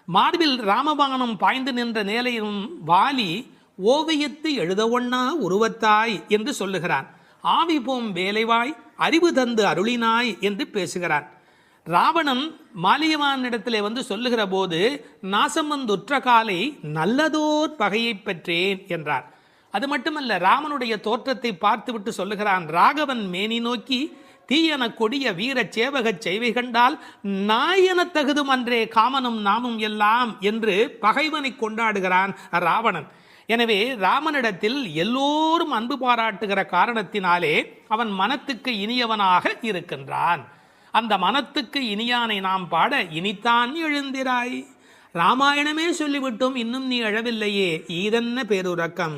மார்பில் ராமபானம் பாய்ந்து நின்ற நிலையும் வாலி ஓவியத்து எழுத ஒண்ணா உருவத்தாய் என்று சொல்லுகிறான். ஆவி போம் வேலைவாய் அறிவு தந்து அருளினாய் என்று பேசுகிறான். ராவணன் மாலியவானிடத்திலே வந்து சொல்லுகிற போது நாசம் வந்துற்ற காலை நல்லதோர் பகையை பெற்றேன் என்றார். அது மட்டுமல்ல, ராமனுடைய தோற்றத்தை பார்த்துவிட்டு சொல்லுகிறான், ராகவன் மேனி நோக்கி தீயன கொடிய வீர சேவகச் செய்வை கண்டால் நாயன தகுதும் அன்றே காமனும் நாமும் எல்லாம் என்று பகைவனை கொண்டாடுகிறான் ராவணன். எனவே ராமனிடத்தில் எல்லோரும் அன்பு பாராட்டுகிற காரணத்தினாலே அவன் மனத்துக்கு இனியவனாக இருக்கின்றான். அந்த மனத்துக்கு இனியானை நாம் பாட இனித்தான் எழுந்திராய். ராமாயணமே சொல்லிவிட்டோம், இன்னும் நீ எழவில்லையே, ஈதென்ன பேருறக்கம்.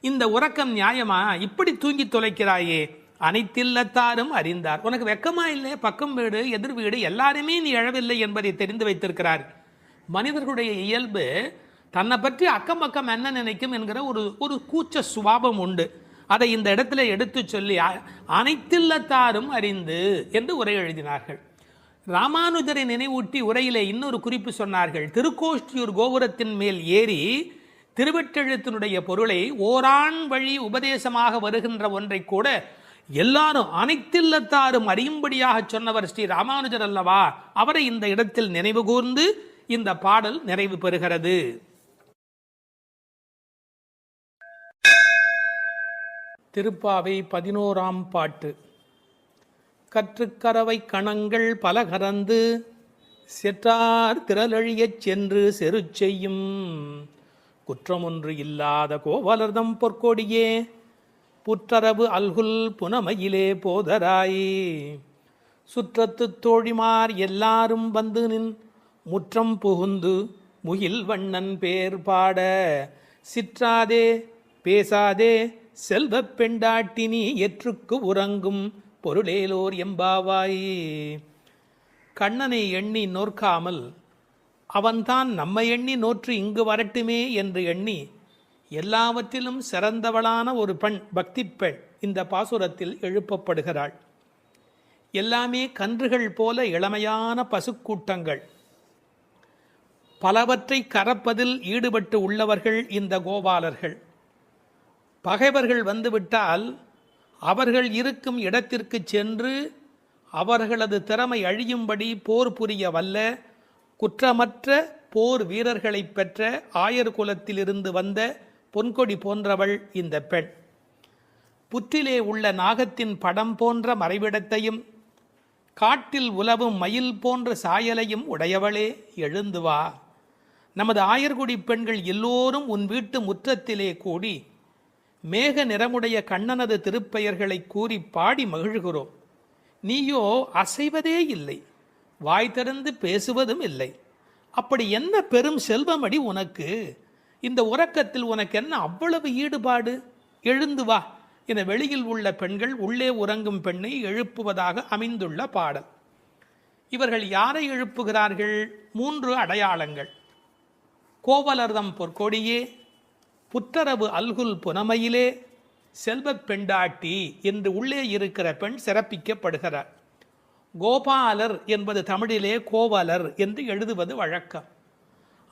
இந்த உறக்கம் நியாயமா? இப்படி தூங்கி தொலைக்கிறாயே. அனைத்தில்லத்தாரும் அறிந்தார். உனக்கு வெக்கமா இல்லை? பக்கம் வீடு எதிர் வீடு எல்லாருமே நீ எழவில்லை என்பதை தெரிந்து வைத்திருக்கிறார். மனிதர்களுடைய இயல்பு தன்னை பற்றி அக்கம் பக்கம் என்ன நினைக்கும் என்கிற ஒரு கூச்ச சுபாவம் உண்டு. அதை இந்த இடத்துல எடுத்து சொல்லி அனைத்தில்லத்தாரும் அறிந்து என்று உரை எழுதினார்கள். ராமானுஜரை நினைவூட்டி உரையிலே இன்னொரு குறிப்பு சொன்னார்கள். திருக்கோஷ்டியூர் கோபுரத்தின் மேல் ஏறி திருவெட்டெழுத்தினுடைய பொருளை ஓரான் வழி உபதேசமாக வருகின்ற ஒன்றை கூட எல்லாரும் அனைத்தில்லத்தாரும் அறியும்படியாக சொன்னவர் ஸ்ரீ ராமானுஜர் அல்லவா? அவரை இந்த இடத்தில் நினைவு கூர்ந்து இந்த பாடல் நிறைவு பெறுகிறது. திருப்பாவை 11ஆம் பாட்டு. கற்றுக்கரவை கணங்கள் பல கறந்து செற்றார் திரளழியச் சென்று செரு செய்யும் குற்றமொன்று இல்லாத கோவலர்தம் பொற்கொடியே புற்றரவு அல்குல் புனமையிலே போதராயே. சுற்றத்து தோழிமார் எல்லாரும் வந்து நின் முற்றம் புகுந்து முகில் வண்ணன் பேர் பாட சிற்றாதே பேசாதே செல்வப் பெண்டாட்டினி எற்றுக்கு உறங்கும் பொருளேலோர் எம்பாவாய். கண்ணனை எண்ணி நோற்காமல் அவன்தான் நம்மை எண்ணி நோற்று இங்கு வரட்டுமே என்று எண்ணி எல்லாவற்றிலும் சிறந்தவளான ஒரு பெண், பக்தி பெண் இந்த பாசுரத்தில் எழுப்பப்படுகிறாள். எல்லாமே கன்றுகள் போல இளமையான பசுக்கூட்டங்கள், பலவற்றை கறப்பதில் ஈடுபட்டு உள்ளவர்கள் இந்த கோபாலர்கள். பகைவர்கள் வந்துவிட்டால் அவர்கள் இருக்கும் இடத்திற்கு சென்று அவர்களது திறமை அழியும்படி போர் புரிய வல்ல குற்றமற்ற போர் வீரர்களை பெற்ற ஆயர் குலத்திலிருந்து வந்த பொன்கொடி போன்றவள் இந்த பெண். புற்றிலே உள்ள நாகத்தின் படம் போன்ற மறைவிடத்தையும் காட்டில் உலவும் மயில் போன்ற சாயலையும் உடையவளே, எழுந்து வா. நமது ஆயர்குடி பெண்கள் எல்லோரும் உன் வீட்டு முற்றத்திலே கூடி மேக நிறமுடைய கண்ணனது திருப்பெயர்களை கூறி பாடி மகிழ்கிறோம். நீயோ அசைவதே இல்லை, வாய் திறந்து பேசுவதும் இல்லை. அப்படி என்ன பெரும் செல்வமடி உனக்கு? இந்த உறக்கத்தில் உனக்கு என்ன அவ்வளவு ஈடுபாடு? எழுந்து வா என வெளியில் உள்ள பெண்கள் உள்ளே உறங்கும் பெண்ணை எழுப்புவதாக அமைந்துள்ள பாடல். இவர்கள் யாரை எழுப்புகிறார்கள்? 3 அடையாளங்கள். கோவலர்தம் பொற்கொடியே, புற்றரவு அல்குல் புனமையிலே, செல்வப் பெண்டாட்டி என்று உள்ளே இருக்கிற பெண் சிறப்பிக்கப்படுகிறார். கோபாலர் என்பது தமிழிலே கோவலர் என்று எழுதுவது வழக்கம்.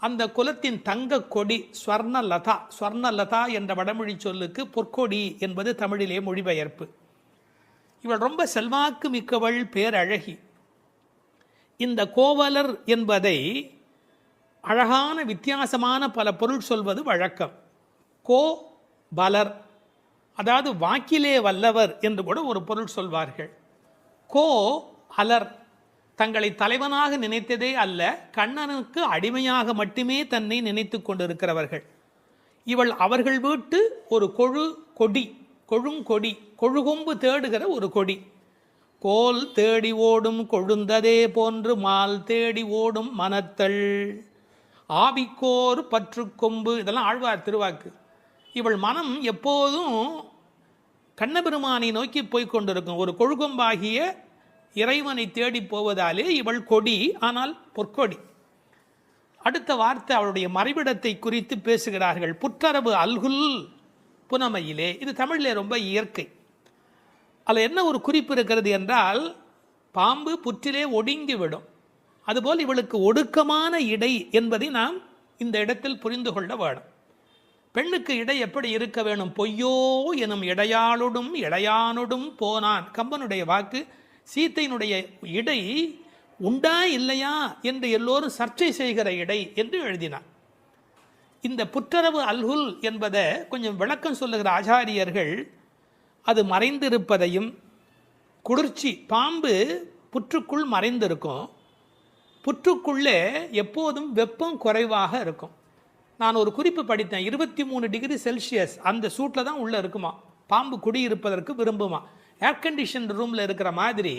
அந்த குலத்தின் தங்க கொடி ஸ்வர்ணலதா. ஸ்வர்ணலதா என்ற வடமொழி சொல்லுக்கு பொற்கொடி என்பது தமிழிலே மொழிபெயர்ப்பு. இவள் ரொம்ப செல்வாக்கு மிக்கவள், பேரழகி. இந்த கோவலர் என்பதை அழகான வித்தியாசமான பல பொருள் சொல்வது வழக்கம். கோ பலர், அதாவது வாக்கிலே வல்லவர் என்று கூட ஒரு பொருள் சொல்வார்கள். கோ அலர், தங்களை தலைவனாக நினைத்ததே அல்ல, கண்ணனுக்கு அடிமையாக மட்டுமே தன்னை நினைத்து கொண்டிருக்கிறவர்கள். இவள் அவர்கள் வீட்டு ஒரு கொடி, கொழுங்கொடி, கொழுகொம்பு தேடுகிற ஒரு கொடி. கோல் தேடி ஓடும் கொழுந்ததே போன்று மால் தேடி ஓடும் மனத்தள் ஆவிக்கோர் பற்று கொம்பு, இதெல்லாம் ஆழ்வார் திருவாக்கு. இவள் மனம் எப்போதும் கண்ணபெருமானை நோக்கி போய்கொண்டிருக்கும். ஒரு கொழுகொம்பாகிய இறைவனை தேடி போவதாலே இவள் கொடி, ஆனால் பொற்கொடி. அடுத்த வார்த்தை அவளுடைய மறைவிடத்தை குறித்து பேசுகிறார்கள். புற்றரவு அல்குல் புனமையிலே. இது தமிழிலே ரொம்ப இயற்கை. அதில் என்ன ஒரு குறிப்பு இருக்கிறது என்றால், பாம்பு புற்றிலே ஒடுங்கி விடும். அதுபோல் இவளுக்கு ஒடுக்கமான இடை என்பதை நாம் இந்த இடத்தில் புரிந்து கொள்ள வேணும். பெண்ணுக்கு இடை எப்படி இருக்க வேணும்? பொய்யோ எனும் இடையாளொடும் இடையானொடும் போனான். கம்பனுடைய வாக்கு. சீத்தையினுடைய இடை உண்டா இல்லையா என்று எல்லோரும் சர்ச்சை செய்கிற இடை என்று எழுதினார். இந்த புற்றரவு அல்குல் என்பதை கொஞ்சம் விளக்கம் சொல்லுகிற ஆச்சாரியர்கள் அது மறைந்திருப்பதையும், குளிர்ச்சி, பாம்பு புற்றுக்குள் மறைந்திருக்கும், புற்றுக்குள்ளே எப்போதும் வெப்பம் குறைவாக இருக்கும். நான் ஒரு குறிப்பு படித்தேன், 23 டிகிரி செல்சியஸ் அந்த சூட்டில் தான் உள்ளே இருக்குமா பாம்பு குடியிருப்பதற்கு விரும்புமா. ஏர் கண்டிஷன் ரூமில் இருக்கிற மாதிரி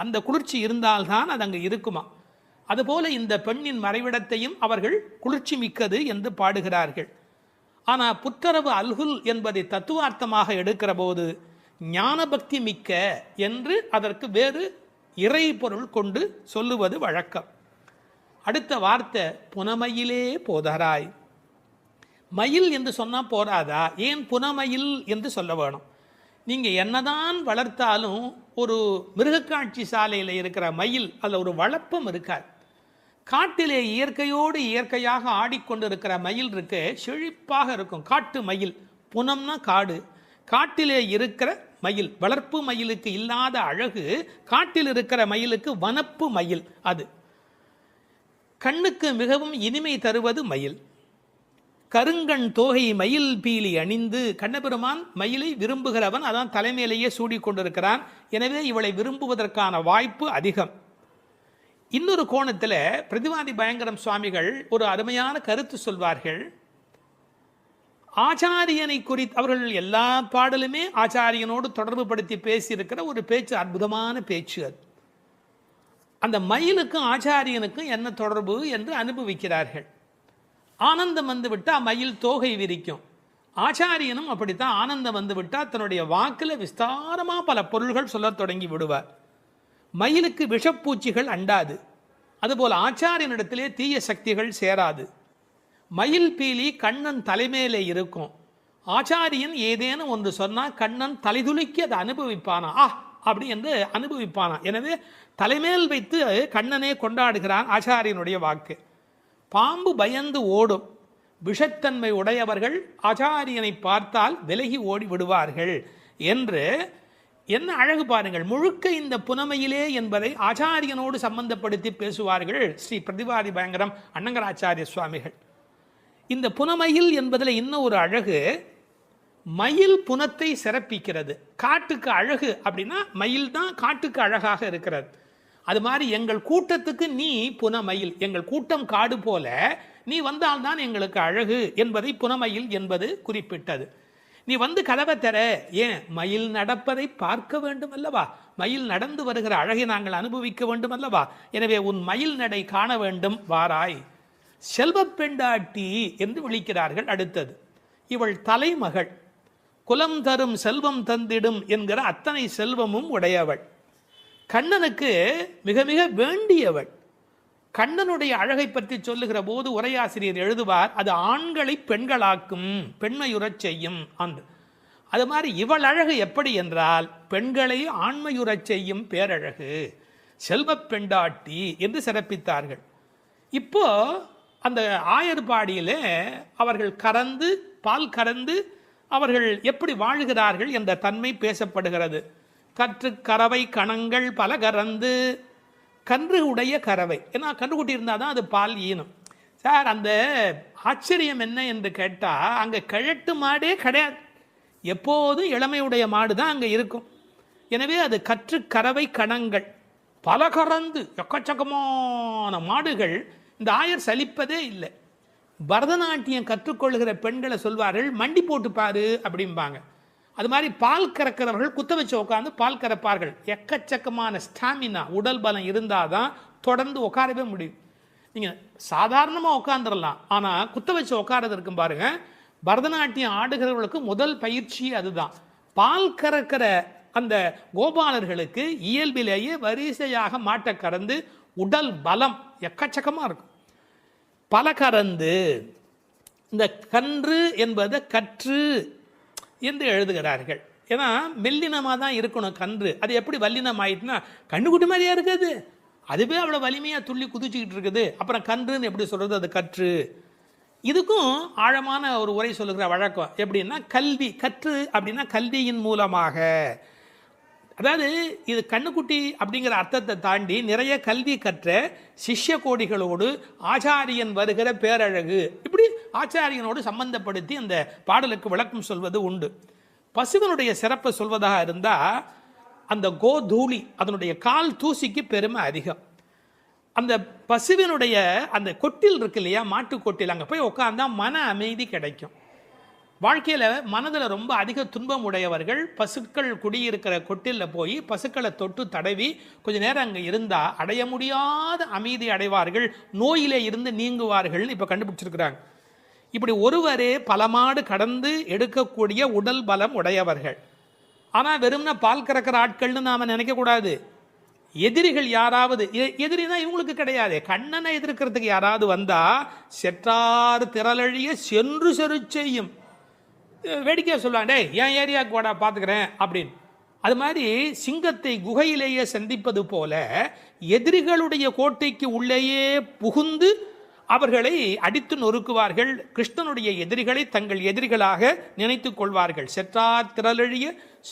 அந்த குளிர்ச்சி இருந்தால்தான் அது அங்கே இருக்குமா. அதுபோல இந்த பெண்ணின் மறைவிடத்தையும் அவர்கள் குளிர்ச்சி மிக்கது என்று பாடுகிறார்கள். ஆனால் புற்றரவு அல்குல் என்பதை தத்துவார்த்தமாக எடுக்கிற போது ஞானபக்தி மிக்க என்று அதற்கு வேறு இறை பொருள் கொண்டு சொல்லுவது வழக்கம். அடுத்த வார்த்தை புனமையிலே போதராய். மயில் என்று சொன்னால் போராதா? ஏன் புனமயில் என்று சொல்ல வேணும்? நீங்கள் என்னதான் வளர்த்தாலும் ஒரு மிருகக்காட்சி சாலையில் இருக்கிற மயில் அதில் ஒரு வளப்பம் இருக்காது. காட்டிலே இயற்கையோடு இயற்கையாக ஆடிக்கொண்டிருக்கிற மயில் இருக்கு, செழிப்பாக இருக்கும். காட்டு மயில், புனம்னா காடு, காட்டிலே இருக்கிற மயில். வளர்ப்பு மயிலுக்கு இல்லாத அழகு காட்டில் இருக்கிற மயிலுக்கு வனப்பு மயில். அது கண்ணுக்கு மிகவும் இனிமை தருவது மயில். கருங்கண் தோகை மயில் பீலி அணிந்து. கண்ணபெருமான் மயிலை விரும்புகிறவன், அதான் தலைமையிலேயே சூடிக்கொண்டிருக்கிறான். எனவே இவளை விரும்புவதற்கான வாய்ப்பு அதிகம். இன்னொரு கோணத்தில் பிரதிவாதி பயங்கரம் சுவாமிகள் ஒரு அருமையான கருத்து சொல்வார்கள். ஆச்சாரியனை குறித்து அவர்கள் எல்லா பாடலுமே ஆச்சாரியனோடு தொடர்பு படுத்தி பேசியிருக்கிற ஒரு பேச்சு, அற்புதமான பேச்சு அது. அந்த மயிலுக்கும் ஆச்சாரியனுக்கும் என்ன தொடர்பு என்று அனுபவிக்கிறார்கள். ஆனந்தம் வந்து விட்டால் மயில் தோகை விரிக்கும். ஆச்சாரியனும் அப்படித்தான், ஆனந்தம் வந்து விட்டால் தன்னுடைய வாக்கில் விஸ்தாரமாக பல பொருள்கள் சொல்ல தொடங்கி விடுவார். மயிலுக்கு விஷப்பூச்சிகள் அண்டாது, அதுபோல் ஆச்சாரியனிடத்திலே தீய சக்திகள் சேராது. மயில் பீலி கண்ணன் தலைமையிலே இருக்கும். ஆச்சாரியன் ஏதேனும் ஒன்று சொன்னால் கண்ணன் தலைதுலுக்கி அதை அனுபவிப்பானா, அப்படி என்று அனுபவிப்பானா. எனவே தலைமேல் வைத்து கண்ணனே கொண்டாடுகிறான் ஆச்சாரியனுடைய வாக்கு. பாம்பு பயந்து ஓடும். விஷத்தன்மை உடையவர்கள் ஆச்சாரியனை பார்த்தால் விலகி ஓடி விடுவார்கள் என்று என்ன அழகு பாருங்கள். முழுக்க இந்த புனமையிலே என்பதை ஆச்சாரியனோடு சம்பந்தப்படுத்தி பேசுவார்கள் ஸ்ரீ பிரதிவாதி பயங்கரம் அண்ணங்கராச்சாரிய சுவாமிகள். இந்த புனமையில் என்பதில் இன்னும் ஒரு அழகு, மயில் புனத்தை சிறப்பிக்கிறது. காட்டுக்கு அழகு அப்படின்னா மயில் தான் காட்டுக்கு அழகாக இருக்கிறது. அது மாதிரி எங்கள் கூட்டத்துக்கு நீ புனமயில், எங்கள் கூட்டம் காடு போல நீ வந்தால்தான் எங்களுக்கு அழகு என்பதை புனமயில் என்பது குறிப்பிட்டது. நீ வந்து கதவை தர, ஏன் மயில் நடப்பதை பார்க்க வேண்டும் அல்லவா, மயில் நடந்து வருகிற அழகை நாங்கள் அனுபவிக்க வேண்டும் அல்லவா. எனவே உன் மயில் நடை காண வேண்டும், வாராய். செல்வ பெண்டாட்டி என்று விളിக்கிறார்கள். அடுத்தது, இவள் தலைமகள், குலம் தரும் செல்வம் தந்திடும் என்கிற அத்தனை செல்வமும் உடையவள், கண்ணனுக்கு மிக மிக வேண்டியவள். கண்ணனுடைய அழகை பற்றி சொல்லுகிற போது உரையாசிரியர் எழுதுவார், அது ஆண்களை பெண்களாக்கும், பெண்மையுறச் செய்யும் அன்று. அது மாதிரி இவள் அழகு எப்படி என்றால் பெண்களை ஆண்மையுறச் செய்யும் பேரழகு, செல்வ பெண்டாட்டி என்று சிறப்பித்தார்கள். இப்போ அந்த ஆயர்பாடியிலே அவர்கள் கறந்து பால் கறந்து அவர்கள் எப்படி வாழுகிறார்கள் என்ற தன்மை பேசப்படுகிறது. கற்று கறவை கணங்கள் பல கறந்து, கன்று உடைய கறவை, ஏன்னா கன்றுக்குட்டி இருந்தால் தான் அது பால் ஈனும். சார், அந்த ஆச்சரியம் என்ன என்று கேட்டால் அங்கே கிழட்டு மாடே கிடையாது, எப்போதும் இளமையுடைய மாடு தான் அங்கே இருக்கும். எனவே அது கற்று கறவை கணங்கள் பல கறந்து, எக்கச்சக்கமான மாடுகள். இந்த ஆயர் சலிப்பதே இல்லை. பரதநாட்டியம் கற்றுக்கொள்கிற பெண்களை சொல்வார்கள், மண்டி போட்டு பாரு அப்படிம்பாங்க. அது மாதிரி பால் கறக்கிறவர்கள் குத்த வச்சு உட்காந்து பால் கறப்பார்கள். எக்கச்சக்கமான ஸ்டாமினா, உடல் பலம் இருந்தால் தான் தொடர்ந்து உட்காரவே முடியும். நீங்கள் சாதாரணமாக உட்காந்துடலாம், ஆனால் குத்த வச்சு உட்காரது இருக்கும் பாருங்க. பரதநாட்டியம் ஆடுகிறவர்களுக்கு முதல் பயிற்சி அதுதான். பால் கறக்கிற அந்த கோபாலர்களுக்கு இயல்பிலேயே வரிசையாக மாட்டை கறந்து உடல் பலம் எக்கச்சக்கமாக இருக்கும். பல கறந்து இந்த கன்று என்பதை கற்று என்று எழுதுகிறார்கள். ஏன்னா மெல்லினமாக தான் இருக்கணும் கன்று. அது எப்படி வல்லினம் ஆயிட்டுனா கண்ணுக்குட்டி மாதிரியா இருக்குது, அதுவே அவ்வளோ வலிமையாக துள்ளி குதிச்சுக்கிட்டு இருக்குது. அப்புறம் கன்றுன்னு எப்படி சொல்கிறது? அது கற்று. இதுக்கும் ஆழமான ஒரு உரை சொல்லுகிற வழக்கம் எப்படின்னா, கல்வி கற்று அப்படின்னா கல்வியின் மூலமாக. அதாவது இது கண்ணுக்குட்டி அப்படிங்கிற அர்த்தத்தை தாண்டி நிறைய கல்வி கற்ற சிஷ்ய கோடிகளோடு ஆச்சாரியன் வருகிற பேரழகு, இப்படி ஆச்சாரியனோடு சம்பந்தப்படுத்தி அந்த பாடலுக்கு விளக்கம் சொல்வது உண்டு. பசுவனுடைய சிறப்பை சொல்வதாக இருந்தால், அந்த கோதூளி அதனுடைய கால் தூசிக்கு பெருமை அதிகம். அந்த பசுவினுடைய அந்த கொட்டில் இருக்கு இல்லையா, மாட்டு கொட்டில், அங்கே போய் உட்காந்தா மன அமைதி கிடைக்கும். வாழ்க்கையில் மனதில் ரொம்ப அதிக துன்பம் உடையவர்கள் பசுக்கள் குடியிருக்கிற கொட்டிலில் போய் பசுக்களை தொட்டு தடவி கொஞ்ச நேரம் அங்கே இருந்தால் அடைய முடியாத அமைதி அடைவார்கள், நோயிலே இருந்து நீங்குவார்கள்னு இப்போ கண்டுபிடிச்சிருக்கிறாங்க. இப்படி ஒருவரே பல மாடு கடந்து எடுக்கக்கூடிய உடல் பலம் உடையவர்கள். ஆனால் வெறும்னா பால் கறக்கிற ஆட்கள்னு நாம் நினைக்கக்கூடாது. எதிரிகள் யாராவது, எதிரினா இவங்களுக்கு கிடையாது, கண்ணனை எதிர்க்கிறதுக்கு யாராவது வந்தா செற்றாறு திரளழிய சென்று செரு செய்யும். வேடிக்கையாக சொல்லுவாங்க, டே என் ஏரியாவுக்கு வாடா பார்த்துக்கிறேன் அப்படின்னு. அது மாதிரி சிங்கத்தை குகையிலேயே சந்திப்பது போல எதிரிகளுடைய கோட்டைக்கு உள்ளேயே புகுந்து அவர்களை அடித்து நொறுக்குவார்கள். கிருஷ்ணனுடைய எதிரிகளை தங்கள் எதிரிகளாக நினைத்து கொள்வார்கள். செற்றார் திரளழிய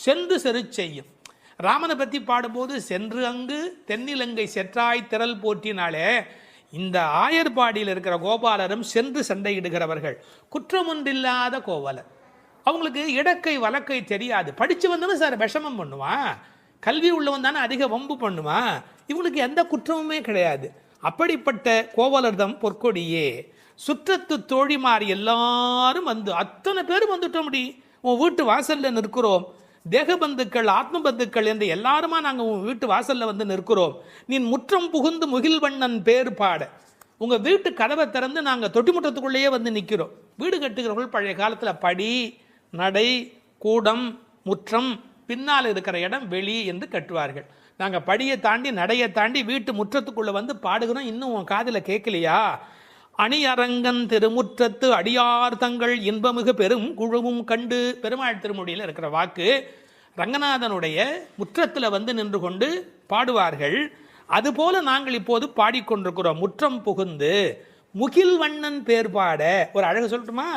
சென்று செரு செய்யும். ராமனை பற்றி பாடும்போது சென்று அங்கு தென்னிலங்கை செற்றாய் திரள் போற்றினாலே, இந்த ஆயர்பாடியில் இருக்கிற கோபாலரும் சென்று சண்டையிடுகிறவர்கள். குற்றமொன்றில்லாத கோவலர். அவங்களுக்கு இடக்கை வழக்கை தெரியாது. படித்து வந்தவன் சார் விஷமம் பண்ணுவான், கல்வி உள்ளவன் தானே அதிக வம்பு பண்ணுவான். இவங்களுக்கு எந்த குற்றமுமே கிடையாது. அப்படிப்பட்ட கோவலர்தம் பொற்கொடியே. சுற்றத்து தோழிமார் எல்லாரும் வந்து அத்தனை பேரும் வந்துட்டோம். முடி உன் வீட்டு வாசல்ல நிற்கிறோம். தேகபந்துக்கள் ஆத்ம பந்துக்கள் என்று எல்லாருமா நாங்கள் உன் வீட்டு வாசல்ல வந்து நிற்கிறோம். நீ முற்றம் புகுந்து முகில்வண்ணன் பேர் பாட. உங்கள் வீட்டு கதவை திறந்து நாங்கள் தொட்டிமுற்றத்துக்குள்ளேயே வந்து நிற்கிறோம். வீடு கட்டுகிறவர்கள் பழைய காலத்தில் படி, நடை, கூடம், முற்றம், பின்னால் இருக்கிற இடம் வெளி என்று கட்டுவார்கள். நாங்கள் படியை தாண்டி நடையை தாண்டி வீட்டு முற்றத்துக்குள்ளே வந்து பாடுகிறோம். இன்னும் உன் காதில் கேட்கலையா? அணியரங்கன் திருமுற்றத்து அடியார் தங்கள் இன்பமிகு பெரும் குழுவும் கண்டு. பெருமாள் திருமொழியில் இருக்கிற வாக்கு. ரங்கநாதனுடைய முற்றத்தில் வந்து நின்று கொண்டு பாடுவார்கள். அதுபோல நாங்கள் இப்போது பாடிக்கொண்டிருக்கிறோம். முற்றம் புகுந்து முகில் வண்ணன் பேர் பாட. ஒரு அழகு சொல்லட்டுமா?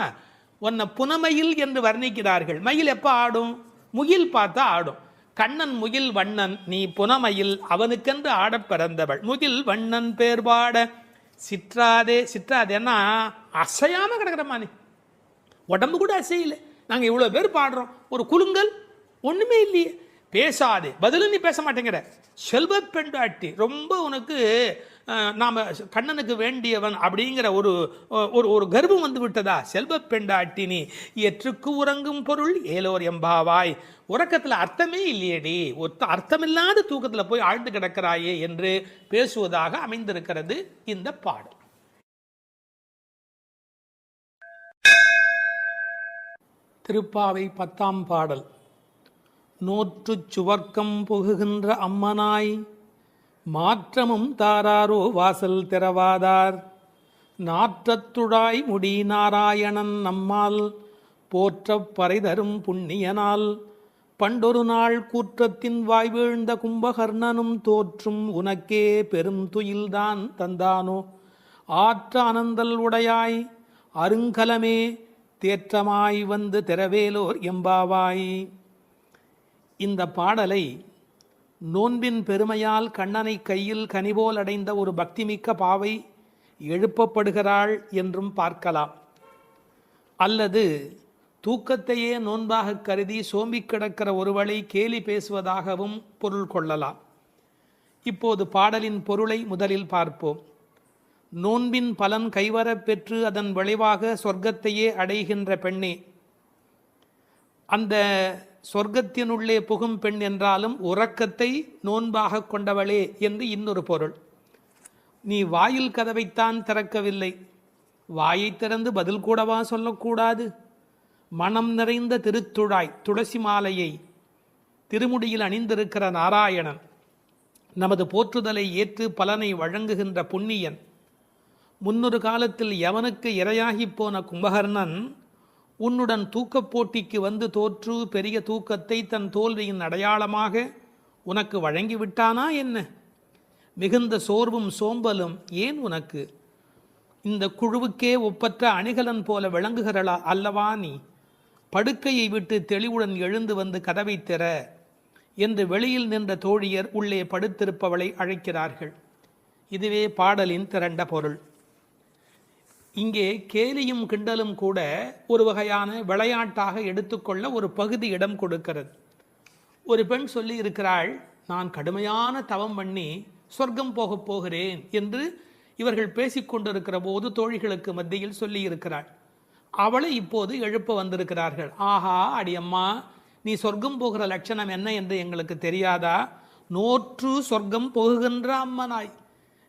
உன்னை புனமயில் என்று வர்ணிக்கிறார்கள். மயில் எப்போ ஆடும்? முகில் பார்த்தா ஆடும். கண்ணன் முகில் வண்ணன், நீ புனமயில், அவனுக்கென்று ஆட பிறந்தவள். முகில் வண்ணன் பேர் பாட சிற்றாதே. சிற்றாதேன்னா அசையாம கிடக்கிறமா, நீ உடம்பு கூட அசையில. நாங்கள் இவ்வளோ பேர் பாடுறோம், ஒரு குலுங்கல் ஒன்றுமே இல்லையே. பேசாதே, பதிலும் நீ பேச மாட்டேங்கிற. செல்வ பெண்டாட்டி, ரொம்ப உனக்கு நாம் கண்ணனுக்கு வேண்டியவன் அப்படிங்கிற ஒரு ஒரு கர்வம் வந்து விட்டதா? செல்வ பெண்டாட்டி நீ எற்றுக்கு உறங்கும் பொருள் ஏலோர் எம்பாவாய். உறக்கத்தில் அர்த்தமே இல்லையேடி, அர்த்தமில்லாத தூக்கத்தில் போய் ஆழ்ந்து கிடக்கிறாயே என்று பேசுவதாக அமைந்திருக்கிறது இந்த பாடல். திருப்பாவை 10ஆம் பாடல். நோற்று சுவர்க்கம் புகுகின்ற அம்மனாய் மாற்றமும் தாராரோ வாசல் திறவாதார். நாற்றத்துழாய் முடி நாராயணன் நம்மால் போற்றப் பறைதரும் புண்ணியனால் பண்டொரு நாள் கூற்றத்தின் வாய் வீழ்ந்த கும்பகர்ணனும் தோற்றும் உனக்கே பெரும் துயில்தான் தந்தானோ. ஆற்ற அனந்தல் உடையாய் அருங்கலமே தேற்றமாய் வந்து திறவேலோர் எம்பாவாய். இந்த பாடலை நோன்பின் பெருமையால் கண்ணனை கையில் கனிபோல் அடைந்த ஒரு பக்திமிக்க பாவை எழுப்பப்படுகிறாள் என்றும் பார்க்கலாம். அல்லது தூக்கத்தையே நோன்பாக கருதி சோம்பி கிடக்கிற ஒருவளை கேலி பேசுவதாகவும் பொருள் கொள்ளலாம். இப்போது பாடலின் பொருளை முதலில் பார்ப்போம். நோன்பின் பலன் கைவரப் பெற்று அதன் விளைவாக சொர்க்கத்தையே அடைகின்ற பெண்ணே. அந்த சொர்க்கத்தினுள்ளே புகும் பெண் என்றாலும் உறக்கத்தை நோன்பாக கொண்டவளே என்று இன்னொரு பொருள். நீ வாயில் கதவைத்தான் திறக்கவில்லை, வாயை திறந்து பதில் கூடவா சொல்லக்கூடாது? மனம் நிறைந்த திருத்துழாய் துளசி மாலையை திருமுடியில் அணிந்திருக்கிற நாராயணன், நமது போற்றுதலை ஏற்று பலனை வழங்குகின்ற புண்ணியன், முன்னொரு காலத்தில் எவனுக்கு இரையாகிப் போன கும்பகர்ணன் உன்னுடன் தூக்கப் போட்டிக்கு வந்து தோற்று பெரிய தூக்கத்தை தன் தோல்வியின் அடையாளமாக உனக்கு வழங்கிவிட்டானா என்ன? மிகுந்த சோர்வும் சோம்பலும் ஏன் உனக்கு? இந்த குழுவுக்கே ஒப்பற்ற அணிகலன் போல விளங்குகிறளா அல்லவா நீ? படுக்கையை விட்டு தெளிவுடன் எழுந்து வந்து கதவை திற என்று வெளியில் நின்ற தோழியர் உள்ளே படுத்திருப்பவளை அழைக்கிறார்கள். இதுவே பாடலின் திரண்ட பொருள். இங்கே கேலியும் கிண்டலும் கூட ஒரு வகையான விளையாட்டாக எடுத்துக்கொள்ள ஒரு பகுதி இடம் கொடுக்கிறது. ஒரு பெண் சொல்லி இருக்கிறாள், நான் கடுமையான தவம் பண்ணி சொர்க்கம் போகப் போகிறேன் என்று இவர்கள் பேசிக்கொண்டிருக்கிற போது தோழிகளுக்கு மத்தியில் சொல்லி இருக்கிறாள். அவளை இப்போது எழுப்ப வந்திருக்கிறார்கள். ஆஹா அடியம்மா, நீ சொர்க்கம் போகிற லட்சணம் என்ன என்று எங்களுக்கு தெரியாதா? நோற்று சொர்க்கம் போகுகின்ற அம்மனாய்,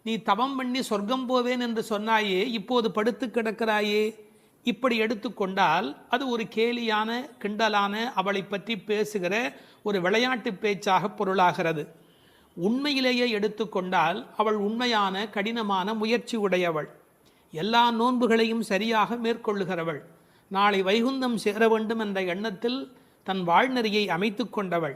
நீ தவம் பண்ணி சொர்க்கம் போவேன் என்று சொன்னாயே, இப்போது படுத்து கிடக்கிறாயே. இப்படி எடுத்துக்கொண்டால் அது ஒரு கேலியான கிண்டலான அவளை பற்றி பேசுகிற ஒரு விளையாட்டு பேச்சாக பொருளாகிறது. உண்மையிலேயே எடுத்துக்கொண்டால் அவள் உண்மையான கடினமான முயற்சி உடையவள், எல்லா நோன்புகளையும் சரியாக மேற்கொள்ளுகிறவள், நாளை வைகுந்தம் சேர வேண்டும் என்ற எண்ணத்தில் தன் வாழ்நெறியை அமைத்து கொண்டவள்.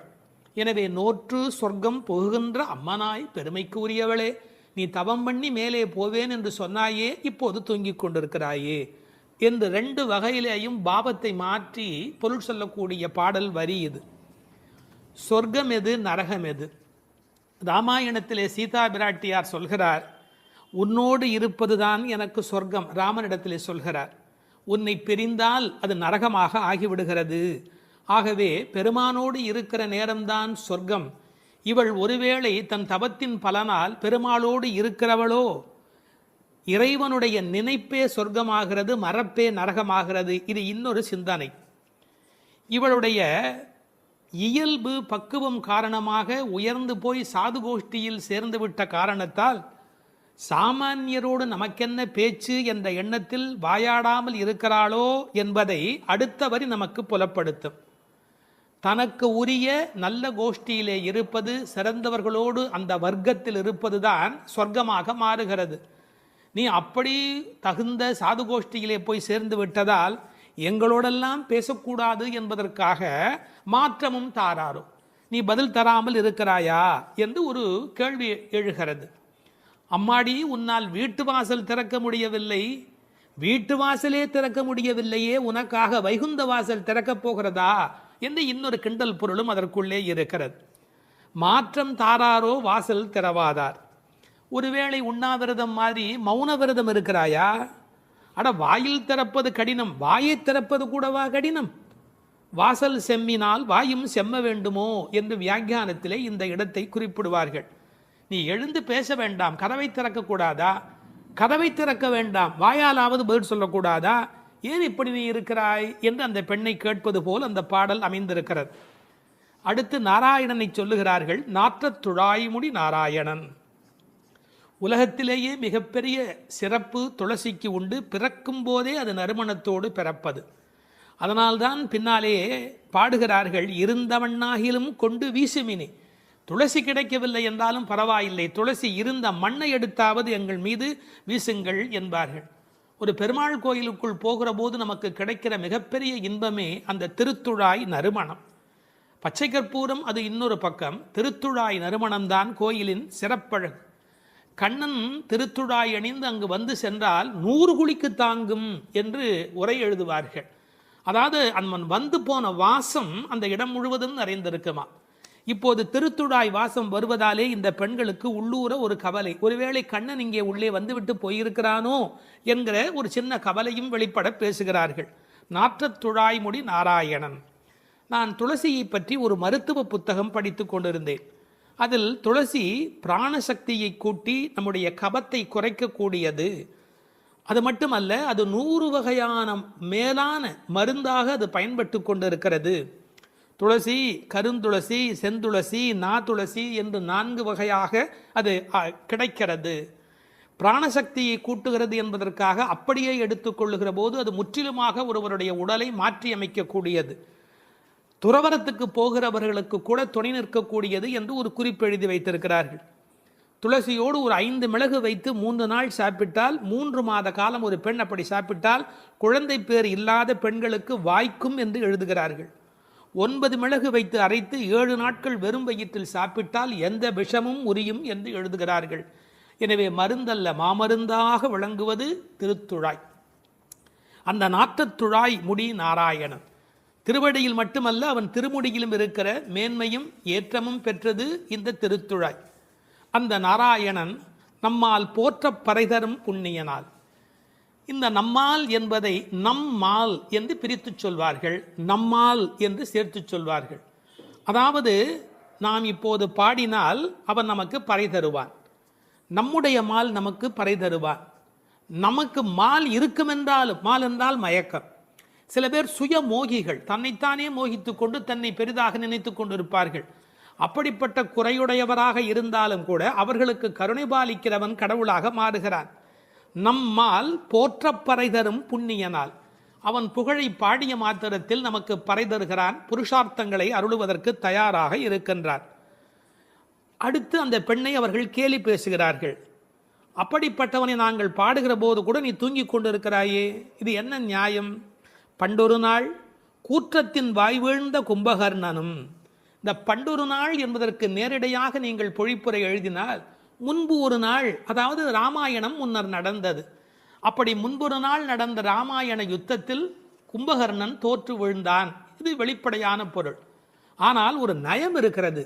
எனவே நோற்று சொர்க்கம் போகுகின்ற அம்மனாய் பெருமைக்கு உரியவளே, நீ தவம் பண்ணி மேலே போவேன் என்று சொன்னாயே, இப்போது தூங்கிக் கொண்டிருக்கிறாயே என்று ரெண்டு வகையிலேயும் பாவத்தை மாற்றி பொருள் சொல்லக்கூடிய பாடல் வரி இது. சொர்க்கம் எது, நரகம் எது? ராமாயணத்திலே சீதா பிராட்டியார் சொல்கிறார், உன்னோடு இருப்பதுதான் எனக்கு சொர்க்கம். ராமனிடத்திலே சொல்கிறார், உன்னை பிரிந்தால் அது நரகமாக ஆகிவிடுகிறது. ஆகவே பெருமானோடு இருக்கிற நேரம்தான் சொர்க்கம். இவள் ஒருவேளை தன் தவத்தின் பலனால் பெருமாளோடு இருக்கிறவளோ, இறைவனுடைய நினைப்பே சொர்க்கமாகிறது, மறப்பே நரகமாகிறது. இது இன்னொரு சிந்தனை. இவளுடைய இயல்பு பக்குவம் காரணமாக உயர்ந்து போய் சாது கோஷ்டியில் சேர்ந்து விட்ட காரணத்தால் சாமானியரோடு நமக்கென்ன பேச்சு என்ற எண்ணத்தில் வாயாடாமல் இருக்கிறாளோ என்பதை அடுத்த வரி நமக்கு புலப்படுத்தும். தனக்கு உரிய நல்ல கோஷ்டியிலே இருப்பது, சிறந்தவர்களோடு அந்த வர்க்கத்தில் இருப்பதுதான் சொர்க்கமாக மாறுகிறது. நீ அப்படி தகுந்த சாது கோஷ்டியிலே போய் சேர்ந்து விட்டதால் எங்களோடெல்லாம் பேசக்கூடாது என்பதற்காக மாற்றமும் தாராரோ, நீ பதில் தராமல் இருக்கிறாயா என்று ஒரு கேள்வி எழுகிறது. அம்மாடி, உன்னால் வீட்டு வாசல் திறக்க முடியவில்லை, வீட்டு வாசலே திறக்க முடியவில்லையே, உனக்காக வைகுந்த வாசல் திறக்கப் போகிறதா என்று இன்னொரு கிண்டல் பொருளும் அதற்குள்ளே இருக்கிறது. மாற்றம் தாராரோ வாசல் திறவாதார். ஒருவேளை உண்ணாவிரதம் மாதிரி மௌன விரதம் இருக்கிறாயா? அட, வாயில் திறப்பது கடினம், வாயை திறப்பது கூடவா கடினம்? வாசல் செம்மினால் வாயும் செம்ம வேண்டுமோ என்று வியாக்கியானத்திலே இந்த இடத்தை குறிப்பிடுவார்கள். நீ எழுந்து பேச வேண்டாம், கதவை திறக்கக்கூடாதா? கதவை திறக்க வேண்டாம், வாயாலாவது பதில் சொல்லக்கூடாதா? ஏன் இப்படி நீ இருக்கிறாய் என்று அந்த பெண்ணை கேட்பது போல் அந்த பாடல் அமைந்திருக்கிறது. அடுத்து நாராயணனை சொல்லுகிறார்கள். நாற்றத் துழாய்முடி நாராயணன். உலகத்திலேயே மிகப்பெரிய சிறப்பு துளசிக்கு உண்டு. பிறக்கும் போதே அது நறுமணத்தோடு பிறப்பது. அதனால்தான் பின்னாலே பாடுகிறார்கள், இருந்தவண்ணாகிலும் கொண்டு வீசுமினி. துளசி கிடைக்கவில்லை என்றாலும் பரவாயில்லை, துளசி இருந்த மண்ணை எடுத்தாவது எங்கள் மீது வீசுங்கள் என்பார்கள். ஒரு பெருமாள் கோயிலுக்குள் போகிற போது நமக்கு கிடைக்கிற மிகப்பெரிய இன்பமே அந்த திருத்துழாய் நறுமணம். பச்சை கற்பூரம் அது இன்னொரு பக்கம், திருத்துழாய் நறுமணம்தான் கோயிலின் சிறப்பழகு. கண்ணன் திருத்துழாய் அணிந்து அங்கு வந்து சென்றால் 100 குழிக்கு தாங்கும் என்று உரை எழுதுவார்கள். அதாவது அவன் வந்து போன வாசம் அந்த இடம் முழுவதும் நிறைந்திருக்குமா. இப்போது திருத்துழாய் வாசம் வருவதாலே இந்த பெண்களுக்கு உள்ளூர ஒரு கவலை, ஒருவேளை கண்ணன் இங்கே உள்ளே வந்துவிட்டு போயிருக்கிறானோ என்கிற ஒரு சின்ன கவலையும் வெளிப்பட பேசுகிறார்கள். நாற்றத் துழாய்முடி நாராயணன். நான் துளசியை பற்றி ஒரு மருத்துவ புத்தகம் படித்து கொண்டிருந்தேன். அதில் துளசி பிராணசக்தியை கூட்டி நம்முடைய கபத்தை குறைக்கக்கூடியது. அது மட்டுமல்ல, அது 100 வகையான மேலான மருந்தாக அது பயன்பட்டு கொண்டிருக்கிறது. துளசி, கருந்துளசி, செந்துளசி, நாதுளசி என்று 4 வகையாக அது கிடைக்கிறது. பிராணசக்தியை கூட்டுகிறது என்பதற்காக அப்படியே எடுத்துக்கொள்ளுகிற போது அது முற்றிலுமாக ஒருவருடைய உடலை மாற்றி அமைக்கக்கூடியது. துறவரத்துக்கு போகிறவர்களுக்கு கூட துணை நிற்கக்கூடியது என்று ஒரு குறிப்பு எழுதி வைத்திருக்கிறார்கள். துளசியோடு ஒரு 5 மிளகு வைத்து 3 நாள் சாப்பிட்டால் 3 மாத காலம் ஒரு பெண் அப்படி சாப்பிட்டால் குழந்தை பேர் இல்லாத பெண்களுக்கு வாய்க்கும் என்று எழுதுகிறார்கள். 9 மிளகு வைத்து அரைத்து 7 நாட்கள் வெறும் வயிற்றில் சாப்பிட்டால் எந்த விஷமும் உரியும் என்று எழுதுகிறார்கள். எனவே மருந்தல்ல மாமருந்தாக விளங்குவது திருத்துழாய். அந்த நாற்றத்துழாய் முடி நாராயணன் திருவடியில் மட்டுமல்ல அவன் திருமுடியிலும் இருக்கிற மேன்மையும் ஏற்றமும் பெற்றது இந்த திருத்துழாய். அந்த நாராயணன் நம்மால் போற்றப் பறைதரும் புண்ணியனால். இந்த நம்மால் என்பதை நம்மால் என்று பிரித்து சொல்வார்கள், நம்மால் என்று சேர்த்து சொல்வார்கள். அதாவது நாம் இப்போது பாடினால் அவன் நமக்கு பறை தருவான், நம்முடைய மால் நமக்கு பறை தருவான். நமக்கு மால் இருக்குமென்றாலும், மால் என்றால் மயக்கம். சில பேர் சுய மோகிகள், தன்னைத்தானே மோகித்து கொண்டு தன்னை பெரிதாக நினைத்து கொண்டிருப்பார்கள். அப்படிப்பட்ட குறையுடையவராக இருந்தாலும் கூட அவர்களுக்கு கருணை பாலிக்கிறவன் கடவுளாக மாறுகிறான். நம்மால் போற்றப் பறை தரும் புண்ணியனால். அவன் புகழை பாடிய மாத்திரத்தில் நமக்கு பறை தருகிறான், புருஷார்த்தங்களை அருளுவதற்கு தயாராக இருக்கின்றான். அடுத்து அந்த பெண்ணை அவர்கள் கேலி பேசுகிறார்கள். அப்படிப்பட்டவனை நாங்கள் பாடுகிற போது கூட நீ தூங்கிக் கொண்டிருக்கிறாயே, இது என்ன நியாயம்? பண்டொரு நாள் கூற்றத்தின் வாய் வீழ்ந்த கும்பகர்ணனும். இந்த பண்டொரு நாள் என்பதற்கு நேரடியாக நீங்கள் பொழிப்புரை எழுதினால் முன்பு ஒரு நாள், அதாவது ராமாயணம் முன்னர் நடந்தது. அப்படி முன்பொரு நாள் நடந்த ராமாயண யுத்தத்தில் கும்பகர்ணன் தோற்று விழுந்தான். இது வெளிப்படையான பொருள். ஆனால் ஒரு நயம் இருக்கிறது.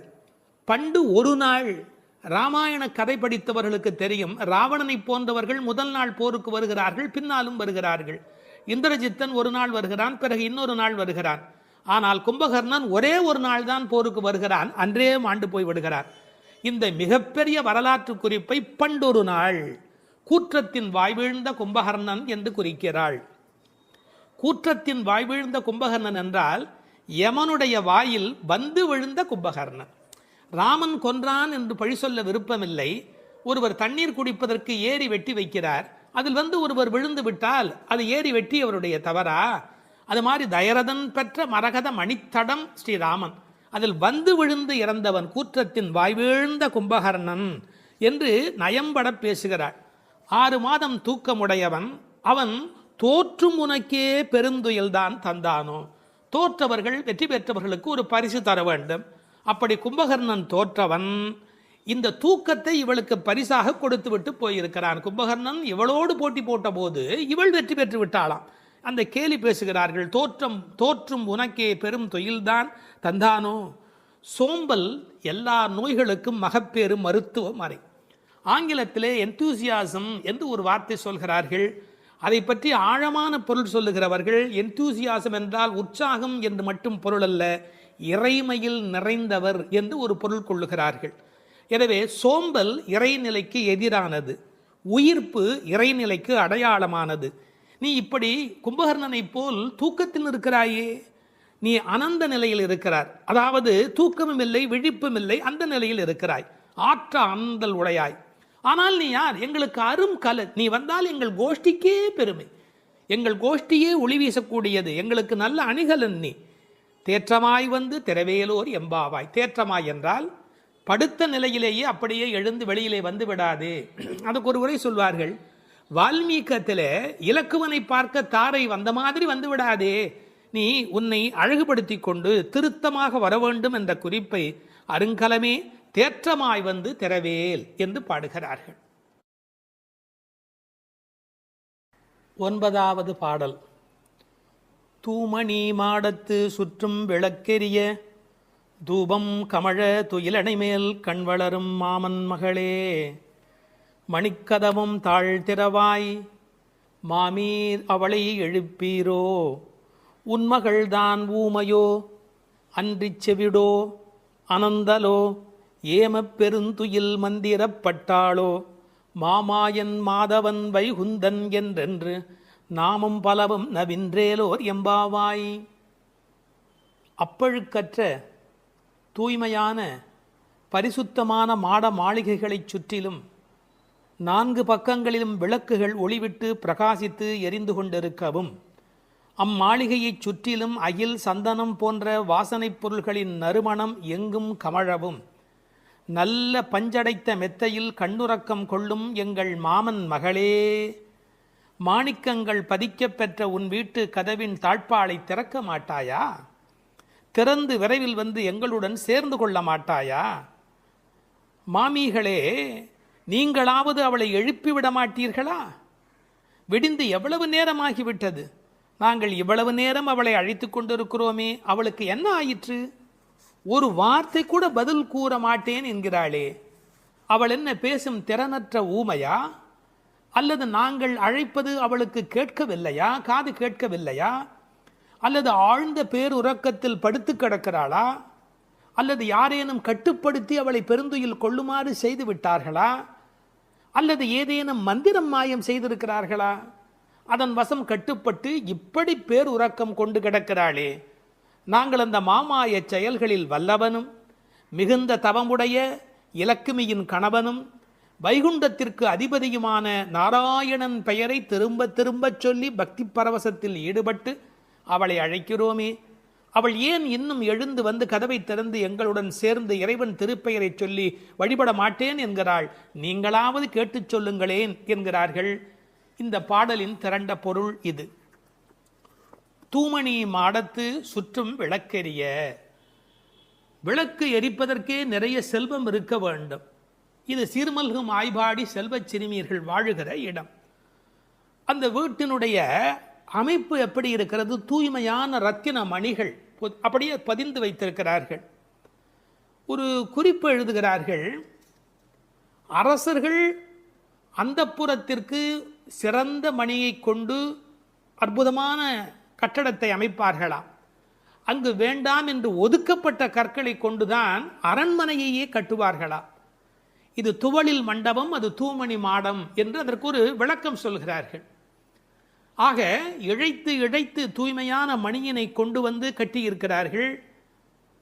பண்டு ஒரு நாள், ராமாயண கதை படித்தவர்களுக்கு தெரியும், ராவணனை போன்றவர்கள் முதல் நாள் போருக்கு வருகிறார்கள், பின்னாலும் வருகிறார்கள். இந்திரஜித்தன் ஒரு நாள் வருகிறான், பிறகு இன்னொரு நாள் வருகிறான். ஆனால் கும்பகர்ணன் ஒரே ஒரு நாள் தான் போருக்கு வருகிறான், அன்றே மாண்டு போய் விடுகிறான். இந்த மிகப்பெரிய வரலாற்று குறிப்பை பண்டொரு நாள் கூற்றத்தின் வாய்வீழ்ந்த கும்பகர்ணன் என்று குறிக்கிறாள். கூற்றத்தின் வாய்வீழ்ந்த கும்பகர்ணன் என்றால் யமனுடைய வாயில் வந்து விழுந்த கும்பகர்ணன். ராமன் கொன்றான் என்று பழி சொல்ல விருப்பமில்லை. ஒருவர் தண்ணீர் குடிப்பதற்கு ஏரி வெட்டி வைக்கிறார், அதில் வந்து ஒருவர் விழுந்து விட்டால் அது ஏரி வெட்டி அவருடைய தவறா? அது மாதிரி தயரதன் பெற்ற மரகத மணித்தடம் ஸ்ரீராமன், அதில் வந்து விழுந்து இறந்தவன் கூற்றத்தின் வாய்வீழ்ந்த கும்பகர்ணன் என்று நயம்பட பேசுகிறாள். 6 மாதம் தூக்கமுடையவன் அவன் தோற்றும் உனக்கே பெருந்துயில்தான் தந்தானோ. தோற்றவர்கள் வெற்றி பெற்றவர்களுக்கு ஒரு பரிசு தர வேண்டும். அப்படி கும்பகர்ணன் தோற்றவன் இந்த தூக்கத்தை இவளுக்கு பரிசாக கொடுத்து விட்டு போயிருக்கிறான். கும்பகர்ணன் இவளோடு போட்டி போட்ட போது இவள் வெற்றி பெற்று விட்டாளாம். அந்த கேலி பேசுகிறார்கள், தோற்றும் உனக்கே பெரும் தொழில்தான் தந்தானோ. சோம்பல் எல்லா நோய்களுக்கும் மகப்பேறு மருத்துவ மறை. ஆங்கிலத்திலே என்தூசியாசம் என்று ஒரு வார்த்தை சொல்கிறார்கள். அதை பற்றி ஆழமான பொருள் சொல்லுகிறவர்கள், என்தூசியாசம் என்றால் உற்சாகம் என்று மட்டும் பொருள் அல்ல, இறைமையில் நிறைந்தவர் என்று ஒரு பொருள் கொள்ளுகிறார்கள். எனவே சோம்பல் இறைநிலைக்கு எதிரானது, உயிர்ப்பு இறைநிலைக்கு அடையாளமானது. நீ இப்படி கும்பகர்ணனை போல் தூக்கத்தில் இருக்கிறாயே, நீ அனந்த நிலையில் இருக்கிறார், அதாவது தூக்கமும் இல்லை விழிப்பும் இல்லை, அந்த நிலையில் இருக்கிறாய், ஆற்ற அனந்தல் உடையாய். ஆனால் நீ யார்? எங்களுக்கு அரும் கலை. நீ வந்தால் எங்கள் கோஷ்டிக்கே பெருமை, எங்கள் கோஷ்டியே ஒளி வீசக்கூடியது, எங்களுக்கு நல்ல அணிகலன் நீ. தேற்றமாய் வந்து திரவேலோர் எம்பாவாய். தேற்றமாய் என்றால் படுத்த நிலையிலேயே அப்படியே எழுந்து வெளியிலே வந்து விடாது. அதுக்கு ஒரு உரை சொல்வார்கள், வால்மீகத்தில் இலக்குவனை பார்க்க தாரை வந்த மாதிரி வந்து விடாதே, நீ உன்னை அழகுபடுத்தி கொண்டு திருத்தமாக வர வேண்டும் என்ற குறிப்பை அருங்கலமே தேற்றமாய் வந்து திரவேல் என்று பாடுகிறார்கள். 9வது பாடல். தூமணி மாடத்து சுற்றும் விளக்கெரிய தூபம் கமழ துயிலணை மேல் கண் வளரும் மாமன் மகளே, மணிக்கதவும் தாழ்த்திரவாய் மாமீர் அவளை எழுப்பீரோ. உன்மகள்தான் ஊமையோ அன்றிச் செவிடோ அனந்தலோ ஏமப் பெருந்துயில் மந்திரப்பட்டாளோ. மாமாயன் மாதவன் வைகுந்தன் என்றென்று நாமும் பலவும் நவின்றேலோர் எம்பாவாய். அப்பழுக்கற்ற தூய்மையான பரிசுத்தமான மாட மாளிகைகளைச் சுற்றிலும் 4 பக்கங்களிலும் விளக்குகள் ஒளிவிட்டு பிரகாசித்து எரிந்து கொண்டிருக்கவும், அம்மாளிகையைச் சுற்றிலும் அகில் சந்தனம் போன்ற வாசனைப் பொருள்களின் நறுமணம் எங்கும் கமழவும், நல்ல பஞ்சடைத்த மெத்தையில் கண்ணுறக்கம் கொள்ளும் எங்கள் மாமன் மகளே, மாணிக்கங்கள் பதிக்கப் பெற்ற உன் வீட்டு கதவின் தாழ்பாளை திறக்க மாட்டாயா? திறந்து விரைவில் வந்து எங்களுடன் சேர்ந்து கொள்ள மாட்டாயா? மாமிகளே, நீங்களாவது அவளை எழுப்பிவிட மாட்டீர்களா? விடிந்து எவ்வளவு நேரமாகிவிட்டது. நாங்கள் இவ்வளவு நேரம் அவளை அழைத்து கொண்டிருக்கிறோமே, அவளுக்கு என்ன ஆயிற்று? ஒரு வார்த்தை கூட பதில் கூற மாட்டேன் என்கிறாளே. அவள் என்ன பேசும் திறனற்ற ஊமையா? அல்லது நாங்கள் அழைப்பது அவளுக்கு கேட்கவில்லையா? காது கேட்கவில்லையா? அல்லது ஆழ்ந்த பேருறக்கத்தில் படுத்து கிடக்கிறாளா? அல்லது யாரேனும் கட்டுப்படுத்தி அவளை பெருந்துயில் கொள்ளுமாறு செய்து விட்டார்களா? அல்லது ஏதேனும் மந்திரம் மாயம் செய்திருக்கிறார்களா? அதன் வசம் கட்டுப்பட்டு இப்படி பேருறக்கம் கொண்டு கிடக்கிறாளே. நாங்கள் அந்த மாமாய செயல்களில் வல்லவனும் மிகுந்த தவமுடைய இலக்குமியின் கணவனும் வைகுண்டத்திற்கு அதிபதியுமான நாராயணன் பெயரை திரும்ப திரும்பச் சொல்லி பக்தி பரவசத்தில் ஈடுபட்டு அவளை அழைக்கிறோமே, அவள் ஏன் இன்னும் எழுந்து வந்து கதவை திறந்து எங்களுடன் சேர்ந்து இறைவன் திருப்பெயரை சொல்லி வழிபட மாட்டேன் என்கிறாள்? நீங்களாவது கேட்டுச் சொல்லுங்களேன் என்கிறார்கள். இந்த பாடலின் திரண்ட பொருள் இது. தூமணி மாடத்து சுற்றும் விளக்கெரிய. விளக்கு எரிப்பதற்கே நிறைய செல்வம் இருக்க வேண்டும். இது சீர்மல்கும் ஆய்பாடி செல்வச் சிறுமியர்கள் வாழுகிற இடம். அந்த வீட்டினுடைய அமைப்பு எப்படி இருக்கிறது? தூய்மையான ரத்தின மணிகள் அப்படியே பதிந்து வைத்திருக்கிறார்கள். ஒரு குறிப்பு எழுதுகிறார்கள், அரசர்கள் அந்தப்புறத்திற்கு சிறந்த மணியை கொண்டு அற்புதமான கட்டடத்தை அமைப்பார்களாம். அங்கு வேண்டாம் என்று ஒதுக்கப்பட்ட கற்களை கொண்டுதான் அரண்மனையையே கட்டுவார்களாம். இது துவளில் மண்டபம், அது தூமணி மாடம் என்று அதற்கு ஒரு விளக்கம் சொல்கிறார்கள். ஆக இழைத்து இழைத்து தூய்மையான மணியினை கொண்டு வந்து கட்டியிருக்கிறார்கள்.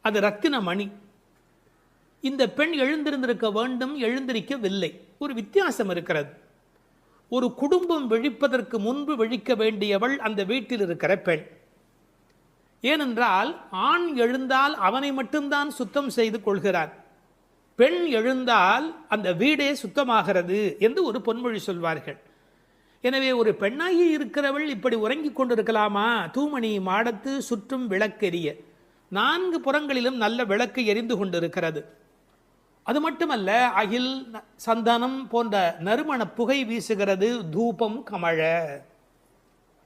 அது ரத்தின மணி. இந்த பெண் எழுந்திருந்திருக்க வேண்டும், எழுந்திருக்கவில்லை. ஒரு வித்தியாசம் இருக்கிறது. ஒரு குடும்பம் விழிப்பதற்கு முன்பு விழிக்க வேண்டியவள் அந்த வீட்டில் இருக்கிற பெண். ஏனென்றால் ஆண் எழுந்தால் அவனை மட்டும்தான் சுத்தம் செய்து கொள்கிறார். பெண் எழுந்தால் அந்த வீடே சுத்தமாகிறது என்று ஒரு பொன்மொழி சொல்வார்கள். எனவே ஒரு பெண்ணாகி இருக்கிறவள் இப்படி உறங்கிக் கொண்டிருக்கலாமா? தூமணி மாடத்து சுற்றும் விளக்கெரிய. 4 புறங்களிலும் நல்ல விளக்கு எரிந்து கொண்டிருக்கிறது. அது மட்டுமல்ல, அகில் சந்தனம் போன்ற நறுமண புகை வீசுகிறது. தூபம் கமழ.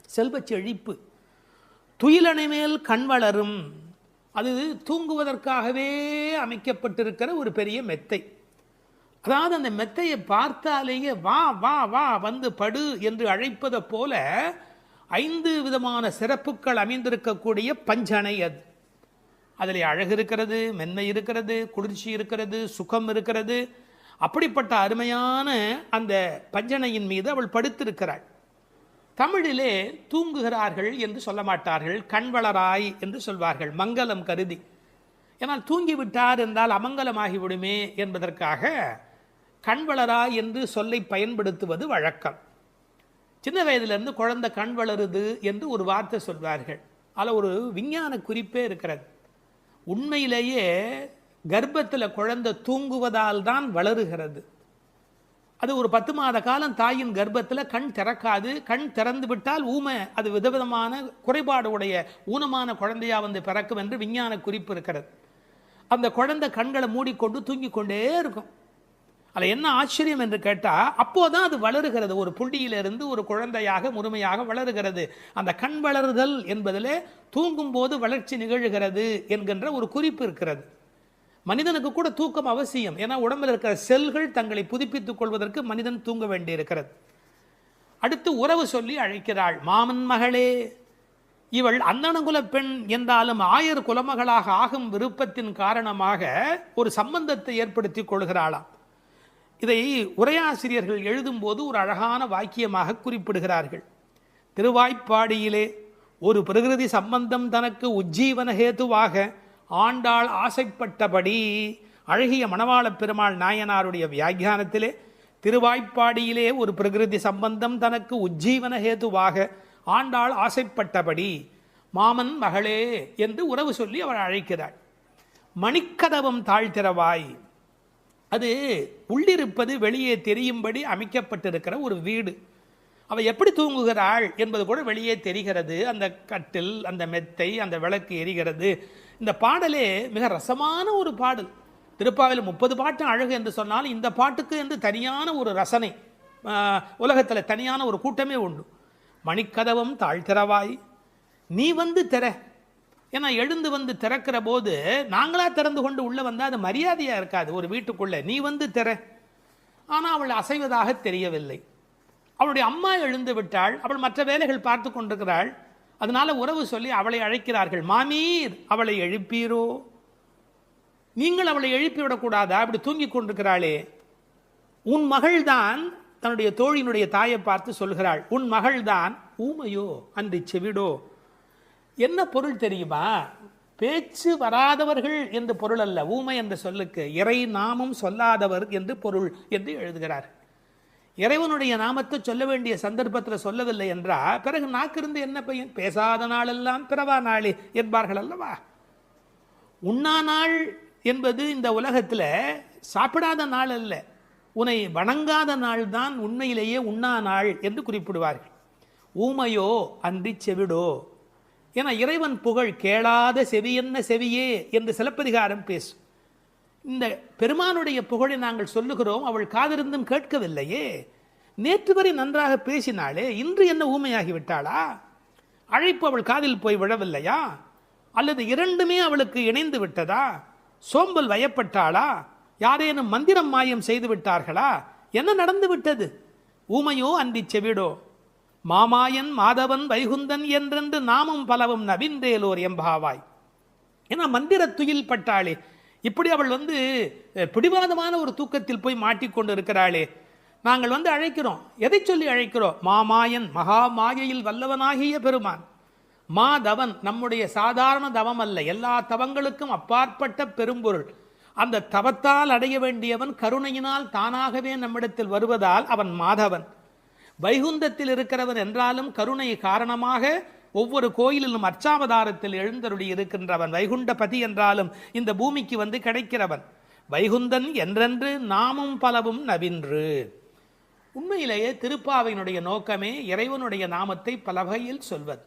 செல்வச் செழிப்பு. துயிலணை மேல் கண் வளரும். அது தூங்குவதற்காகவே அமைக்கப்பட்டிருக்கிற ஒரு பெரிய மெத்தை. அதாவது அந்த மெத்தையை பார்த்தாலேயே வா வா வா வந்து படு என்று அழைப்பதை போல 5 விதமான சிறப்புகள் அமைந்திருக்கக்கூடிய பஞ்சனை அது. அதில் அழகு இருக்கிறது, மென்மை இருக்கிறது, குளிர்ச்சி இருக்கிறது, சுகம் இருக்கிறது. அப்படிப்பட்ட அருமையான அந்த பஞ்சனையின் மீது அவள் படுத்திருக்கிறாள். தமிழிலே தூங்குகிறார்கள் என்று சொல்ல மாட்டார்கள், கண்வளராய் என்று சொல்வார்கள், மங்களம் கருதி. ஏன்னால் தூங்கிவிட்டார் என்றால் அமங்கலமாகிவிடுமே என்பதற்காக கண்வளராய் என்று சொல்லை பயன்படுத்துவது வழக்கம். சின்ன வயதிலிருந்து குழந்தை கண் வளருது என்று ஒரு வார்த்தை சொல்வார்கள். அதில் ஒரு விஞ்ஞான குறிப்பே இருக்கிறது. உண்மையிலேயே கர்ப்பத்தில் குழந்தை தூங்குவதால் தான் வளருகிறது. அது ஒரு 10 மாத காலம் தாயின் கர்ப்பத்தில் கண் திறக்காது. கண் திறந்து விட்டால் ஊமை, அது விதவிதமான குறைபாடு உடைய ஊனமான குழந்தையா வந்து பிறக்கும் என்று விஞ்ஞான குறிப்பு இருக்கிறது. அந்த குழந்தை கண்களை மூடிக்கொண்டு தூங்கிக் கொண்டே இருக்கும். அதில் என்ன ஆச்சரியம் என்று கேட்டால், அப்போதான் அது வளருகிறது. ஒரு புள்ளியிலிருந்து ஒரு குழந்தையாக முழுமையாக வளருகிறது. அந்த கண் வளருதல் என்பதிலே தூங்கும் போது வளர்ச்சி நிகழ்கிறது என்கின்ற ஒரு குறிப்பு இருக்கிறது. மனிதனுக்கு கூட தூக்கம் அவசியம். ஏன்னா உடம்பில் இருக்கிற செல்கள் தங்களை புதுப்பித்துக் கொள்வதற்கு மனிதன் தூங்க வேண்டி இருக்கிறது. அடுத்து உறவு சொல்லி அழைக்கிறாள். மாமன் மகளே. இவள் அந்தணகுல பெண் என்றாலும் ஆயர் குலமகளாக ஆகும் விருப்பத்தின் காரணமாக ஒரு சம்பந்தத்தை ஏற்படுத்தி கொள்கிறாளாம். இதை உரையாசிரியர்கள் எழுதும்போது ஒரு அழகான வாக்கியமாக குறிப்பிடுகிறார்கள். திருவாய்ப்பாடியிலே ஒரு பிரகிருதி சம்பந்தம் தனக்கு உஜ்ஜீவன ஹேதுவாக ஆண்டாள் ஆசைப்பட்டபடி. அழகிய மணவாள பெருமாள் நாயனாருடைய வியாக்கியானத்திலே திருவாய்ப்பாடியிலே ஒரு பிரகிருதி சம்பந்தம் தனக்கு உஜ்ஜீவன ஹேதுவாக ஆண்டாள் ஆசைப்பட்டபடி மாமன் மகளே என்று உறவு சொல்லி அவள் அழைக்கிறாள். மணிக்கதவம் தாழ்த்திரவாய், அது உள்ளிருப்பது வெளியே தெரியும்படி அமைக்கப்பட்டிருக்கிற ஒரு வீடு. அவள் எப்படி தூங்குகிறாள் என்பது கூட வெளியே தெரிகிறது. அந்த கட்டில், அந்த மெத்தை, அந்த விளக்கு எரிகிறது. இந்த பாடலே மிக ரசமான ஒரு பாடல். திருப்பாவையில் 30 பாட்டு அழகு என்று சொன்னால் இந்த பாட்டுக்கு என்று தனியான ஒரு ரசனை உலகத்தில் தனியான ஒரு கூட்டமே உண்டு. மணிக்கதவம் தாழ்த்திரவாய், நீ வந்து திற. ஏன்னா எழுந்து வந்து திறக்கிற போது நாங்களா திறந்து கொண்டு உள்ள வந்தால் அது மரியாதையாக இருக்காது ஒரு வீட்டுக்குள்ளே. நீ வந்து திற. ஆனால் அவள் அசைவதாக தெரியவில்லை. அவளுடைய அம்மா எழுந்து விட்டாள். அவள் மற்ற வேலைகள் பார்த்து கொண்டிருக்கிறாள். அதனால உறவு சொல்லி அவளை அழைக்கிறார்கள். மாமீர், அவளை எழுப்பீரோ? நீங்கள் அவளை எழுப்பிவிடக்கூடாதா? அப்படி தூங்கி கொண்டிருக்கிறாளே. உன் மகள்தான் தன்னுடைய தோழியினுடைய தாயை பார்த்து சொல்கிறாள், உன் மகள்தான் ஊமையோ அன்றி செவிடோ. என்ன பொருள் தெரியுமா? பேச்சு வராதவர்கள் என்று பொருள் அல்ல. ஊமை என்ற சொல்லுக்கு இறை நாமம் சொல்லாதவர் என்று பொருள் என்று எழுதுகிறார். இறைவனுடைய நாமத்தை சொல்ல வேண்டிய சந்தர்ப்பத்தில் சொல்லவில்லை என்றால் பிறகு நாக்கிருந்து என்ன பையன்? பேசாத நாளெல்லாம் பிறவா நாளே என்பார்கள் அல்லவா. உண்ணா நாள் என்பது இந்த உலகத்தில் சாப்பிடாத நாள் அல்ல, உன்னை வணங்காத நாள் தான் உண்மையிலேயே உண்ணா நாள் என்று குறிப்பிடுவார்கள். ஊமையோ அன்றி செவிடோ. ஏன்னா இறைவன் புகழ் கேளாத செவியென்ன செவியே என்று சிலப்பதிகாரம் பேசும். இந்த பெருமானுடைய புகழை நாங்கள் சொல்லுகிறோம், அவள் காதிருந்தும் கேட்கவில்லையே. நேற்று வரை நன்றாக பேசினாளே, இன்று என்ன ஊமையாகி விட்டாளா? அழைப்பு அவள் காதில் போய் விழவில்லையா? அல்லது இரண்டுமே அவளுக்கு இணைந்து விட்டதா? சோம்பல் வயப்பட்டாளா? யாரேனும் மந்திரம் மாயம் செய்து விட்டார்களா? என்ன நடந்து விட்டது? ஊமையோ அன்றி செவிடோ. மாமாயன் மாதவன் வைகுந்தன் என்றென்று நாமும் பலவும் நவின்றேலோர் எம்பாவாய். ஏன்னா மந்திர துயில் பட்டாளே. இப்படி அவள் பிடிவாதமான ஒரு தூக்கத்தில் போய் மாட்டிக்கொண்டு இருக்கிறாளே. நாங்கள் அழைக்கிறோம். எதை சொல்லி அழைக்கிறோம்? மாமாயன், மகா மாயையில் வல்லவனாகிய பெருமான். மாதவன் நம்முடைய சாதாரண தவம் அல்ல, எல்லா தவங்களுக்கும் அப்பாற்பட்ட பெரும்பொருள். அந்த தவத்தால் அடைய வேண்டியவன் கருணையினால் தானாகவே நம்மிடத்தில் வருவதால் அவன் மாதவன். வைகுந்தத்தில் இருக்கிறவன் என்றாலும் கருணை காரணமாக ஒவ்வொரு கோயிலிலும் அர்ச்சாவதாரத்தில் எழுந்தருளி இருக்கின்றவன். வைகுண்டபதி என்றாலும் இந்த பூமிக்கு கிடைக்கிறவன். வைகுந்தன் என்றென்று நாமும் பலவும் நவின்று. உண்மையிலேயே திருப்பாவையினுடைய நோக்கமே இறைவனுடைய நாமத்தை பல வகையில் சொல்வது.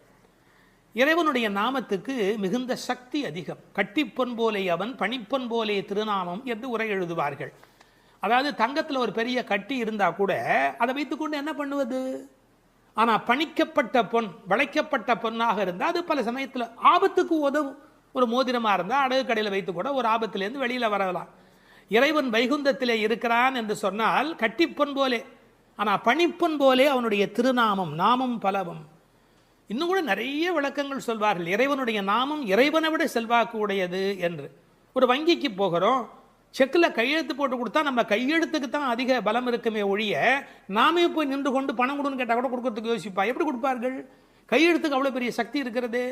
இறைவனுடைய நாமத்துக்கு மிகுந்த சக்தி அதிகம். கட்டிப்பொன் போலே அவன், பணிப்பொன் போலே திருநாமம் என்று உரை எழுதுவார்கள். அதாவது தங்கத்தில் ஒரு பெரிய கட்டி இருந்தால் கூட அதை வைத்துக்கொண்டு என்ன பண்ணுவது? ஆனால் பணிக்கப்பட்ட பொன், வளைக்கப்பட்ட பொன்னாக இருந்தால் அது பல சமயத்தில் ஆபத்துக்கு உதவும். ஒரு மோதிரமாக இருந்தால் அடகு கடையில் வைத்து கூட ஒரு ஆபத்திலேருந்து வெளியில் வரலாம். இறைவன் வைகுந்தத்திலே இருக்கிறான் என்று சொன்னால் கட்டிப்பொன் போலே, ஆனால் பணிப்பொன் போலே அவனுடைய திருநாமம், நாமம் பலவும். இன்னும் கூட நிறைய விளக்கங்கள் சொல்வார்கள். இறைவனுடைய நாமம் இறைவனை விட செல்வாக்கு உடையது என்று. ஒரு வங்கிக்கு போகிறோம், செக்கில் கையெழுத்து போட்டு கொடுத்தா நம்ம கையெழுத்துக்கு தான் அதிக பலம் இருக்குமே ஒழிய நாமே போய் நின்று கொண்டு பணம் கொடுன்னு கேட்டால் கூட கொடுக்கறதுக்கு யோசிப்பா. எப்படி கொடுப்பார்கள்? கையெழுத்துக்கு அவ்வளோ பெரிய சக்தி இருக்கிறது.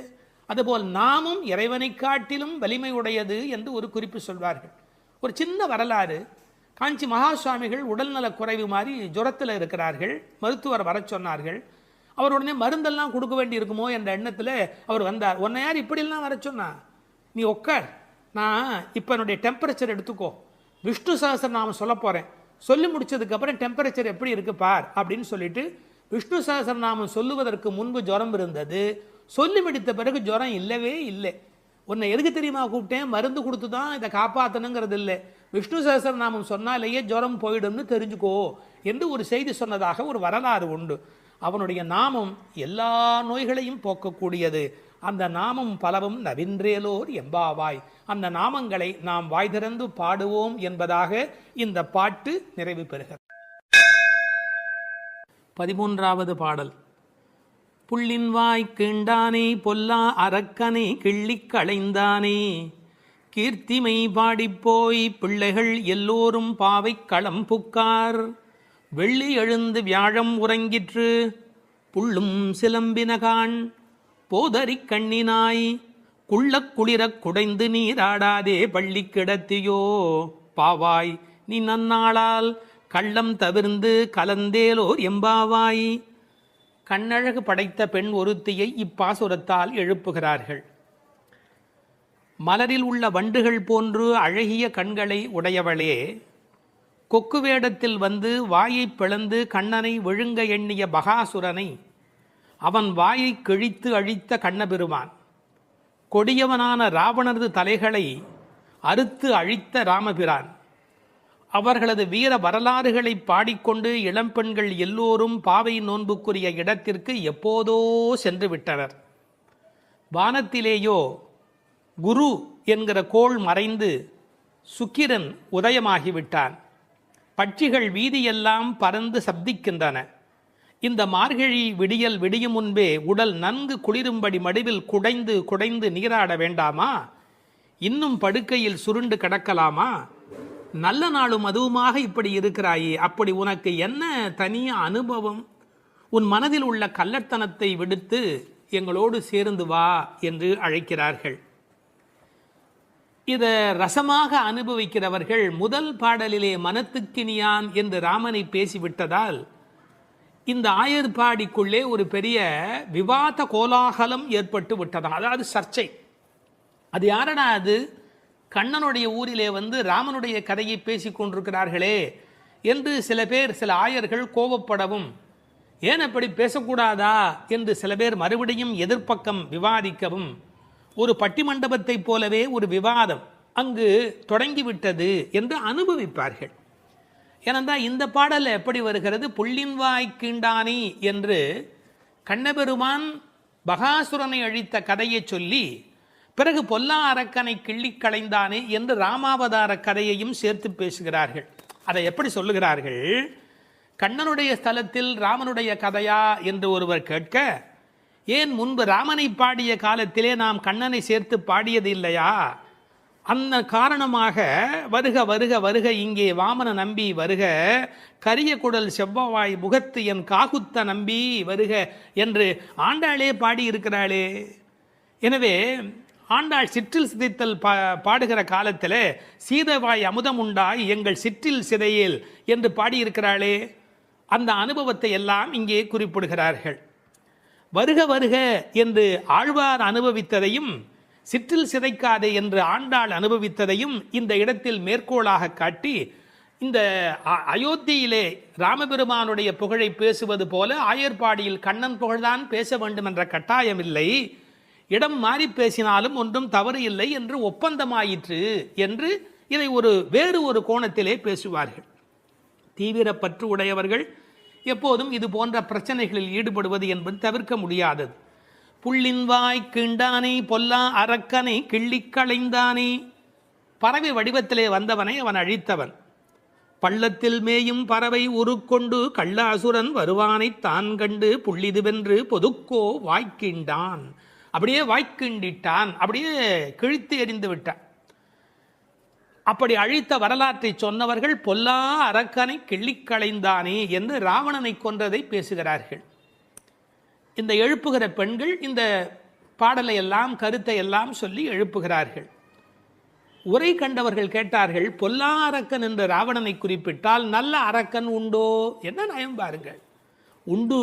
அதுபோல் நாமும் இறைவனை காட்டிலும் வலிமை உடையது என்று ஒரு குறிப்பு சொல்வார்கள். ஒரு சின்ன வரலாறு. காஞ்சி மகா சுவாமிகள் உடல்நலக் குறைவு மாதிரி ஜுரத்தில் இருக்கிறார்கள். மருத்துவர் வர சொன்னார்கள். அவர் உடனே மருந்தெல்லாம் கொடுக்க வேண்டி இருக்குமோ என்ற எண்ணத்தில் அவர் வந்தார். உன்னை யார் இப்படிலாம் வர சொன்னா? நீ உட்கார், நான் இப்போ என்னுடைய டெம்பரேச்சர் எடுத்துக்கோ, விஷ்ணு சஹஸ்ரநாமம் சொல்ல போகிறேன், சொல்லி முடிச்சதுக்கப்புறம் டெம்பரேச்சர் எப்படி இருக்கு பார் அப்படின்னு சொல்லிட்டு விஷ்ணு சஹஸ்ரநாமம் சொல்லுவதற்கு முன்பு ஜுரம் இருந்தது. சொல்லி முடித்த பிறகு ஜுரம் இல்லவே இல்லை. உன்னை எதுக்கு தெரியுமா கூப்பிட்டேன்? மருந்து கொடுத்து தான் இதை காப்பாற்றணுங்கிறது இல்லை, விஷ்ணு சஹஸ்ரநாமம் சொன்னாலேயே ஜுரம் போயிடும்னு தெரிஞ்சுக்கோ என்று ஒரு செய்தி சொன்னதாக ஒரு வரலாறு உண்டு. அவனுடைய நாமம் எல்லா நோய்களையும் போக்கக்கூடியது. அந்த நாமம் பலவும் நவின்றேலோர் எம்பாவாய். அந்த நாமங்களை நாம் வாய் திறந்து பாடுவோம் என்பதாக இந்த பாட்டு நிறைவு பெறுகிறது. 13வது பாடல். புள்ளின் வாய் கீண்டானே பொல்லா அரக்கனை கிள்ளிக் களைந்தானே, கீர்த்திமை பாடிப்போய் பிள்ளைகள் எல்லோரும் பாவை களம் புக்கார், வெள்ளி எழுந்து வியாழம் உறங்கிற்று புள்ளும் சிலம்பினகான், போதறிக் கண்ணினாய் குள்ளக் குளிரக் குடைந்து நீராடாதே பள்ளி கிடத்தியோ, பாவாய் நீ நன்னாளால் கள்ளம் தவிர்ந்து கலந்தேலோர் எம்பாவாய். கண்ணழகு படைத்த பெண் ஒருத்தியை இப்பாசுரத்தால் எழுப்புகிறார்கள். மலரில் உள்ள வண்டுகள் போன்று அழகிய கண்களை உடையவளே, கொக்கு வேடத்தில் வந்து வாயை பிளந்து கண்ணனை விழுங்க எண்ணிய பகாசுரனை அவன் வாயை கிழித்து அழித்த கண்ணபெருமான், கொடியவனான ராவணரது தலைகளை அறுத்து அழித்த ராமபிரான், அவர்களது வீர வரலாறுகளை பாடிக்கொண்டு இளம்பெண்கள் எல்லோரும் பாவை நோன்புக்குரிய இடத்திற்கு எப்போதோ சென்று விட்டனர். வானத்திலேயோ குரு என்கிற கோள் மறைந்து சுக்கிரன் உதயமாகிவிட்டான். பட்சிகள் வீதியெல்லாம் பறந்து சப்திக்கின்றன. இந்த மார்கழி விடியல் விடியும் முன்பே உடல் நன்கு குளிரும்படி மடுவில் குடைந்து குடைந்து நீராட வேண்டாமா? இன்னும் படுக்கையில் சுருண்டு கிடக்கலாமா? நல்ல நாளும் அதுவுமாக இப்படி இருக்கிறாயே, அப்படி உனக்கு என்ன தனிய அனுபவம்? உன் மனதில் உள்ள கள்ளத்தனத்தை விடுத்து எங்களோடு சேர்ந்து வா என்று அழைக்கிறார்கள். இதை ரசமாக அனுபவிக்கிறவர்கள் முதல் பாடலிலே மனத்துக்கினியான் என்று ராமனை பேசிவிட்டதால் இந்த ஆயர்பாடிக்குள்ளே ஒரு பெரிய விவாத கோலாகலம் ஏற்பட்டு விட்டதாம். அதாவது சர்ச்சை. அது யாரடா அது? கண்ணனுடைய ஊரிலே வந்து ராமனுடைய கதையை பேசிக் கொண்டிருக்கிறார்களே என்று சில பேர், சில ஆயர்கள் கோபப்படவும், ஏன் அப்படி பேசக்கூடாதா என்று சில பேர் மறுபடியும் எதிர்ப்பக்கம் விவாதிக்கவும், ஒரு பட்டிமண்டபத்தை போலவே ஒரு விவாதம் அங்கு தொடங்கிவிட்டது என்று அனுபவிப்பார்கள். ஏனென்றால் இந்த பாடலில் எப்படி வருகிறது? புள்ளின் வாய் கீண்டானி என்று கண்ணபெருமான் பகாசுரனை அழித்த கதையை சொல்லி, பிறகு பொல்லா அரக்கனை கிள்ளி களைந்தானே என்று ராமாவதார கதையையும் சேர்த்து பேசுகிறார்கள். அதை எப்படி சொல்லுகிறார்கள்? கண்ணனுடைய ஸ்தலத்தில் ராமனுடைய கதையா என்று ஒருவர் கேட்க, ஏன் முன்பு ராமனை பாடிய காலத்திலே நாம் கண்ணனை சேர்த்து பாடியது இல்லையா? அந்த காரணமாக வருக வருக வருக இங்கே வாமன நம்பி வருக, கரிய குடல் செவ்வவாய் முகத்து என் காகுத்த நம்பி வருக என்று ஆண்டாளே பாடியிருக்கிறாளே. எனவே ஆண்டாள் சிற்றில் சிதைத்தல் பாடுகிற காலத்தில் சீதவாய் அமுதம் உண்டாய் எங்கள் சிற்றில் சிதையேல் என்று பாடியிருக்கிறாளே. அந்த அனுபவத்தை எல்லாம் இங்கே குறிப்பிடுகிறார்கள். வருக வருக என்று ஆழ்வார் அனுபவித்ததையும் சிற்றில் சிதைக்காதே என்று ஆண்டாள் அனுபவித்ததையும் இந்த இடத்தில் மேற்கோளாக காட்டி, இந்த அயோத்தியிலே ராமபெருமானுடைய புகழை பேசுவது போல ஆயர்பாடியில் கண்ணன் புகழ்தான் பேச வேண்டும் என்ற கட்டாயமில்லை, இடம் மாறி பேசினாலும் ஒன்றும் தவறு இல்லை என்று ஒப்பந்தமாயிற்று என்று இதை வேறு ஒரு கோணத்திலே பேசுவார்கள். தீவிர பற்று உடையவர்கள் எப்போதும் இது போன்ற பிரச்சனைகளில் ஈடுபடுவது என்பது தவிர்க்க முடியாதது. புள்ளின் வாய் கீண்டானே பொல்லா அரக்கனை கிள்ளி களைந்தானே, பறவை வடிவத்திலே வந்தவனை அவன் அழித்தவன். பள்ளத்தில் மேயும் பறவை உருக்கொண்டு கள்ளாசுரன் வருவானை தான் கண்டு புள்ளிதுவென்று பொதுக்கோ வாய்க்கீண்டான், அப்படியே வாய்க்கீண்டிட்டான், அப்படியே கிழித்து எறிந்து விட்டான். அப்படி அழித்த வரலாற்றை சொன்னவர்கள் பொல்லா அரக்கனை கிள்ளி களைந்தானே என்று ராவணனை கொன்றதை பேசுகிறார்கள். இந்த எழுப்புகிற பெண்கள் இந்த பாடலை எல்லாம் கருத்தை எல்லாம் சொல்லி எழுப்புகிறார்கள். உரை கண்டவர்கள் கேட்டார்கள், பொல்லா அரக்கன் என்று ராவணனை குறிப்பிட்டால் நல்ல அரக்கன் உண்டோ? என்ன நயம் பாருங்கள். உண்டு,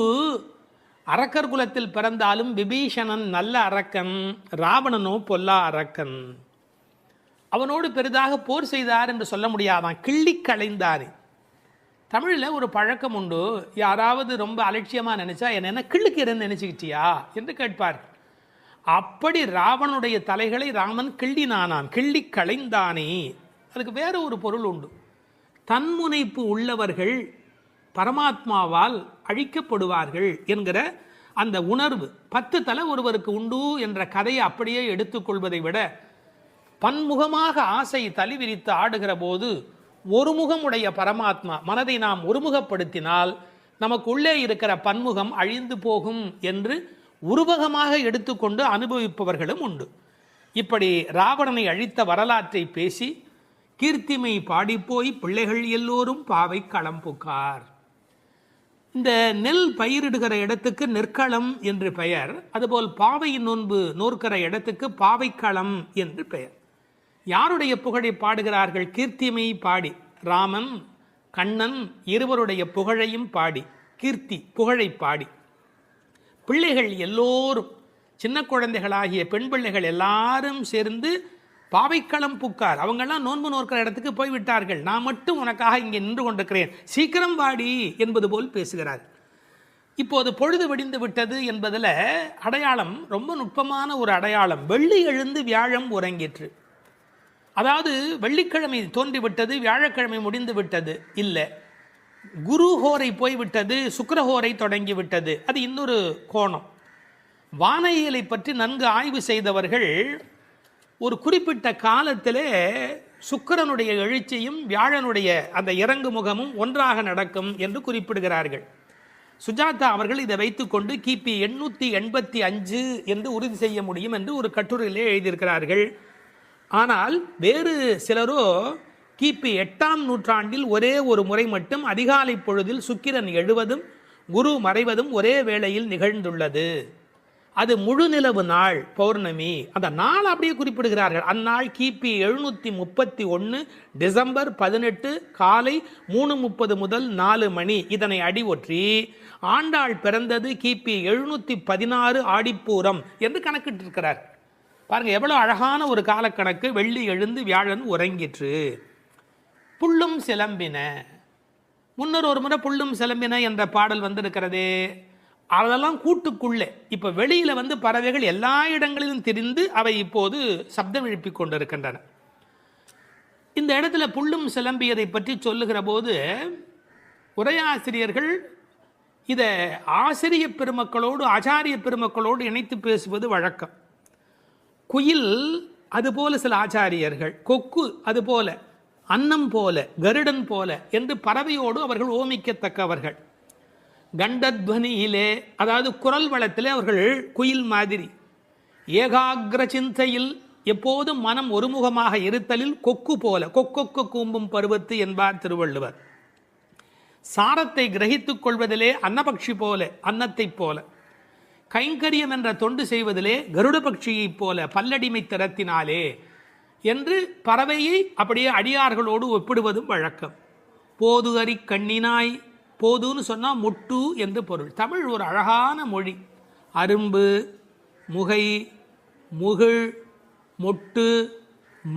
அரக்கர் குலத்தில் பிறந்தாலும் விபீஷணன் நல்ல அரக்கன், ராவணனோ பொல்லா அரக்கன். அவனோடு பெரிதாக போர் செய்தார் என்று சொல்ல முடியாதான், கிள்ளி களைந்தார். தமிழில் ஒரு பழக்கம் உண்டு, யாராவது ரொம்ப அலட்சியமாக நினைச்சா என்ன கிள்ளுக்கிறேன்னு நினைச்சுக்கிட்டியா என்று கேட்பார். அப்படி ராவனுடைய தலைகளை ராமன் கிள்ளினானான், கிள்ளி களைந்தானே. அதுக்கு வேற ஒரு பொருள் உண்டு. தன்முனைப்பு உள்ளவர்கள் பரமாத்மாவால் அழிக்கப்படுவார்கள் என்கிற அந்த உணர்வு 10 தலை ஒருவருக்கு உண்டு என்ற கதையை அப்படியே எடுத்துக்கொள்வதை விட, பன்முகமாக ஆசை தலி விரித்து ஆடுகிற போது ஒரு முகமுடைய பரமாத்மா மனதை நாம் ஒருமுகப்படுத்தினால் நமக்கு உள்ளே இருக்கிற பன்முகம் அழிந்து போகும் என்று உருவகமாக எடுத்துக்கொண்டு அனுபவிப்பவர்களும் உண்டு. இப்படி ராவணனை அழித்த வரலாற்றை பேசி கீர்த்திமை பாடிப்போய் பிள்ளைகள் எல்லோரும் பாவை களம் புக்கார். இந்த நெல் பயிரிடுகிற இடத்துக்கு நெற்களம் என்று பெயர். அதுபோல் பாவையின் நோன்பு நோற்கிற இடத்துக்கு பாவைக்களம் என்று பெயர். யாருடைய புகழை பாடுகிறார்கள்? கீர்த்திமை பாடி, ராமன் கண்ணன் இருவருடைய புகழையும் பாடி, கீர்த்தி புகழை பாடி. பிள்ளைகள் எல்லோரும், சின்ன குழந்தைகளாகிய பெண் பிள்ளைகள் எல்லாரும் சேர்ந்து பாவைக்களம் புக்கார். அவங்கெல்லாம் நோன்பு நோக்கிற இடத்துக்கு போய்விட்டார்கள். நான் மட்டும் உனக்காக இங்கே நின்று கொண்டிருக்கிறேன், சீக்கிரம் வாடி என்பது போல் பேசுகிறார். இப்போது பொழுது விடிந்து விட்டது என்பதில் அடையாளம் ரொம்ப நுட்பமான ஒரு அடையாளம். வெள்ளி எழுந்து வியாழம் உறங்கிற்று. அதாவது வெள்ளிக்கிழமை தோன்றிவிட்டது, வியாழக்கிழமை முடிந்து விட்டது இல்லை, குரு ஹோரை போய்விட்டது, சுக்கிரஹோரை தொடங்கி விட்டது. அது இன்னொரு கோணம். வானியலை பற்றி நன்கு ஆய்வு செய்தவர்கள் ஒரு குறிப்பிட்ட காலத்திலே சுக்கிரனுடைய எழுச்சியும் வியாழனுடைய அந்த இறங்கு முகமும் ஒன்றாக நடக்கும் என்று குறிப்பிடுகிறார்கள். சுஜாதா அவர்கள் இதை வைத்துக்கொண்டு கிபி 885 என்று உறுதி செய்ய முடியும் என்று ஒரு கட்டுரையிலே எழுதியிருக்கிறார்கள். ஆனால் வேறு சிலரோ கிபி 8ஆம் நூற்றாண்டில் ஒரே ஒரு முறை மட்டும் அதிகாலை பொழுதில் சுக்கிரன் எழுவதும் குரு மறைவதும் ஒரே வேளையில் நிகழ்ந்துள்ளது. அது முழு நிலவு நாள், பௌர்ணமி. அந்த நாள் அப்படியே குறிப்பிடுகிறார்கள். அந்நாள் கிபி 731 டிசம்பர் 18 காலை 3:30 முதல் 4 மணி. இதனை அடி ஒற்றி ஆண்டாள் பிறந்தது கிபி 716 ஆடிப்பூரம் என்று கணக்கிட்டிருக்கிறார். பாருங்க எவ்வளவு அழகான ஒரு காலக்கணக்கு. வெள்ளி எழுந்து வியாழன் உறங்கிற்று. புள்ளும் சிலம்பின. முன்னர் ஒரு முறை புள்ளும் சிலம்பின என்ற பாடல் வந்திருக்கிறதே, அதெல்லாம் கூட்டுக்குள்ளே. இப்போ வெளியில் பறவைகள் எல்லா இடங்களிலும் திரிந்து அவை இப்போது சப்தம் எழுப்பி கொண்டிருக்கின்றன. இந்த இடத்துல புள்ளும் சிலம்பியதை பற்றி சொல்லுகிற போது உரையாசிரியர்கள் இதை ஆசிரிய பெருமக்களோடு ஆச்சாரிய பெருமக்களோடு இணைத்து பேசுவது வழக்கம். குயில் அதுபோல சில ஆச்சாரியர்கள், கொக்கு அதுபோல, அன்னம் போல, கருடன் போல என்று பறவையோடு அவர்கள் ஓமிக்கத்தக்கவர்கள். கண்டத்வனியிலே, அதாவது குரல் வளத்திலே அவர்கள் குயில் மாதிரி. ஏகாகிர சிந்தையில், எப்போதும் மனம் ஒருமுகமாக இருத்தலில் கொக்கு போல, கொக்கொக்கு கூம்பும் பருவத்து என்பார் திருவள்ளுவர். சாரத்தை கிரகித்துக் கொள்வதிலே அன்னபக்ஷி போல, அன்னத்தைப் போல. கைங்கரியம் என்ற தொண்டு செய்வதிலே கருட பட்சியைப் போல, பல்லடிமை திறத்தினாலே என்று பறவையை அப்படியே அடியார்களோடு ஒப்பிடுவதும் வழக்கம். போது அறி கண்ணினாய், போதுன்னு சொன்னால் முட்டு என்று பொருள். தமிழ் ஒரு அழகான மொழி. அரும்பு, முகை, முகிழ், மொட்டு,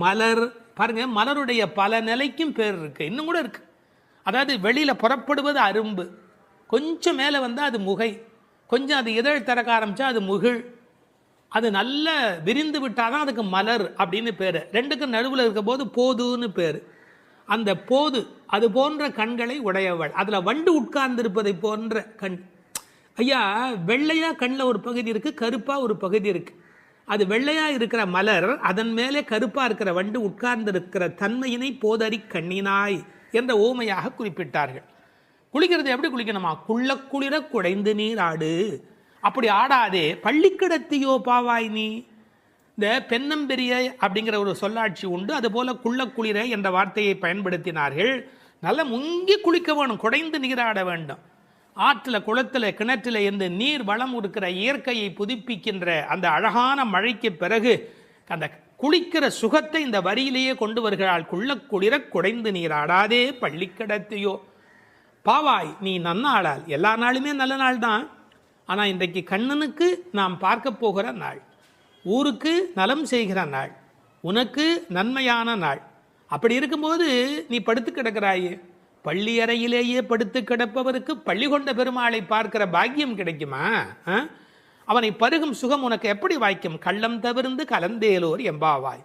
மலர். பாருங்க, மலருடைய பல நிலைக்கும் பேர் இருக்கு, இன்னும் கூட இருக்கு. அதாவது வெளியில் புறப்படுவது அரும்பு, கொஞ்சம் மேலே வந்தால் அது முகை, கொஞ்சம் அது இதழ் திறக்க ஆரம்பித்தா அது முகிழ், அது நல்ல விரிந்து விட்டால் தான் அதுக்கு மலர் அப்படின்னு பேர். ரெண்டுக்கும் நடுவில் இருக்க போது போதுன்னு பேர். அந்த போது அது போன்ற கண்களை உடையவள். அதில் வண்டு உட்கார்ந்திருப்பதை போன்ற கண். ஐயா, வெள்ளையாக கண்ணில் ஒரு பகுதி இருக்குது, கருப்பாக ஒரு பகுதி இருக்குது. அது வெள்ளையாக இருக்கிற மலர், அதன் மேலே கருப்பாக இருக்கிற வண்டு உட்கார்ந்திருக்கிற தன்மையினை போதறி கண்ணினாய் என்ற ஓமையாக குறிப்பிட்டார்கள். குளிக்கிறது எப்படி குளிக்கணுமா? குள்ள குளிர குடைந்து நீர் ஆடு. அப்படி ஆடாதே, பள்ளிக்கிடத்தியோ பாவாய் நீ. இந்த பெண்ணம்பெரிய அப்படிங்கிற ஒரு சொல்லாட்சி உண்டு. அதுபோல குள்ள குளிர என்ற வார்த்தையை பயன்படுத்தினார்கள். நல்லா முங்கி குளிக்க வேணும், குடைந்து நீராட வேண்டும். ஆற்றில், குளத்தில், கிணற்றில் இருந்து நீர் வளம் இருக்கிற இயற்கையை புதுப்பிக்கின்ற அந்த அழகான மழைக்கு பிறகு அந்த குளிக்கிற சுகத்தை இந்த வரியிலேயே கொண்டு வருகிறாள். குள்ள குளிர குடைந்து நீராடாதே பள்ளிக்கிடத்தியோ பாவாய் நீ நன்னாளால். எல்லா நாளுமே நல்ல நாள் தான். ஆனால் இன்றைக்கு கண்ணனுக்கு நாம் பார்க்க போகிற நாள், ஊருக்கு நலம் செய்கிற நாள், உனக்கு நன்மையான நாள். அப்படி இருக்கும்போது நீ படுத்து கிடக்கிறாயே, பள்ளி அறையிலேயே படுத்து கிடப்பவருக்கு பள்ளி கொண்ட பெருமாளை பார்க்கிற பாக்கியம் கிடைக்குமா? அவனை பருகும் சுகம் உனக்கு எப்படி வாய்க்கும்? கள்ளம் தவிர்ந்து கலந்தேலோர் எம்பாவாய்.